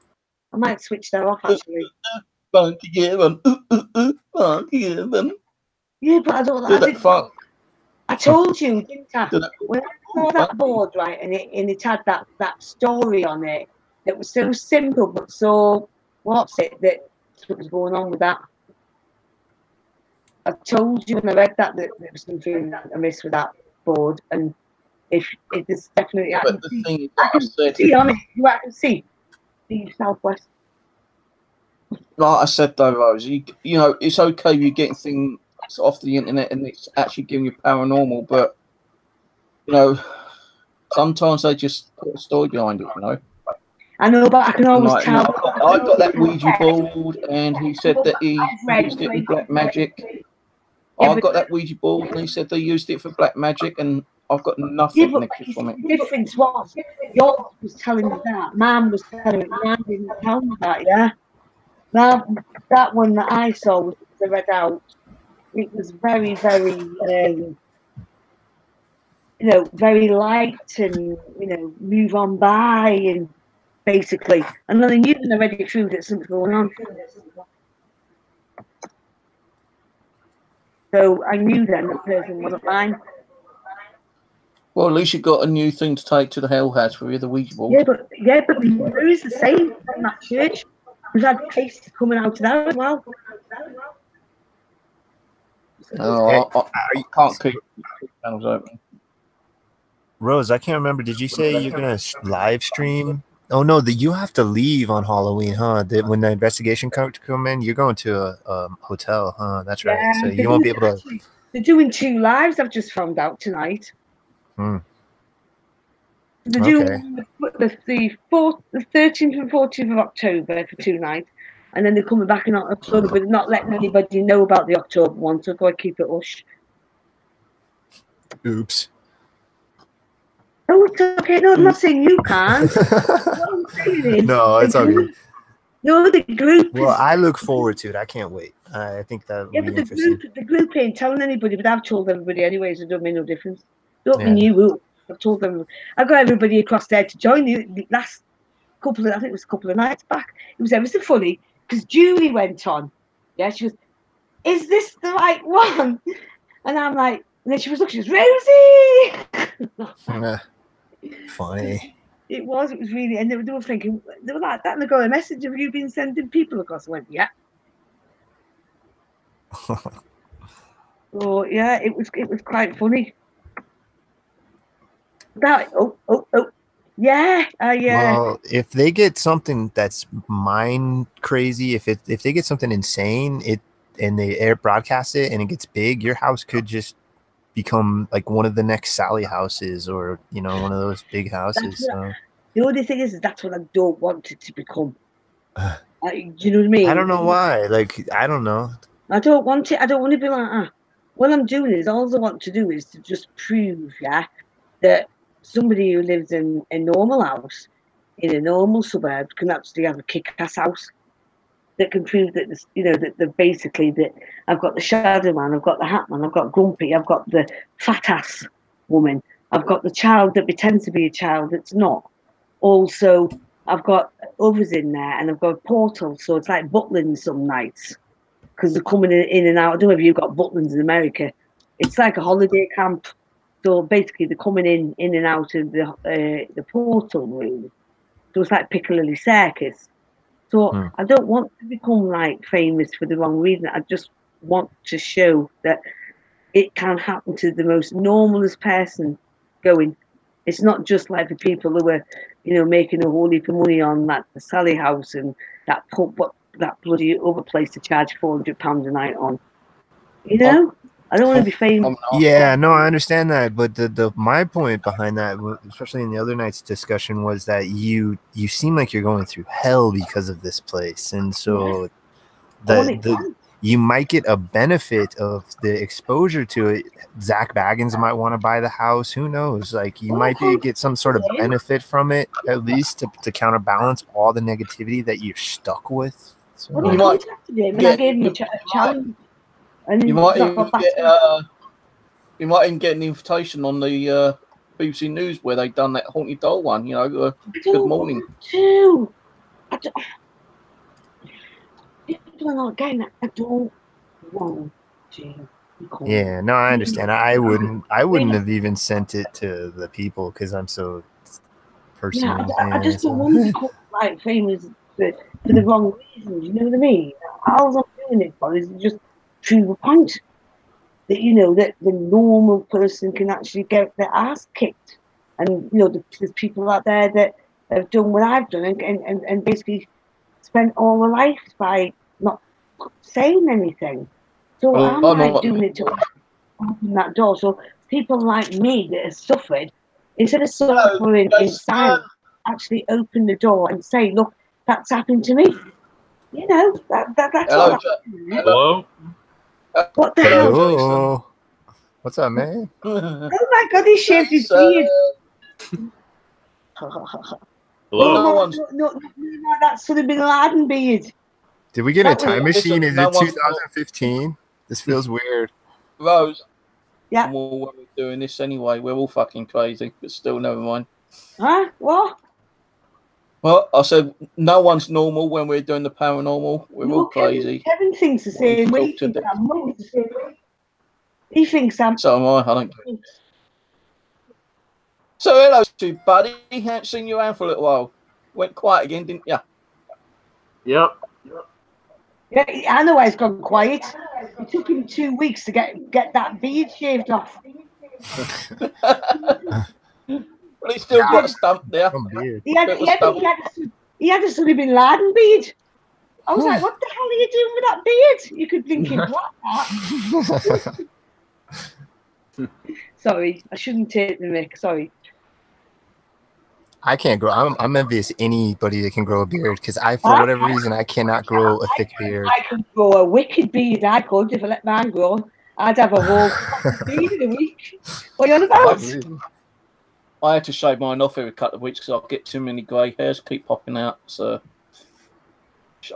I might switch that off, actually. Yeah, but I don't like... I told you, didn't I? When I saw that board, right, and it had that story on it that was so simple, but so... What's it that was going on with that? I told you when I read that there was something amiss with that board, and if it is definitely, but the thing is, I can see on it. I can see the southwest. Like I said though, Rose, you know it's okay you're getting things off the internet and it's actually giving you paranormal, but you know sometimes they just put a story behind it. You know. I know, but I can always tell. I got that Ouija board, and he said that he used it in black magic. I got that Ouija board, and he said they used it for black magic, and I've got nothing negative from it. The difference was, yours was telling me that, Mum was telling me, Mum didn't tell me that, yeah? Now, that one that I saw was the read out. It was very, very, very light and, move on by and basically. And then I knew when I read it through that something's going on. So I knew then the person wasn't mine. Well, at least you got a new thing to take to the Hell House with you, the Ouija board. Yeah, but the mirror is the same from that church. We've had paste coming out of that as well. Oh, I can't keep channels open. Rose, I can't remember. Did you say you're gonna live stream? Oh no, you have to leave on Halloween, huh? When the investigation come in, you're going to a hotel, huh? That's right. So you won't be able to. They're doing 2 lives. I've just found out tonight. They're doing the 13th and 14th of October for 2 nights, and then they're coming back in October, but not letting anybody know about the October one. So I keep it hush. Oops. Oh, it's okay. No, I'm not saying you can't. No, it's okay. No, the group. Well, I look forward to it. I can't wait. I think that will be interesting. The group ain't telling anybody, but I've told everybody anyway, so it don't make no difference. Don't mean you will. I've told them. I got everybody across there to join the last couple of, I think it was a couple of nights back. It was ever so funny because Julie went on. Yeah, she was, is this the right one? And I'm like, and then she was looking, she was, Rosie! Funny. It was really, and they were thinking, they were like that, and they got a message, have you been sending people across? I went, yeah. So yeah, it was quite funny. Yeah. Well, if they get something that's mind crazy, if they get something insane, and they broadcast it and it gets big, your house could just become like one of the next Sally houses, or one of those big houses. The only thing is that's what I don't want it to become. Do you know what I mean? I don't know why. Like, I don't know. I don't want it. I don't want to be like, What I'm doing is, all I want to do is to just prove, that somebody who lives in a normal house, in a normal suburb, can actually have a kick-ass house. That can prove that, that basically that I've got the shadow man, I've got the hat man, I've got Grumpy, I've got the fat ass woman, I've got the child that pretends to be a child that's not. Also, I've got others in there, and I've got a portal, so it's like Butlins some nights because they're coming in and out. I don't know if you've got Butlins in America. It's like a holiday camp. So basically, they're coming in and out of the portal room. So it's like Piccadilly Circus. So I don't want to become like famous for the wrong reason. I just want to show that it can happen to the most normalest person going. It's not just like the people who are, making a whole heap of money on that the Sally house and that pub, but that bloody other place to charge £400 a night on. I don't want to be famous. Yeah, no, I understand that, but my point behind that, especially in the other night's discussion, was that you seem like you're going through hell because of this place, and so you might get a benefit of the exposure to it. Zach Baggins might want to buy the house. Who knows? Like, you might get some sort of benefit from it, at least to counterbalance all the negativity that you're stuck with. So, I gave him a challenge. And you might even get an invitation on the BBC News where they've done that haunted doll one. Good morning. People are not getting that. I don't want to. Yeah, no, I understand. I wouldn't have even sent it to the people because I'm so personal. I just don't want to become like famous for the wrong reasons. You know what I mean? All I'm doing it for is just prove a point that that the normal person can actually get their ass kicked, and there's people out there that have done what I've done and basically spent all their life by not saying anything. So I'm like doing it to open that door. So people like me that have suffered, instead of suffering in silence, actually open the door and say, "Look, that's happened to me." That's Hello, Hello. What the hell? Hello. What's up, man? Oh my God, he shaved his beard. Hello. No, that should have been Laden beard. Did we get a time Listen, machine? Is no it one's- 2015? This feels weird. Rose, Yeah. And when we're doing this anyway, we're all fucking crazy, but still, never mind. Huh? What? Well, I said no one's normal when we're doing the paranormal. We're all crazy. Kevin thinks the same way. He thinks I'm. So am I. I don't. So hello to you, buddy. Haven't seen you around for a little while. Went quiet again, didn't you? Yep. Yeah, I know why he's gone quiet. It took him 2 weeks to get that beard shaved off. Well, he's still got a stump there. He had a Sonny Bin Laden beard. I was like, what the hell are you doing with that beard? You could blink him black. Sorry, I shouldn't take the mic. Sorry. I can't grow. I'm envious of anybody that can grow a beard because for whatever reason, I cannot grow a thick beard. I could grow a wicked beard. I could if I let mine grow. I'd have a whole beard in a week. What are you on about? I had to shave mine off every couple of weeks because I get too many grey hairs keep popping out. So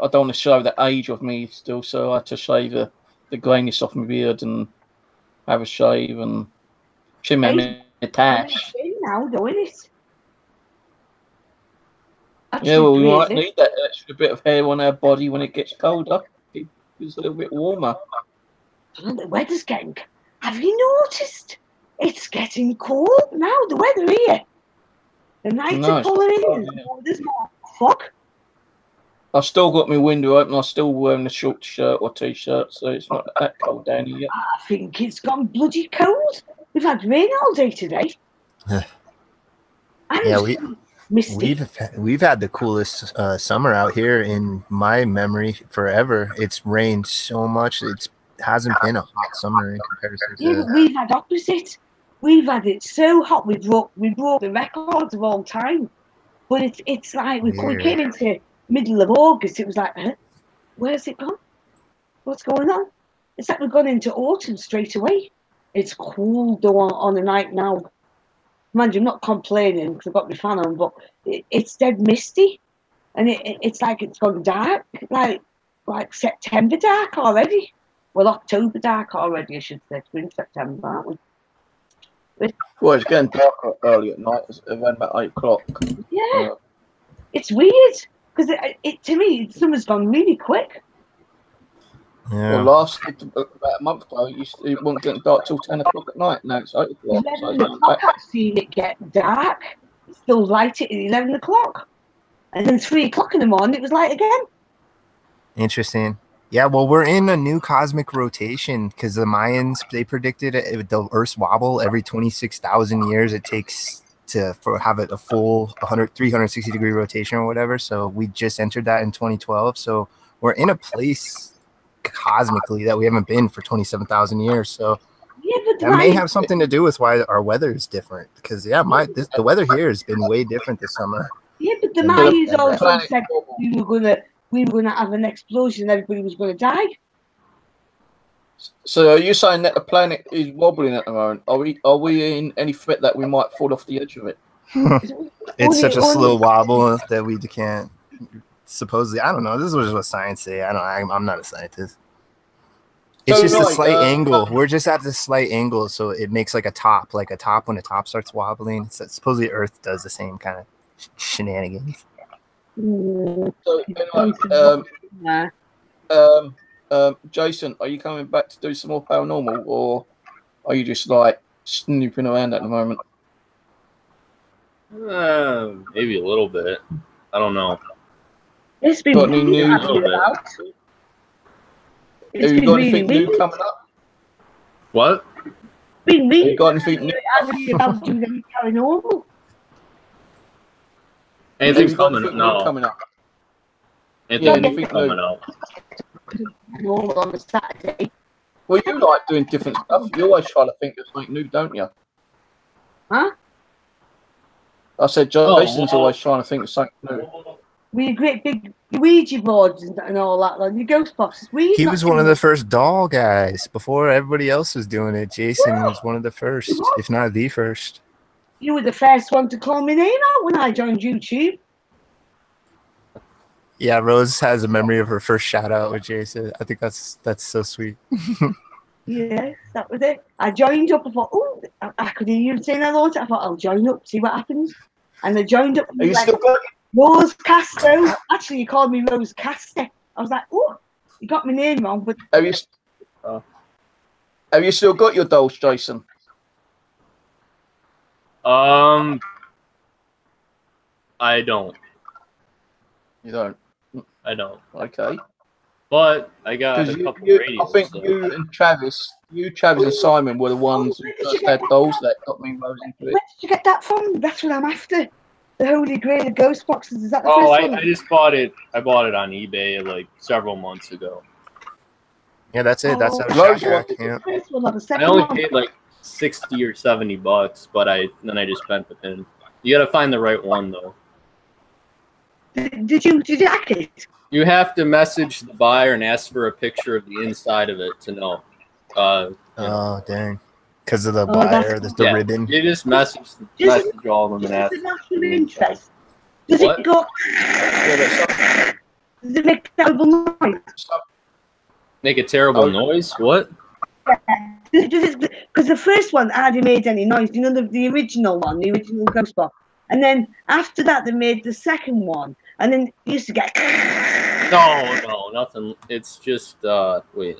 I don't want to show the age of me still. So I had to shave the greyness off my beard and have a shave and trim my tash. Now doing it. Yeah, well, we might need that extra bit of hair on our body when it gets colder. It's a little bit warmer. The weather's getting. Have you noticed? It's getting cold now. The weather here. The nights are pulling in. There's more fog. I've still got my window open. I'm still wearing a short shirt or t-shirt, so it's not that cold down here yet. I think it's gone bloody cold. We've had rain all day today. Yeah, we've had the coolest summer out here in my memory forever. It's rained so much. It hasn't been a hot summer in comparison to. Yeah, but we've had opposite. We've had it so hot. We broke the records of all time. But it's like we came into middle of August. It was like, huh? Where's it gone? What's going on? It's like we've gone into autumn straight away. It's cool though on the night now. Mind you, I'm not complaining because I've got my fan on, but it's dead misty, and it's like it's gone dark, like September dark already. Well, October dark already, I should say. We're in September, aren't we? Well, it's getting darker early at night. It's around about 8 o'clock. Yeah, it's weird because to me, summer's gone really quick. Yeah. Well, about a month ago, it wasn't getting dark till 10 o'clock at night. Now it's 8 o'clock. 11 o'clock, I've seen it get dark. It's still light at 11 o'clock. And then 3 o'clock in the morning, it was light again. Interesting. Yeah, well, we're in a new cosmic rotation because the Mayans, they predicted the Earth's wobble every 26,000 years it takes to have it a full 360-degree rotation or whatever. So we just entered that in 2012. So we're in a place cosmically that we haven't been for 27,000 years. So that may have something to do with why our weather is different. Because the weather here has been way different this summer. Yeah, but the Mayans also said we were gonna have an explosion and everybody was gonna die. So are you saying that the planet is wobbling at the moment? Are we in any threat that we might fall off the edge of it? It's such a slow wobble that we can't. Supposedly, I don't know. This is what science say. I'm not a scientist. It's just a slight angle. We're just at this slight angle, so it makes like a top when a top starts wobbling. So supposedly Earth does the same kind of shenanigans. So, Jason, are you coming back to do some more paranormal, or are you just like snooping around at the moment? Maybe a little bit. I don't know. It's been got any news? Have you got anything new coming up? What? Been have you got anything new? About doing any paranormal? Anything's coming up? No. Coming up? Anything coming up? Normal on a Saturday. Well, you like doing different stuff. You always try to think of something new, don't you? Huh? I said Jason's always trying to think of something new. We great big Ouija boards and all that, like the ghost boxes. He was one of the first doll guys before everybody else was doing it. Jason was one of the first, if not the first. You were the first one to call my name out when I joined YouTube. Yeah, Rose has a memory of her first shout out with Jason. I think that's so sweet. Yes, that was it. I joined up. I thought, oh, I could hear you saying hello. I thought, I'll join up, see what happens. And I joined up. Are you Like, still got? Rose Casto. Actually, you called me Rose Caster. I was like, oh, you got my name wrong, but Have you still got your dolls, Jason? I don't. You don't. I don't. Okay. But I got a couple I radios. think so. you and Travis and Simon were the ones who first had dolls that got me Rose into where it. did you get that from? That's what I'm after. The Holy Grail of Ghost Boxes. Is that the Oh, first I one? just bought it. I bought it on eBay like several months ago. Yeah, that's it. That's how Rose Shadrach. was- Yeah. The first one or the I second only one? paid like $60 or $70, but then I just spent the pin. You gotta find the right one though. Did you hack it? You have to message the buyer and ask for a picture of the inside of it to know. Oh, dang. Because of the Oh, that's- buyer, the Yeah, ribbon. you just message all of them and ask. Just a national interest. Does What? it go? Yeah, Does it make terrible noise? Make a terrible Oh. noise? What? Because the first one hardly made any noise. You know, the original one, the original Ghost Box. And then after that, they made the second one, and then you used to get. No, nothing. It's just wait.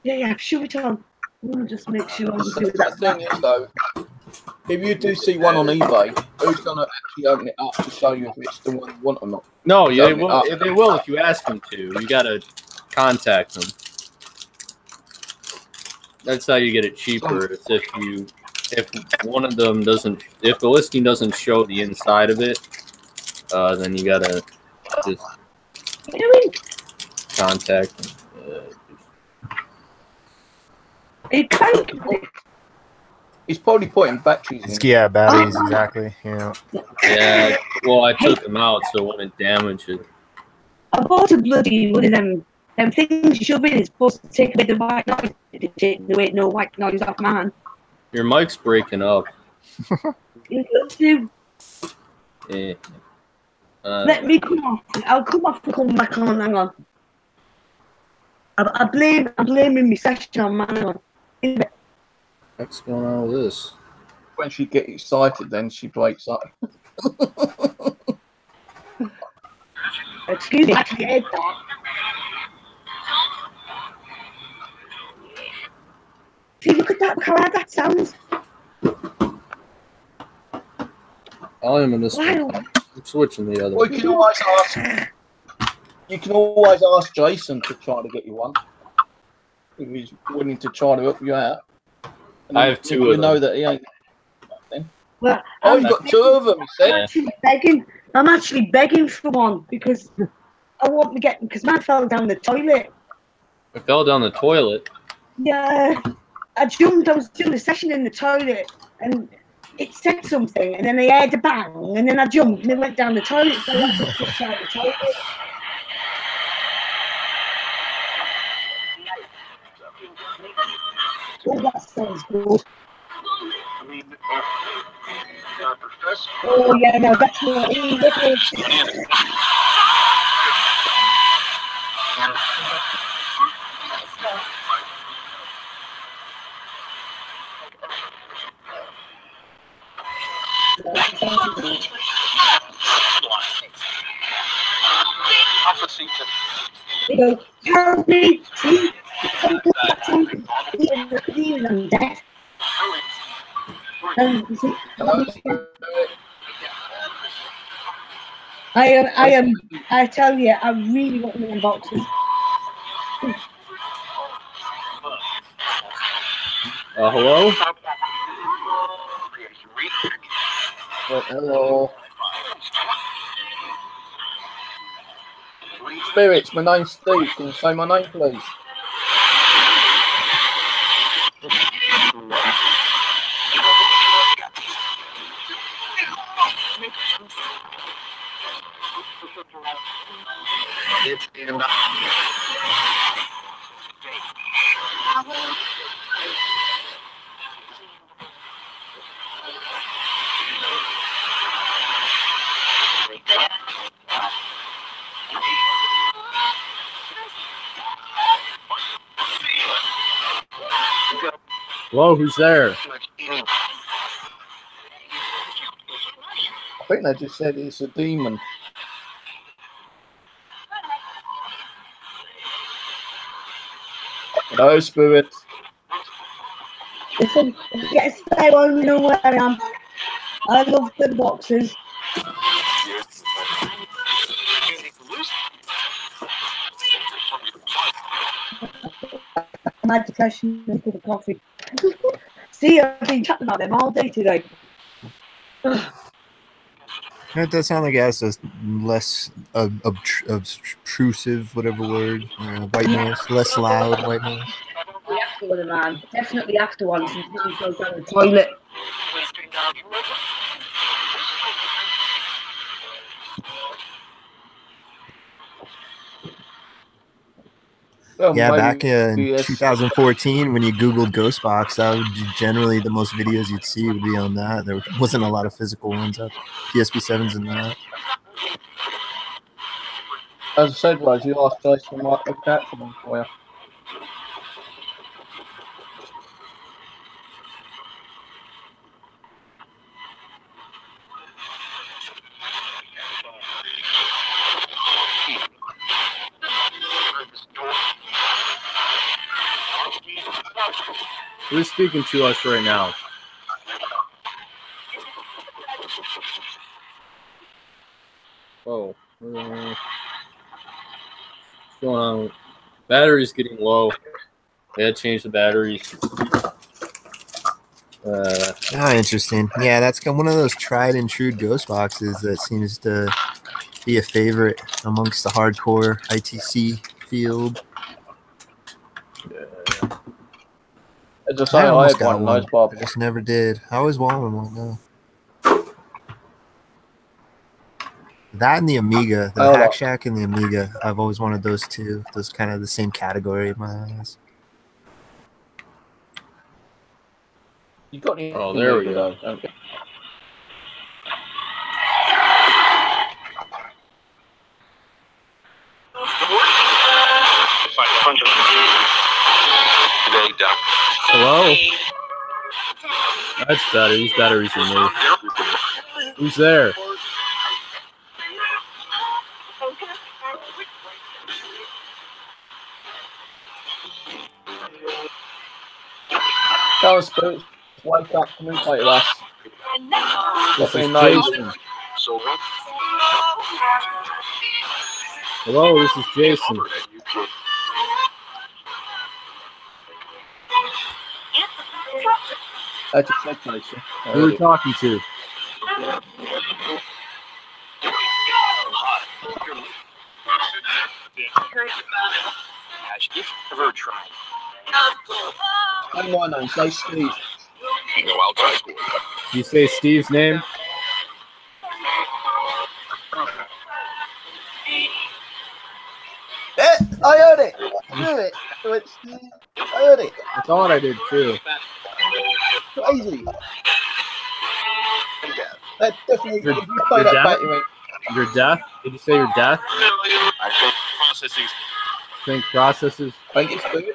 Yeah, shove it on. We'll just make sure we do The that. thing is, though, if you do see one on eBay, who's going to actually open it up to show you if it's the one you want or not? No, they Open it will. up. They will if you ask them to. You gotta contact them. That's how you get it cheaper. It's if one of them doesn't, if the listing doesn't show the inside of it, then you gotta just contact them. He's probably putting batteries in. Yeah, batteries, exactly. Yeah. Yeah. Well, I took them out so it wouldn't damage it. I bought a bloody one of them things you shove in. It's supposed to take away the white noise. It takes away no white noise off mine. Your mic's breaking up. Yeah. Let me come off. I'll come off and come back on. Hang on. I'm blaming my session on mine. What's going on with this? When she gets excited, then she breaks up. Excuse me. I heard that. See, look at that. Look how hard that sounds. I'm in this Wow. one. I'm switching the other Well, one. you can always ask Jason to try to get you one. If he's willing to try to help you out. And I have two you of know them. that he ain't. Well, Oh, you've got two of them, he said. I'm actually begging for one because I want to get because mine fell down the toilet. It fell down the toilet. Yeah, I was doing a session in the toilet and it said something and then I heard a bang and then I jumped and it went down the toilet. So I had to flush out the toilet. Oh, that sounds good. Oh yeah, no, that's not it. You go, help me, see? I'm dead. I tell you, I really want them boxes. Hello? Hello. Spirits, my name's Steve. Can you say my name, please? Whoa, who's there? I think they just said it's a demon. No spirit. Listen, yes, I won't know where I am. I love the boxes. My depression and a cup of coffee. See, I've been chatting about them all day today. That does sound like it has a less obtrusive, whatever word, white noise, less loud white noise. The after one, man. Definitely after one. Sometimes go down the toilet. Well, Yeah, maybe back in yes. 2014, when you Googled Ghostbox, that would generally the most videos you'd see would be on that. There wasn't a lot of physical ones up. PSP7s and that. As I said, Rose, you asked Jason might look out for them for you. Who's speaking to us right now? Oh, what's going on? Battery's getting low. They had to change the batteries. Interesting. Yeah, that's one of those tried and true ghost boxes that seems to be a favorite amongst the hardcore ITC field. As I say, I I almost had one got of one. those, Bob. I just never did. I always wanted one though. That and the Amiga, the Hack Shack and the Amiga. I've always wanted those two. Those kind of the same category in my eyes. You got any? Oh, there we go. Okay. Hello? That's better. These batteries are new. Who's there? Go on, Spooks. Wake up, communicate with us. This is Jason. Hello, this is Jason. That's your said, Jason. Who are you talking to? Say my name, say Steve. You say Steve's name? I heard it. I heard it. I heard it. I thought I did too. Crazy. That definitely. You're, if you play that back, you went. You're deaf? Did you say you're deaf? I think processing. Think processes. Thank you, Steve.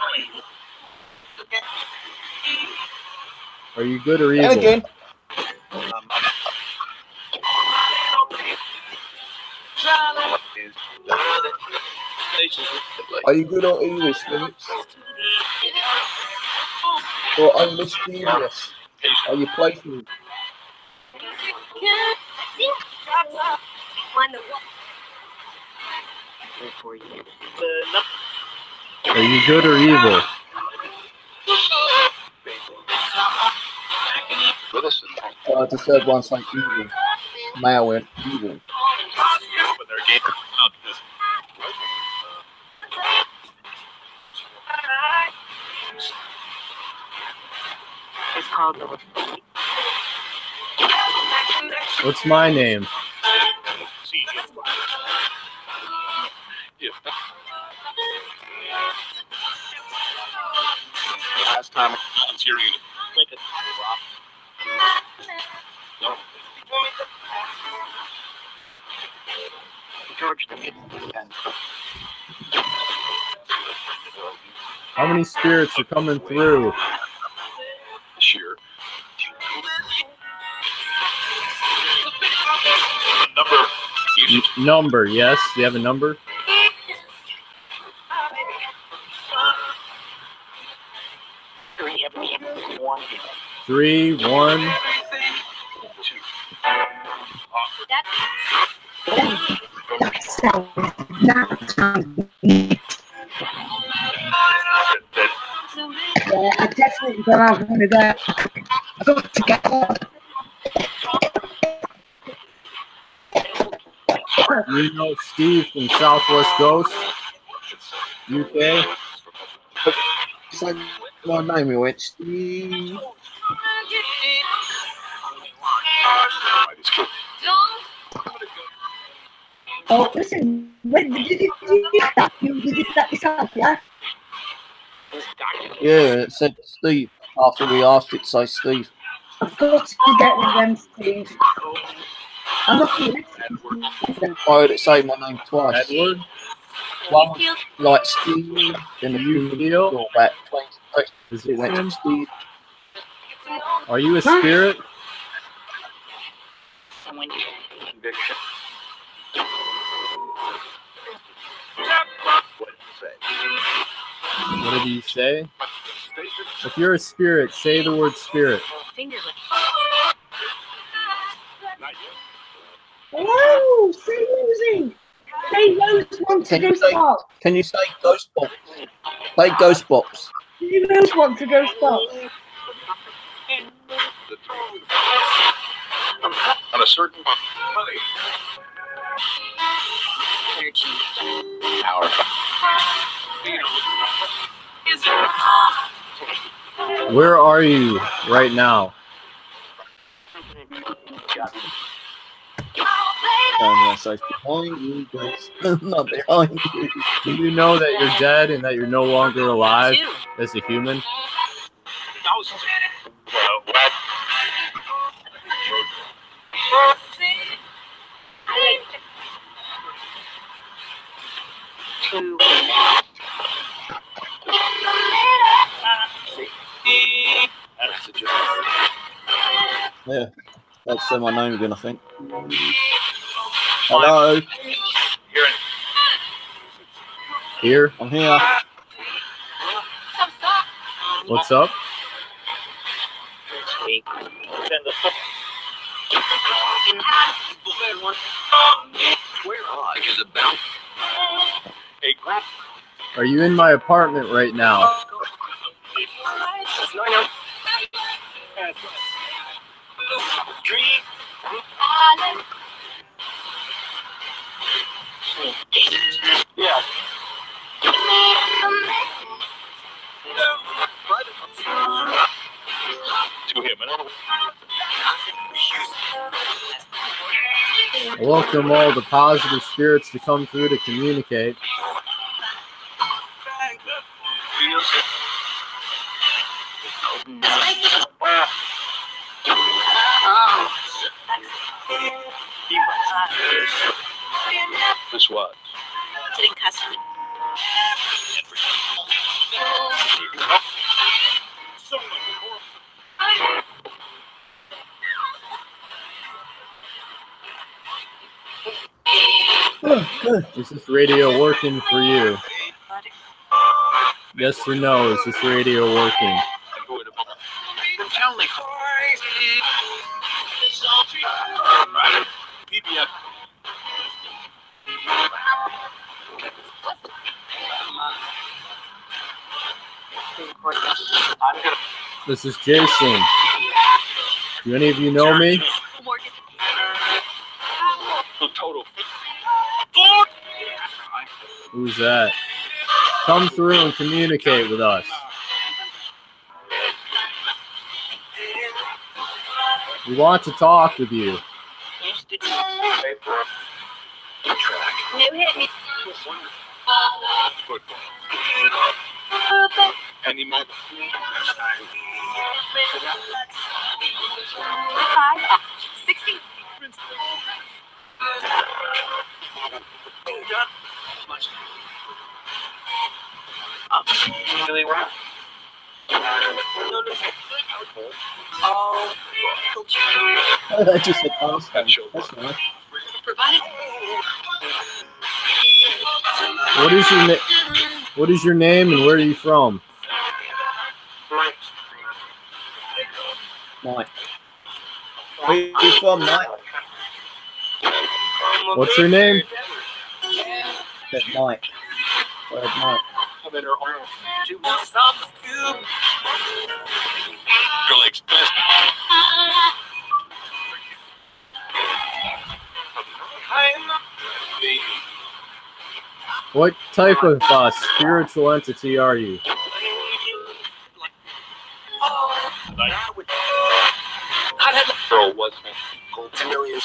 Are you good or evil? And again. Are you good or evil, Spirits? Or are you mysterious? Are you playful? Are you good or evil? I just heard one say evil. Male went evil. What's my name? Last time I was hearing it. How many spirits are coming through? Number, yes. Do you have a number? Three, one. Yeah, I definitely don't have one of that. I've got to get one. You know Steve from SWGhosts-UK? Say my name, he went, Steve. Oh, listen, when did you do that? You did that yourself, yeah? Yeah, it said Steve after we asked it to say Steve. I've got to get one of them, Steve. I'm not going I heard it say my name twice. Edward? One was like Steve, then the Feel? back. Is It it went to him? Steve. Are you a spirit? What did he say? If you're a spirit, say the word spirit. Hello, say Rosie. Say Rose wants to go spot. Can you say Ghost Box? Say Ghost Box. Say Rose wants to go spot. On a certain power. Where are you right now? Say behind you, guys. Not behind you. Do you know that you're dead and that you're no longer alive as a human? Yeah, that's say my name again, I think. Hello, Here? I'm here. What's up? Are you in my apartment right now? Yeah. To him. I welcome all the positive spirits to come through to communicate. This was. Is this radio working for you? Yes or no, is this radio working? This is Jason. Do any of you know me? Total. Who's that? Come through and communicate with us. We want to talk with you. Any moment. Really rough. I just said awesome. That's nice. What is your name and where are you from? Mike. Where are you from, Mike? What's your name? Mike. Where's Mike? Your legs best. What type of spiritual entity are you? Girl was millions.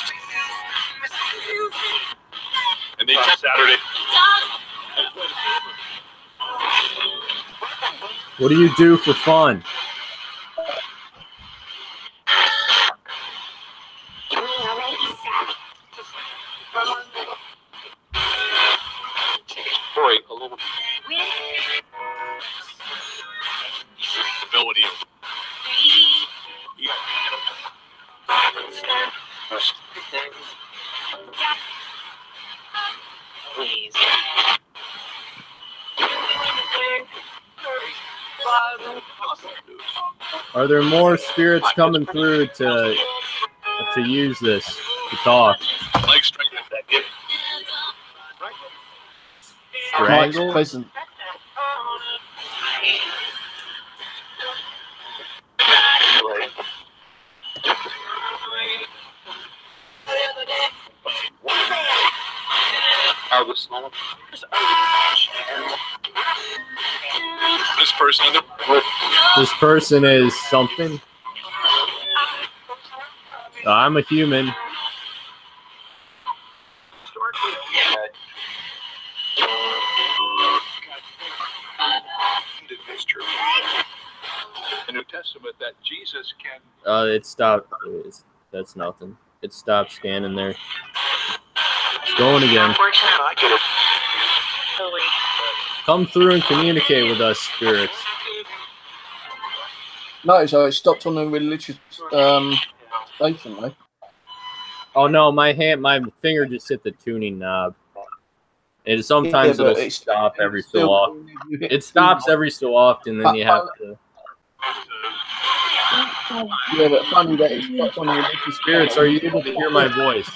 And they kept Saturday. What do you do for fun? Break a little ability. Please. Are there more spirits coming through to use this to talk? Leg strength. That gift. Mike's Strangle? present. How was small? This person in the This person is something. I'm a human. The New Testament that Jesus can. It stopped. That's nothing. It stopped scanning there. It's going again. Come through and communicate with us, spirits. Notice how it stopped on the religious station, right? Oh no, my finger just hit the tuning knob. And sometimes Yeah, but it'll stop every so still- often. It stops every so often, then you have to. Yeah, but funny that it stopped on the religious Spirits, are you able to hear my voice?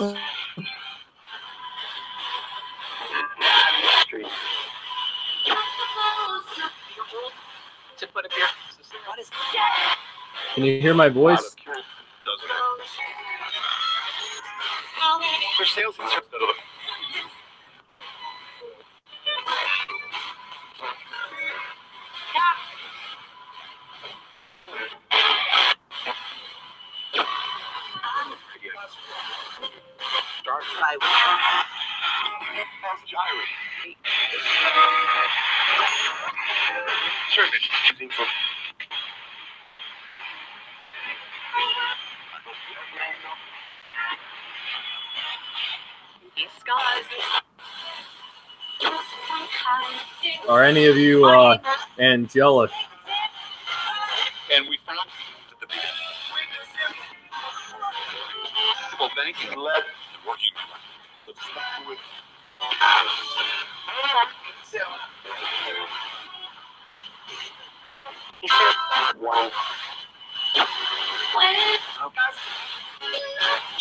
Can you hear my voice? For sales instead of Are any of you angelic? and we found that the people banking left working with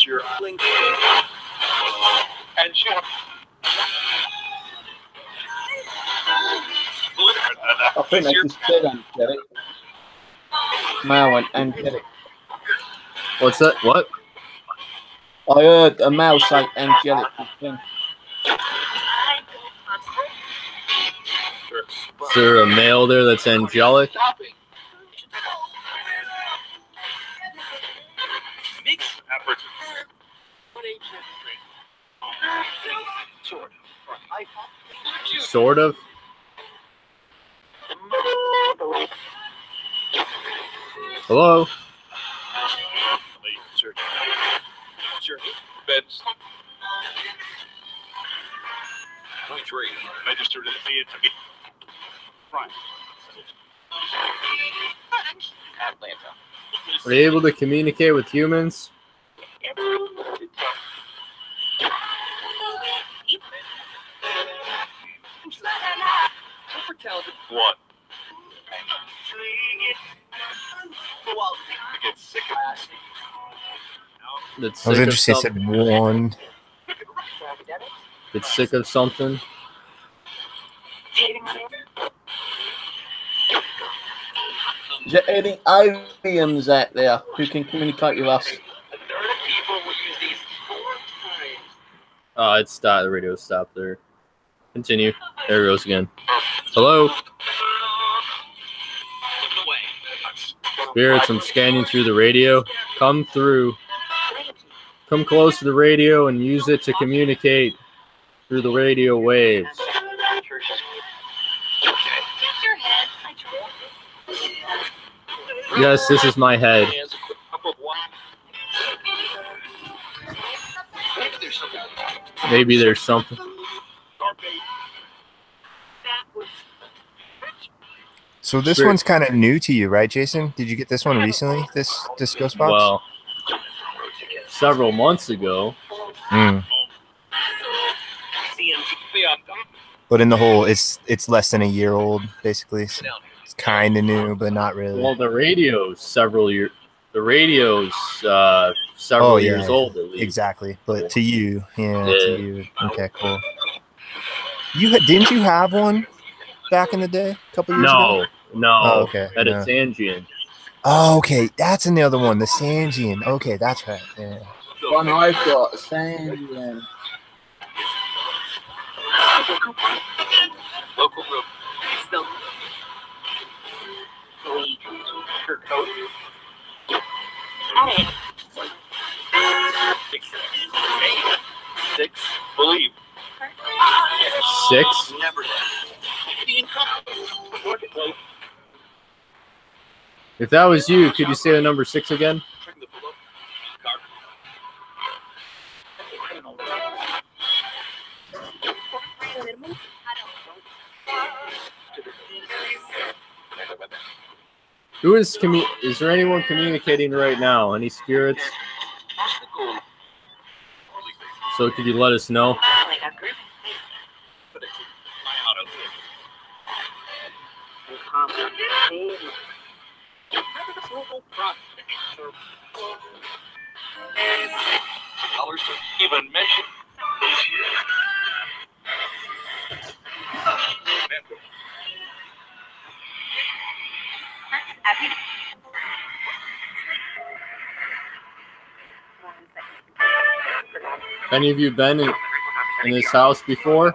your link and share. I think they just said angelic. Male and angelic. What's that? What? I heard a male say angelic. Is there a male there that's angelic? Sort of. Hello? Beds. 23. Registered at the Right. Atlanta. Are you able to communicate with humans? What? I get sick of That's I was sick of interested. Said one. It's sick of something. Is there any aliens out there who can communicate with us? It stopped. The radio stopped there. Continue. There it goes again. Hello? Spirits, I'm scanning through the radio. Come through. Come close to the radio and use it to communicate through the radio waves. Yes, this is my head. Maybe there's something. So this Sure. one's kind of new to you, right, Jason? Did you get this one recently? This ghost box? Well, several months ago. Mm. But in the whole, it's less than a year old, basically. So it's kind of new, but not really. Well, the radio's several years. The radio's several years old at least. Exactly. But to you, to you. Okay, cool. Didn't you have one back in the day, a couple years ago? No. Oh, okay. At a Sanjian. Oh, okay. That's another one. The Sanjian. Okay, that's right. Yeah. One I've got, Sanjian. local group. Still. Six. Believe. 6? Never. If that was you, could you say the number 6 again? Who is is there anyone communicating right now? Any spirits? So could you let us know? Even mention this year. Any of you been in this house before?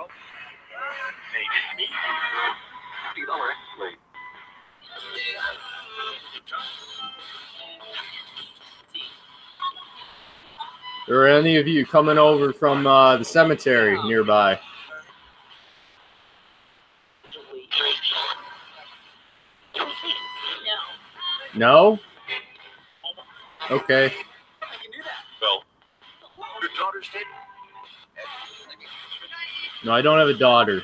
Or any of you coming over from the cemetery nearby? No? Okay. Well, your daughter's dead. No, I don't have a daughter.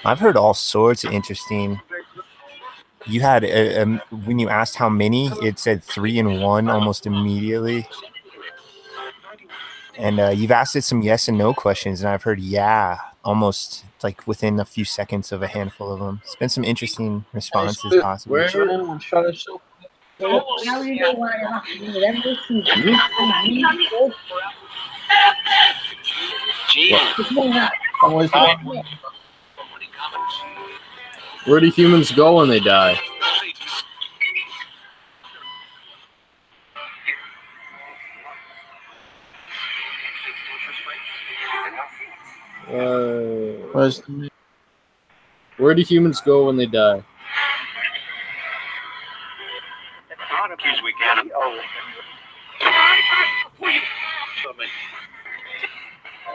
I've heard all sorts of interesting. You had when you asked how many, it said 3 and 1 almost immediately. And you've asked it some yes and no questions, and I've heard almost like within a few seconds of a handful of them. It's been some interesting responses, possibly. Now you know why I'm asking them. Where do humans go when they die? Where do humans go when they die?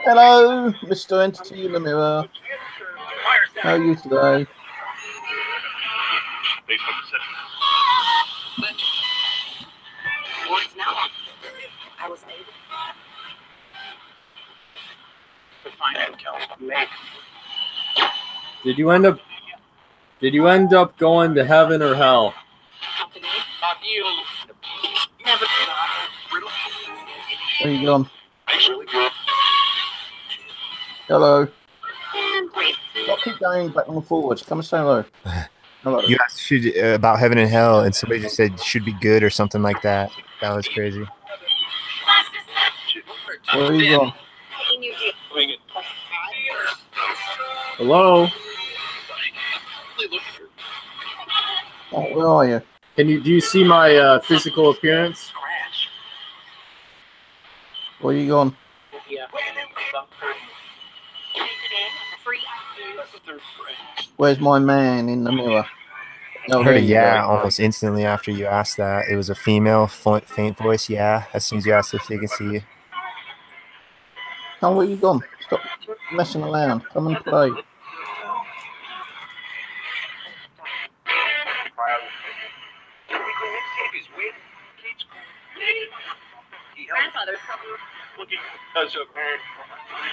Hello, Mr. Entity in the mirror. How are you today? Did you end up going to heaven or hell? Where you gone? Actually, good. Hello. Stop keep going back and forwards. Come and say hello. Hello. You asked about heaven and hell, and somebody just said should be good or something like that. That was crazy. Where are you gone? Hello? Oh, where are you? Do you see my physical appearance? Where you gone? Where's my man in the mirror? No, I heard there a you yeah go. almost instantly after you asked that. It was a female faint voice. Yeah, as soon as you asked if they can see you. Come, where you gone? Stop messing around. Come and play.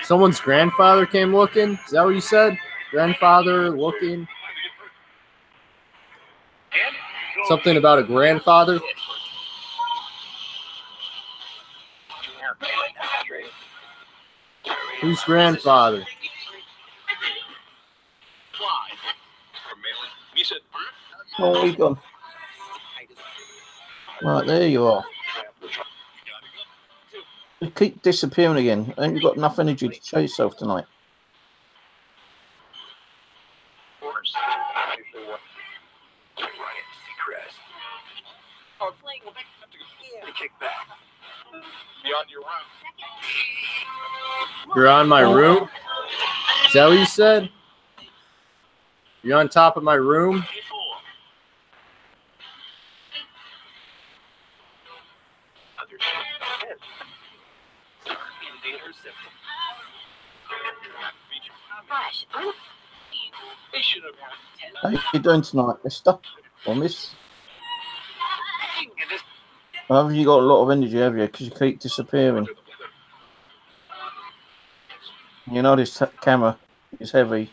Someone's grandfather came looking? Is that what you said? Grandfather looking? Something about a grandfather? Who's grandfather? Oh, where you gone? Right, there you are. You keep disappearing again. Ain't you got enough energy to show yourself tonight? You're on my room? Is that what you said? You're on top of my room? How you doing tonight, mister? Or miss? Have you got a lot of energy, have you? Because you keep disappearing. You know this camera is heavy.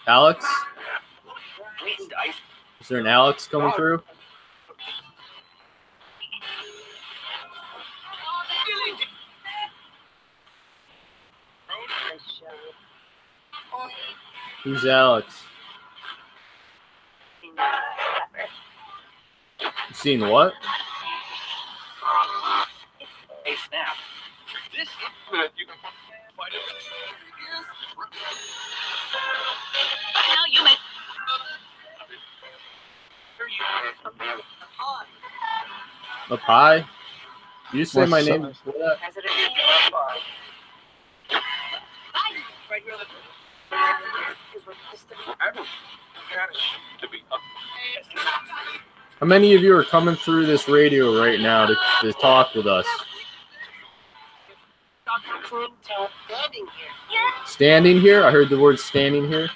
Alex? Is there an Alex coming through? Who's Alex? You seen what? Hey, snap. This you can find it. Now you make. A pie? You say my name before that? How many of you are coming through this radio right now to talk with us? Standing here? I heard the word standing here.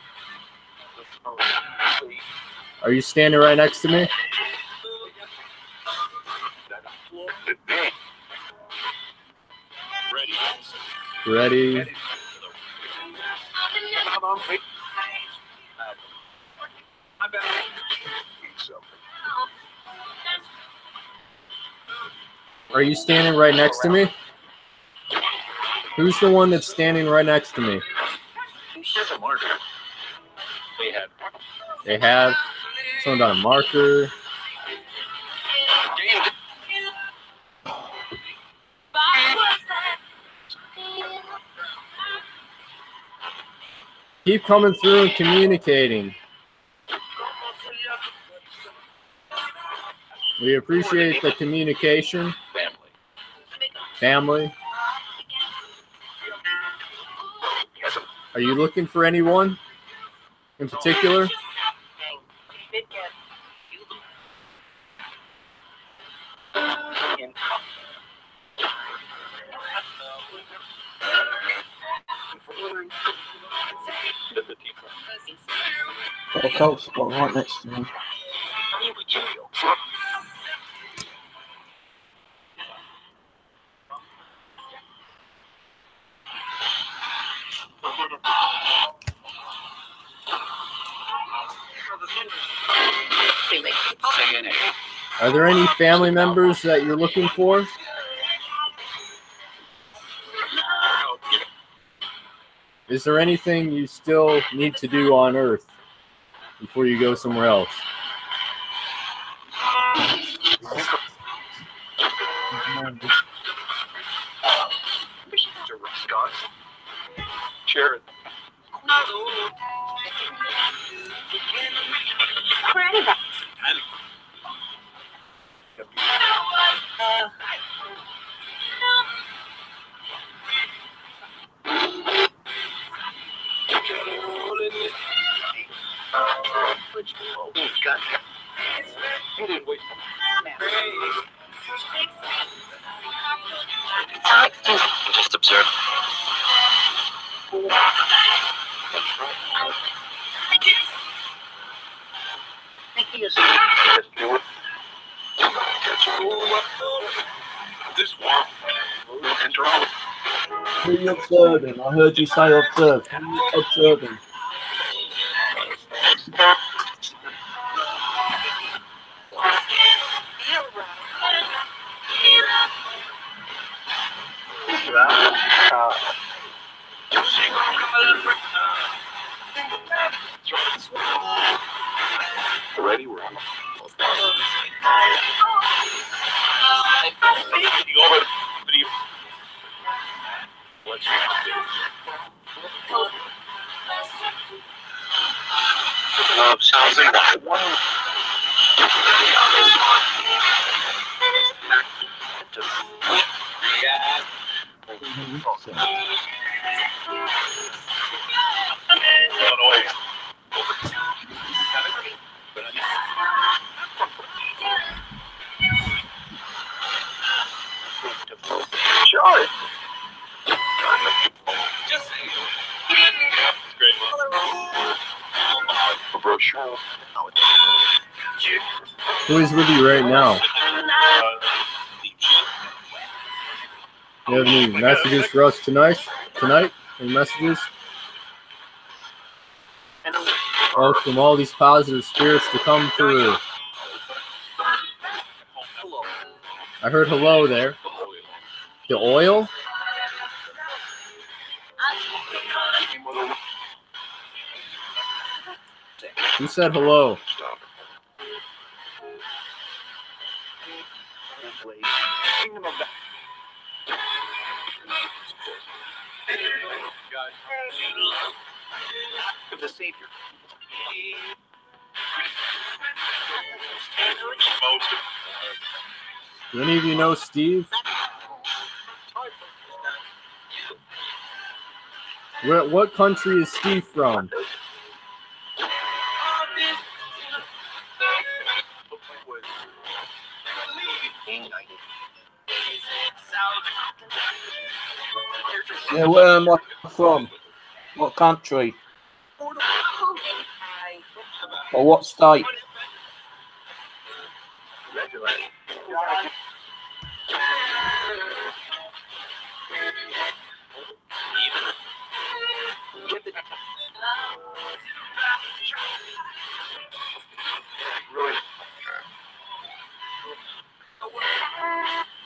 Are you standing right next to me? Ready? Are you standing right next to me? Who's the one that's standing right next to me? They have something about a marker. Keep coming through and communicating. We appreciate the communication. Family. Are you looking for anyone in particular? Got a cold spot right next to me. Are there any family members that you're looking for? Is there anything you still need to do on Earth before you go somewhere else? Sharon. Just observe. This one. Who are you observing? I heard you say observe. Who are you observing? Ready, we're on. Sounds like one. Sure. Just great. A brochure. Who is with you right now? You have any messages for us tonight? Any messages? Welcome all these positive spirits to come through. I heard hello there. The oil? Who said hello? The Savior. Do any of you know Steve? What country is Steve from? Yeah, where am I from? What country? Or what state?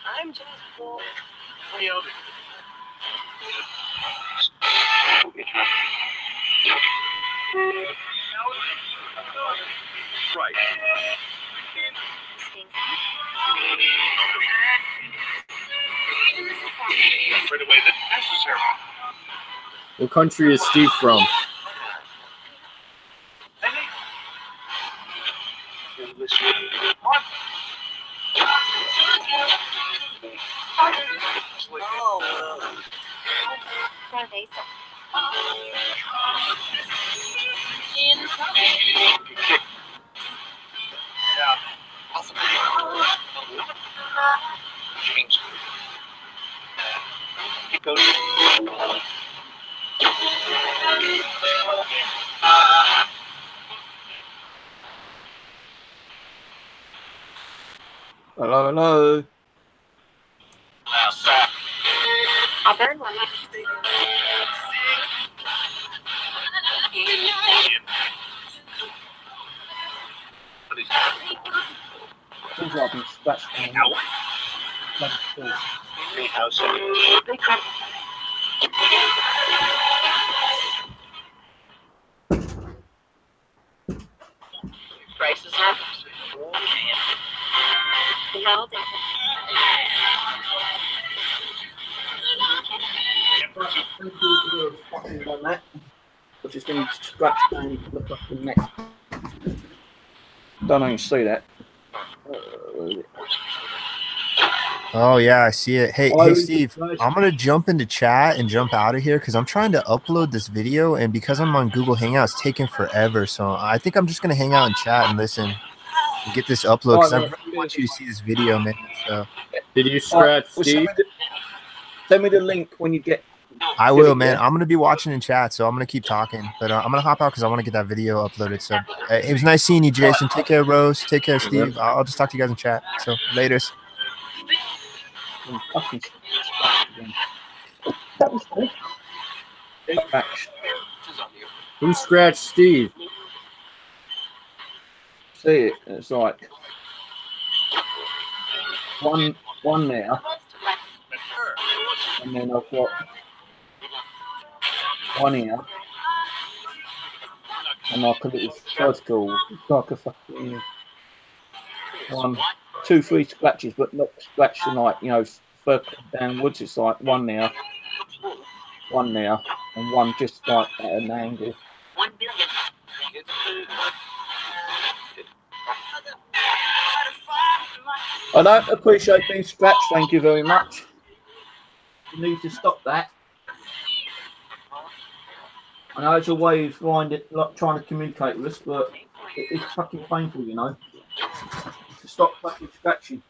I'm just right. Right away, that's necessary. What country is Steve from? James. Go Hello, hello. I burned one. Seems like I've been scratched down. Prices up. Well, I've just been scratched down the fucking neck. Don't even see that. Oh yeah, I see it. Hey, Oh, hey Steve, I'm gonna jump into chat and jump out of here because I'm trying to upload this video, and because I'm on Google Hangouts, it's taking forever. So I think I'm just gonna hang out and chat and listen and get this upload because I really want you to see this video, man. So Did you scratch Steve? Send me the link when you get. I will, man. I'm gonna be watching in chat, so I'm gonna keep talking, but I'm gonna hop out because I want to get that video uploaded. So it was nice seeing you, Jason. Take care, Rose. Take care, Steve. I'll just talk to you guys in chat. So laters. Who scratched Steve? See it? It's like one there, and then I've got one here, and like a little circle, like a fucking 1, 2, 3 scratches, but not scratching like, you know, further downwards. It's like one there, and one just like at an angle. 1 billion. I don't appreciate being scratched, thank you very much. You need to stop that. I know it's a way of trying to communicate with us, but it's fucking painful, you know. To stop fucking scratching.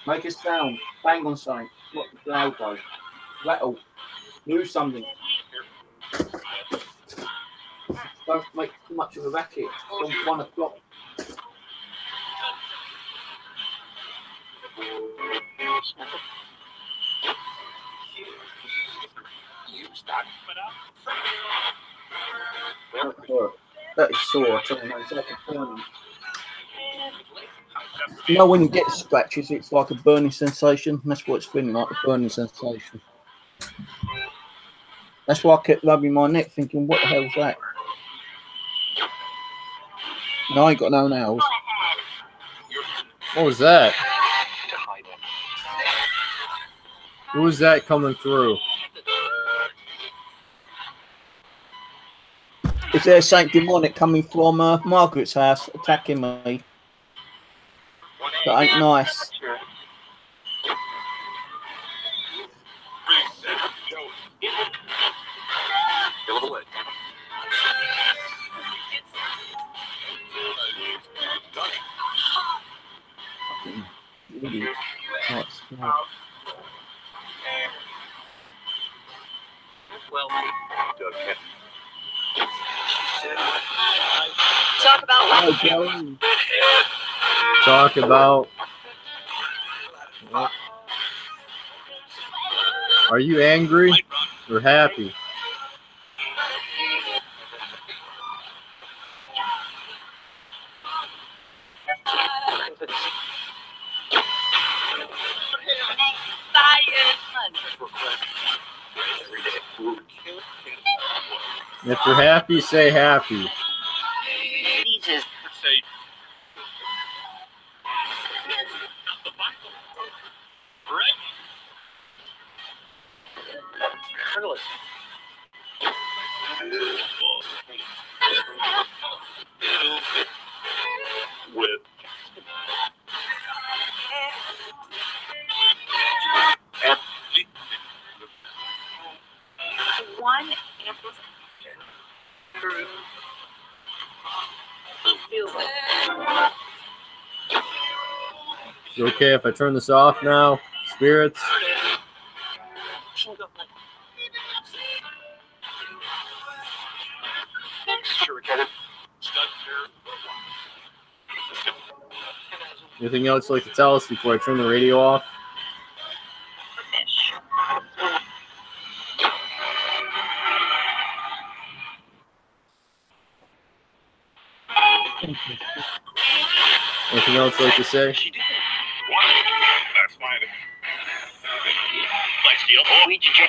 Make a sound, bang on something, what the elbow, rattle, move something. Don't make too much of a racket. It's 1 o'clock. That is sore, I tell you, it's like a burning. You know when you get scratches, it's like a burning sensation. That's what it's feeling like, a burning sensation. That's why I kept rubbing my neck, thinking, what the hell's that? No, I ain't got no nails. What was that? Who was that coming through? Is there something demonic coming from Margaret's house attacking me? That ain't nice. Really nice. Well, talk about what? Talk about. Are you angry or happy? If you're happy, say happy. One Is it okay if I turn this off now, spirits? Anything else you'd like to tell us before I turn the radio off? Anything else you'd like to say? She did. What? That's fine. Like steel. Oh, we just.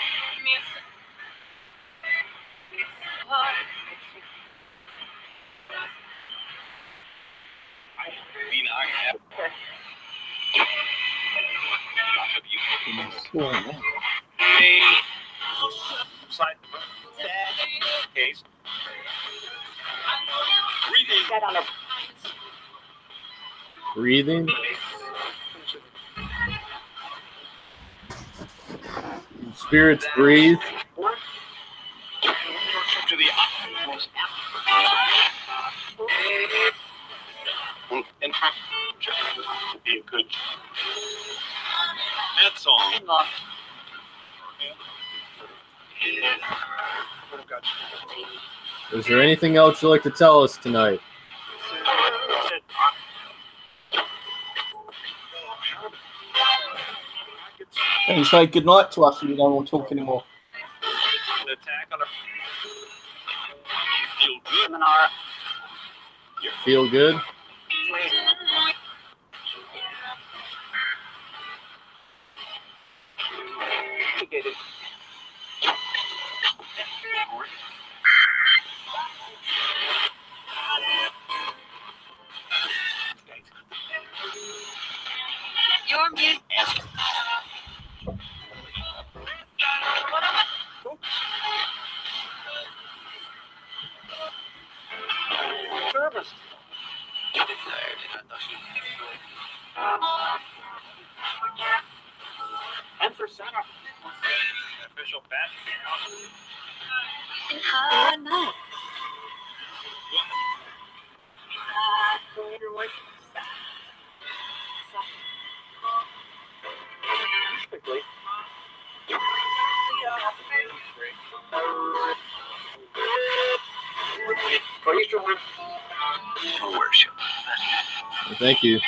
Case. Breathing. Spirits breathe. To the and be a good. That song. Is there anything else you'd like to tell us tonight? And say good night to us and you don't want to talk anymore. An attack on a feel good. Feel good? Your music. Service. And for center. Official bat. No. Quickly. Worship. Thank you.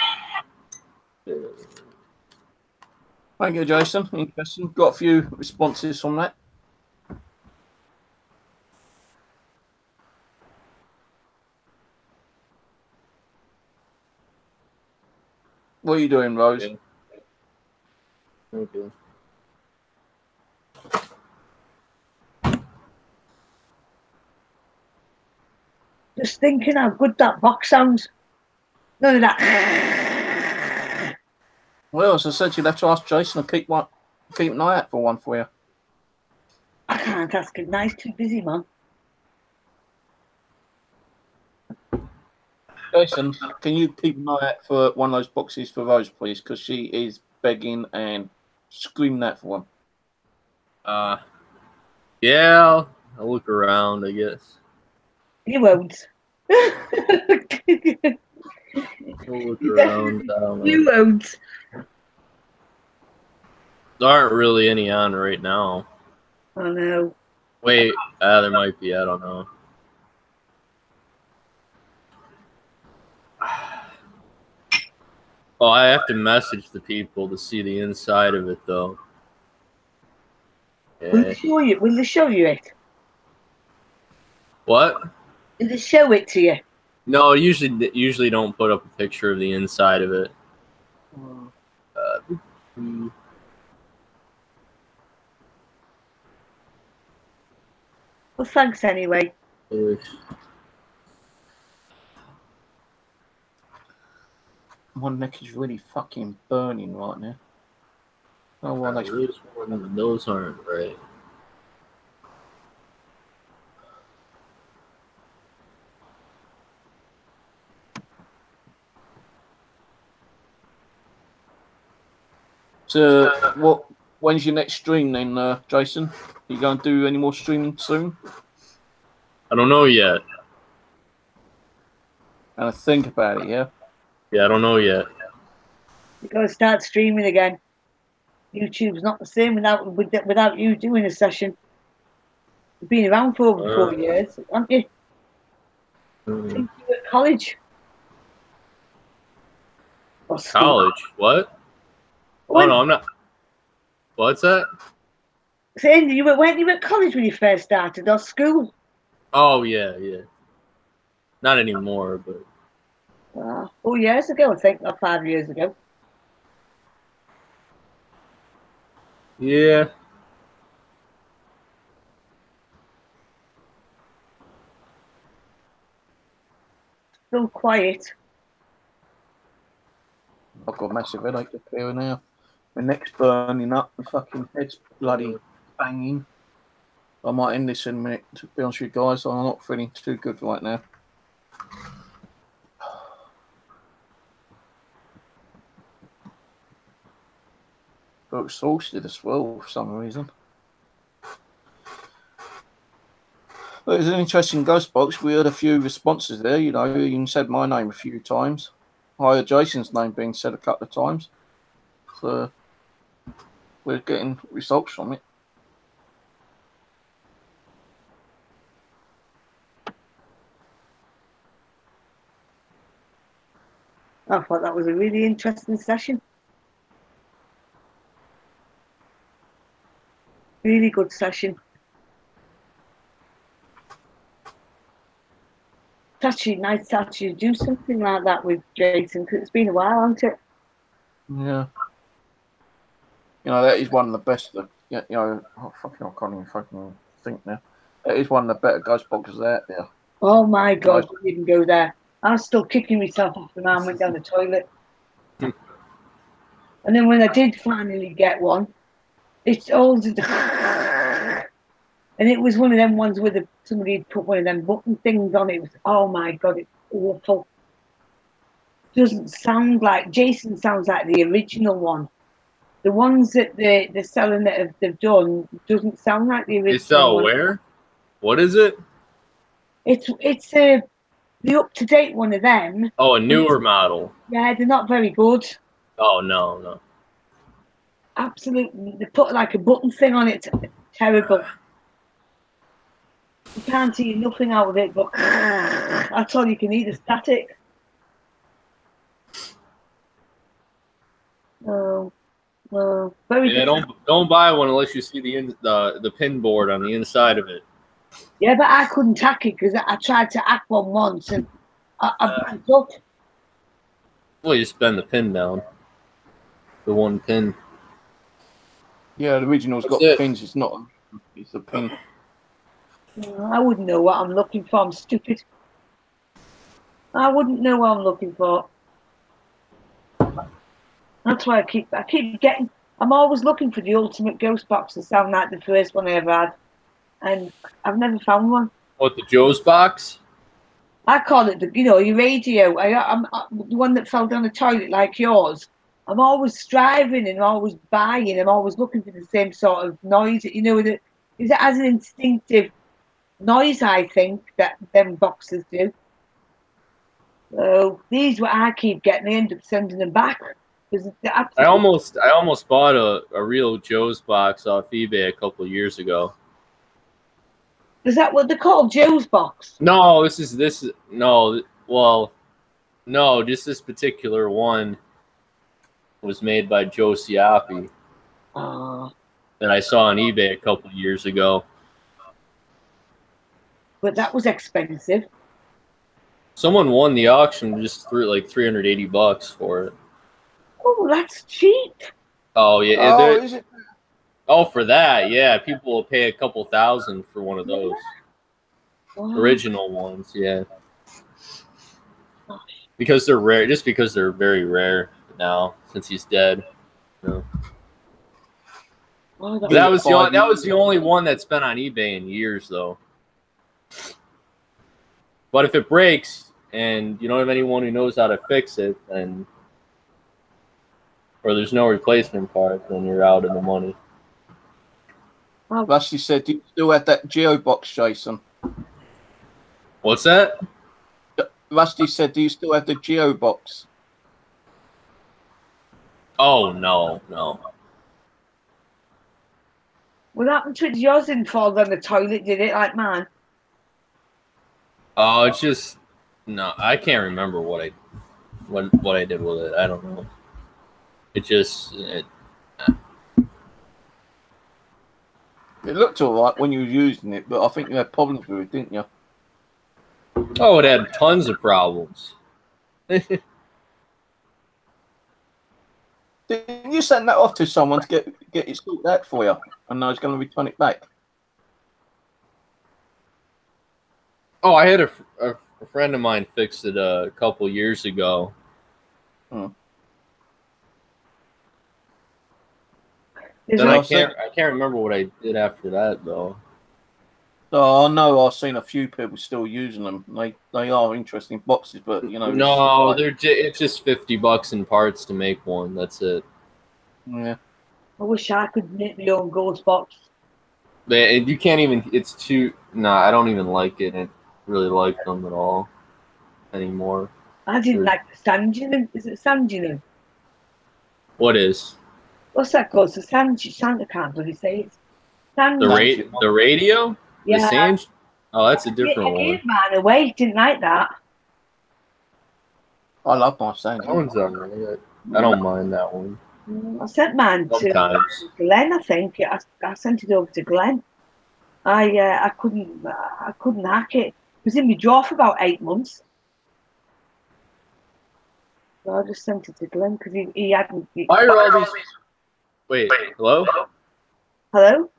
Thank you, Jason. Interesting. Got a few responses from that. What are you doing, Rose? Yeah. Thank you. Just thinking how good that box sounds. None of that. Well, as I said, you'll have to ask Jason to keep an eye out for one for you. I can't ask him. Now he's too busy, man. Jason, can you keep an eye out for one of those boxes for Rose, please? Because she is begging and screaming out for one. Yeah, I'll look around, I guess. You won't. We'll look around. You won't. There aren't really any on right now. I know. Wait, there might be. I don't know. Oh, I have to message the people to see the inside of it, though. Will Yeah. they show you? Will they show you it? What? Will they show it to you? No, usually don't put up a picture of the inside of it. Well, thanks anyway. My neck is really fucking burning right now. Oh, well, Those aren't right. So, when's your next stream then, Jason? You going to do any more streaming soon? I don't know yet. And I think about it, yeah? Yeah, I don't know yet. You got to start streaming again. YouTube's not the same without you doing a session. You've been around for over 4 years, haven't you? I think you were at college. Or school. College? What? Oh, no, I'm not. What's that? Saying weren't you at college when you first started, or school? Oh, yeah. Not anymore, but 4 years ago, I think, or 5 years ago. Yeah. Still quiet. I've got a massive headache up here now. My neck's burning up. My fucking head's bloody banging. I might end this in a minute, to be honest with you guys. I'm not feeling too good right now. But exhausted as well for some reason. But it was an interesting ghost box. We had a few responses there. You know, you said my name a few times. I heard Jason's name being said a couple of times. So we're getting results from it. I thought that was a really interesting session. Really good session. It's actually nice to actually do something like that with Jason, because it's been a while, hasn't it? Yeah. You know, that is one of the best. You know, oh, fucking, I can't even fucking think now. That is one of the better ghost boxes out there. Oh my God, I didn't go there. I was still kicking myself after I went down the toilet. And then when I did finally get one, it's all and it was one of them ones where somebody had put one of them button things on it. It was, oh my God, it's awful. Doesn't sound like, Jason sounds like the original one. The ones that they're selling that they've done doesn't sound like the original. It's where? What is it? It's the up to date one of them. Oh, a newer model. Yeah, they're not very good. Oh no. Absolutely, they put like a button thing on it. It's terrible. You can't see nothing out of it, but that's all you can eat, the static. Oh, well, very Yeah, don't buy one unless you see the pin board on the inside of it. Yeah, but I couldn't hack it because I tried to hack one once and I banked up. Well, you just bend the pin down. The one pin. Yeah, the original's got pins. It's not. It's a pin. I wouldn't know what I'm looking for. I'm stupid. I wouldn't know what I'm looking for. That's why I keep getting. I'm always looking for the ultimate ghost box to sound like the first one I ever had, and I've never found one. What, the Joe's box? I call it your radio. I'm the one that fell down the toilet like yours. I'm always striving and always buying. I'm always looking for the same sort of noise. That it has an instinctive noise. I think that them boxes do. So these what I keep getting. I end up sending them back. I almost bought a real Joe's box off eBay a couple of years ago. Is that what they're called, Joe's box? No, just this particular one was made by Joe Siapi. That I saw on eBay a couple of years ago. But that was expensive. Someone won the auction, just threw like $380 for it. Oh, that's cheap. Oh yeah, oh, is it? Oh, for that, yeah, people will pay a couple thousand for one of those. Wow. Original ones, yeah. Because they're rare, just because they're very rare now since he's dead. You know? That was the only one that's been on eBay in years, though. But if it breaks and you don't have anyone who knows how to fix it, then or there's no replacement part, then you're out of the money. Rusty said, "Do you still have that Geo box, Jason?" What's that? Rusty said, "Do you still have the Geo box?" Oh no. What happened to it? Yours didn't fall down the toilet, did it? Like mine? Oh, it's just no. I can't remember what I did with it. I don't know. It looked all right when you were using it, but I think you had problems with it, didn't you? Oh, it had tons of problems. Didn't you send that off to someone to get it sorted out for you? And I was going to return it back. Oh, I had a friend of mine fixed it a couple years ago. Then I can't remember what I did after that though. Oh, I know I've seen a few people still using them. They are interesting boxes, but you know. No, it's just $50 in parts to make one. That's it. Yeah. I wish I could make my own ghost box. You can't even. It's too. Nah, I don't even like it. I don't really like them at all anymore. I didn't like the Sanjin. Is it Sanjin? What is? What's that called? The Sanjin. I can't really say it. The radio? Yeah. The Sanj? Oh, that's a different one. I gave mine away. Didn't like that. I love my Sanjin. That one's alright. I don't mind that one. I sent mine to Glenn. I think I sent it over to Glenn. I couldn't hack it. It was in my drawer for about 8 months. So I just sent it to Glenn because he hadn't. Why are all these? Wait, hello? Hello?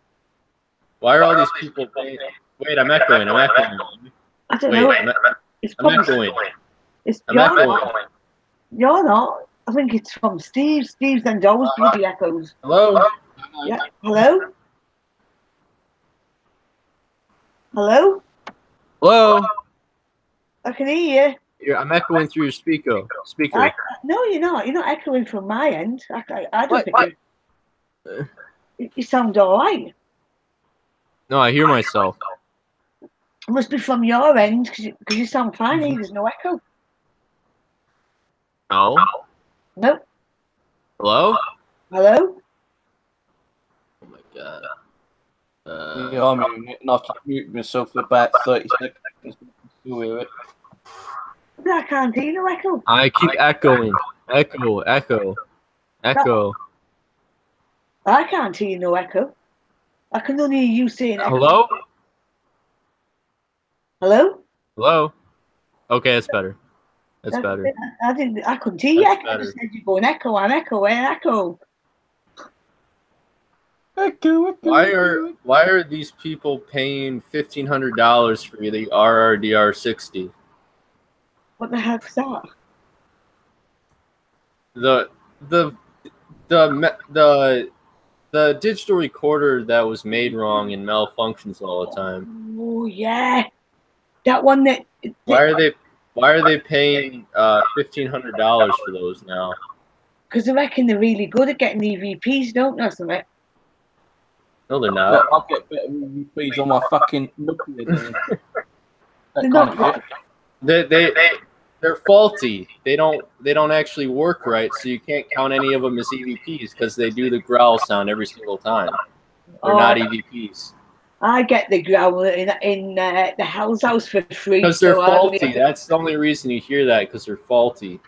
Why are all these people paying? Wait, I'm echoing. I don't know. I'm echoing. You're not. I think it's from Steve. Steve's and always bloody echoes. Hello? Yeah. Hello? Hello? Hello? I can hear you. I'm echoing through your speaker. No, you're not. You're not echoing from my end. I don't think you sound all right. No, I hear myself. It must be from your end because you sound fine. There's no echo. No? Nope. Hello? Hello? Oh my god. Yeah, I'm not muting myself for about 30 seconds. Still hear it. I can't hear no echo. I keep echoing. Echo. I can't hear no echo. I can only hear you saying echo. Hello? Hello? Hello? Okay, that's better. That's better. I couldn't hear you. I just said you going echo and echo and echo. Why are these people paying $1,500 for the RRDR60? What the heck's that? The digital recorder that was made wrong and malfunctions all the time. Oh yeah, that one that. Why are they paying $1,500 for those now? Because I reckon they're really good at getting EVPs, don't they? Something. No, they're not. I'll get better EVPs on my fucking Nokia. They're not. They're faulty. They don't actually work right, so you can't count any of them as EVPs because they do the growl sound every single time. They're not EVPs. I get the growl in the Hell's House for free. Because they're faulty. That's the only reason you hear that, because they're faulty.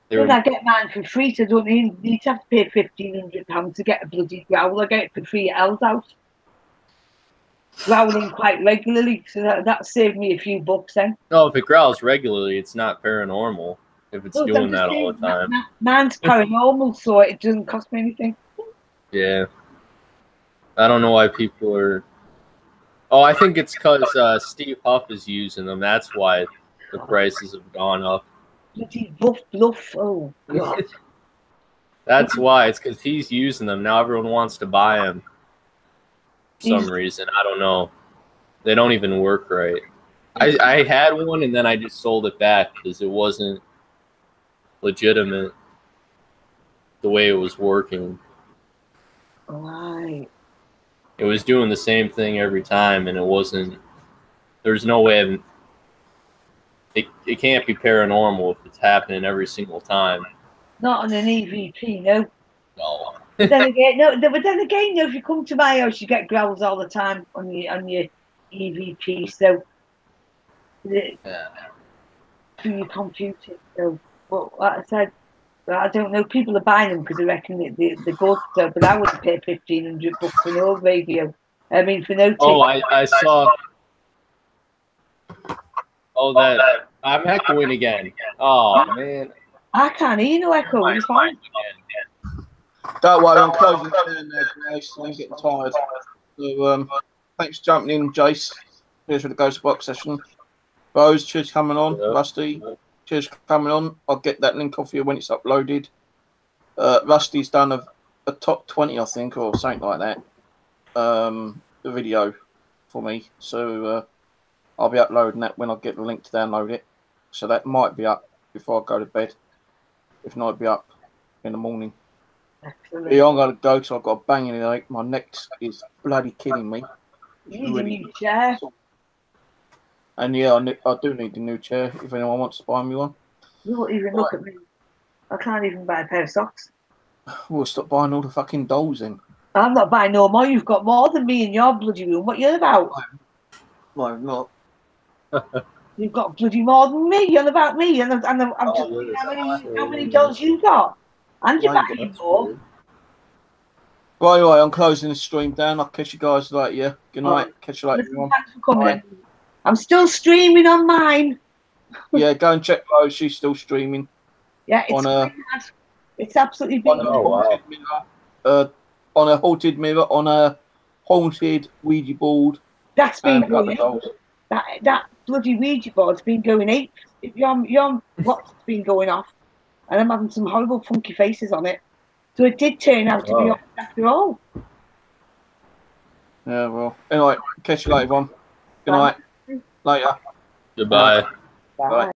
When I get mine for free, so I don't need to have to pay £1,500 to get a bloody growl. I get it for free at Hell's House. Growling quite regularly, so that saved me a few bucks then. No, if it growls regularly, it's not paranormal. If it's doing that all the time. Mine's paranormal, so it doesn't cost me anything. Yeah. I don't know why people are... Oh, I think it's because Steve Huff is using them. That's why the prices have gone up. Bloody bluff. Oh, God. That's why. It's because he's using them. Now everyone wants to buy them. For some reason. I don't know. They don't even work right. I had one and then I just sold it back because it wasn't legitimate the way it was working. Right. It was doing the same thing every time and it wasn't... There's no way of... It can't be paranormal if it's happening every single time. Not on an EVP, no. No. But then again, if you come to my house, you get growls all the time on your EVP. So through your computer. So, but like I said, I don't know. People are buying them because they reckon they're good. So, but I wouldn't pay $1,500 for no radio. I mean, for no. Oh, I saw. Oh, that I'm echoing again. Oh man. I can't hear no echo. It's fine. Don't worry, I'm closing down there, guys. I'm getting tired. So, thanks for jumping in, Jace. Cheers for the Ghost Box session. Rose, cheers for coming on. Yep. Rusty, cheers for coming on. I'll get that link off you when it's uploaded. Rusty's done a top 20, I think, or something like that. The video for me. So I'll be uploading that when I get the link to download it. So that might be up before I go to bed. If not, it'll be up in the morning. Excellent. Yeah, I'm going to go because I've got a banging headache. My neck is bloody killing me. You need a new chair. And yeah, I do need a new chair if anyone wants to buy me one. You won't even look at me. I can't even buy a pair of socks. We'll stop buying all the fucking dolls then. I'm not buying no more. You've got more than me in your bloody room. What you're about? No, not. You've got bloody more than me. You're about me. And I'm just thinking how many dolls you got? And you're buying more. Well, anyway, I'm closing the stream down. I'll catch you guys later. Good night. Catch you later, everyone. Thanks for coming. I'm still streaming on mine. Yeah, go and check Rose. She's still streaming. Yeah, it's absolutely big. On a haunted mirror, on a haunted Ouija board. That's been and a couple of going dolls. that bloody Ouija board's been going ape. Your what's been going off, and I'm having some horrible funky faces on it. So it did turn out to be honest after all. Yeah, well. Anyway, catch you later, everyone. Good night. Later. Goodbye. Bye. Bye.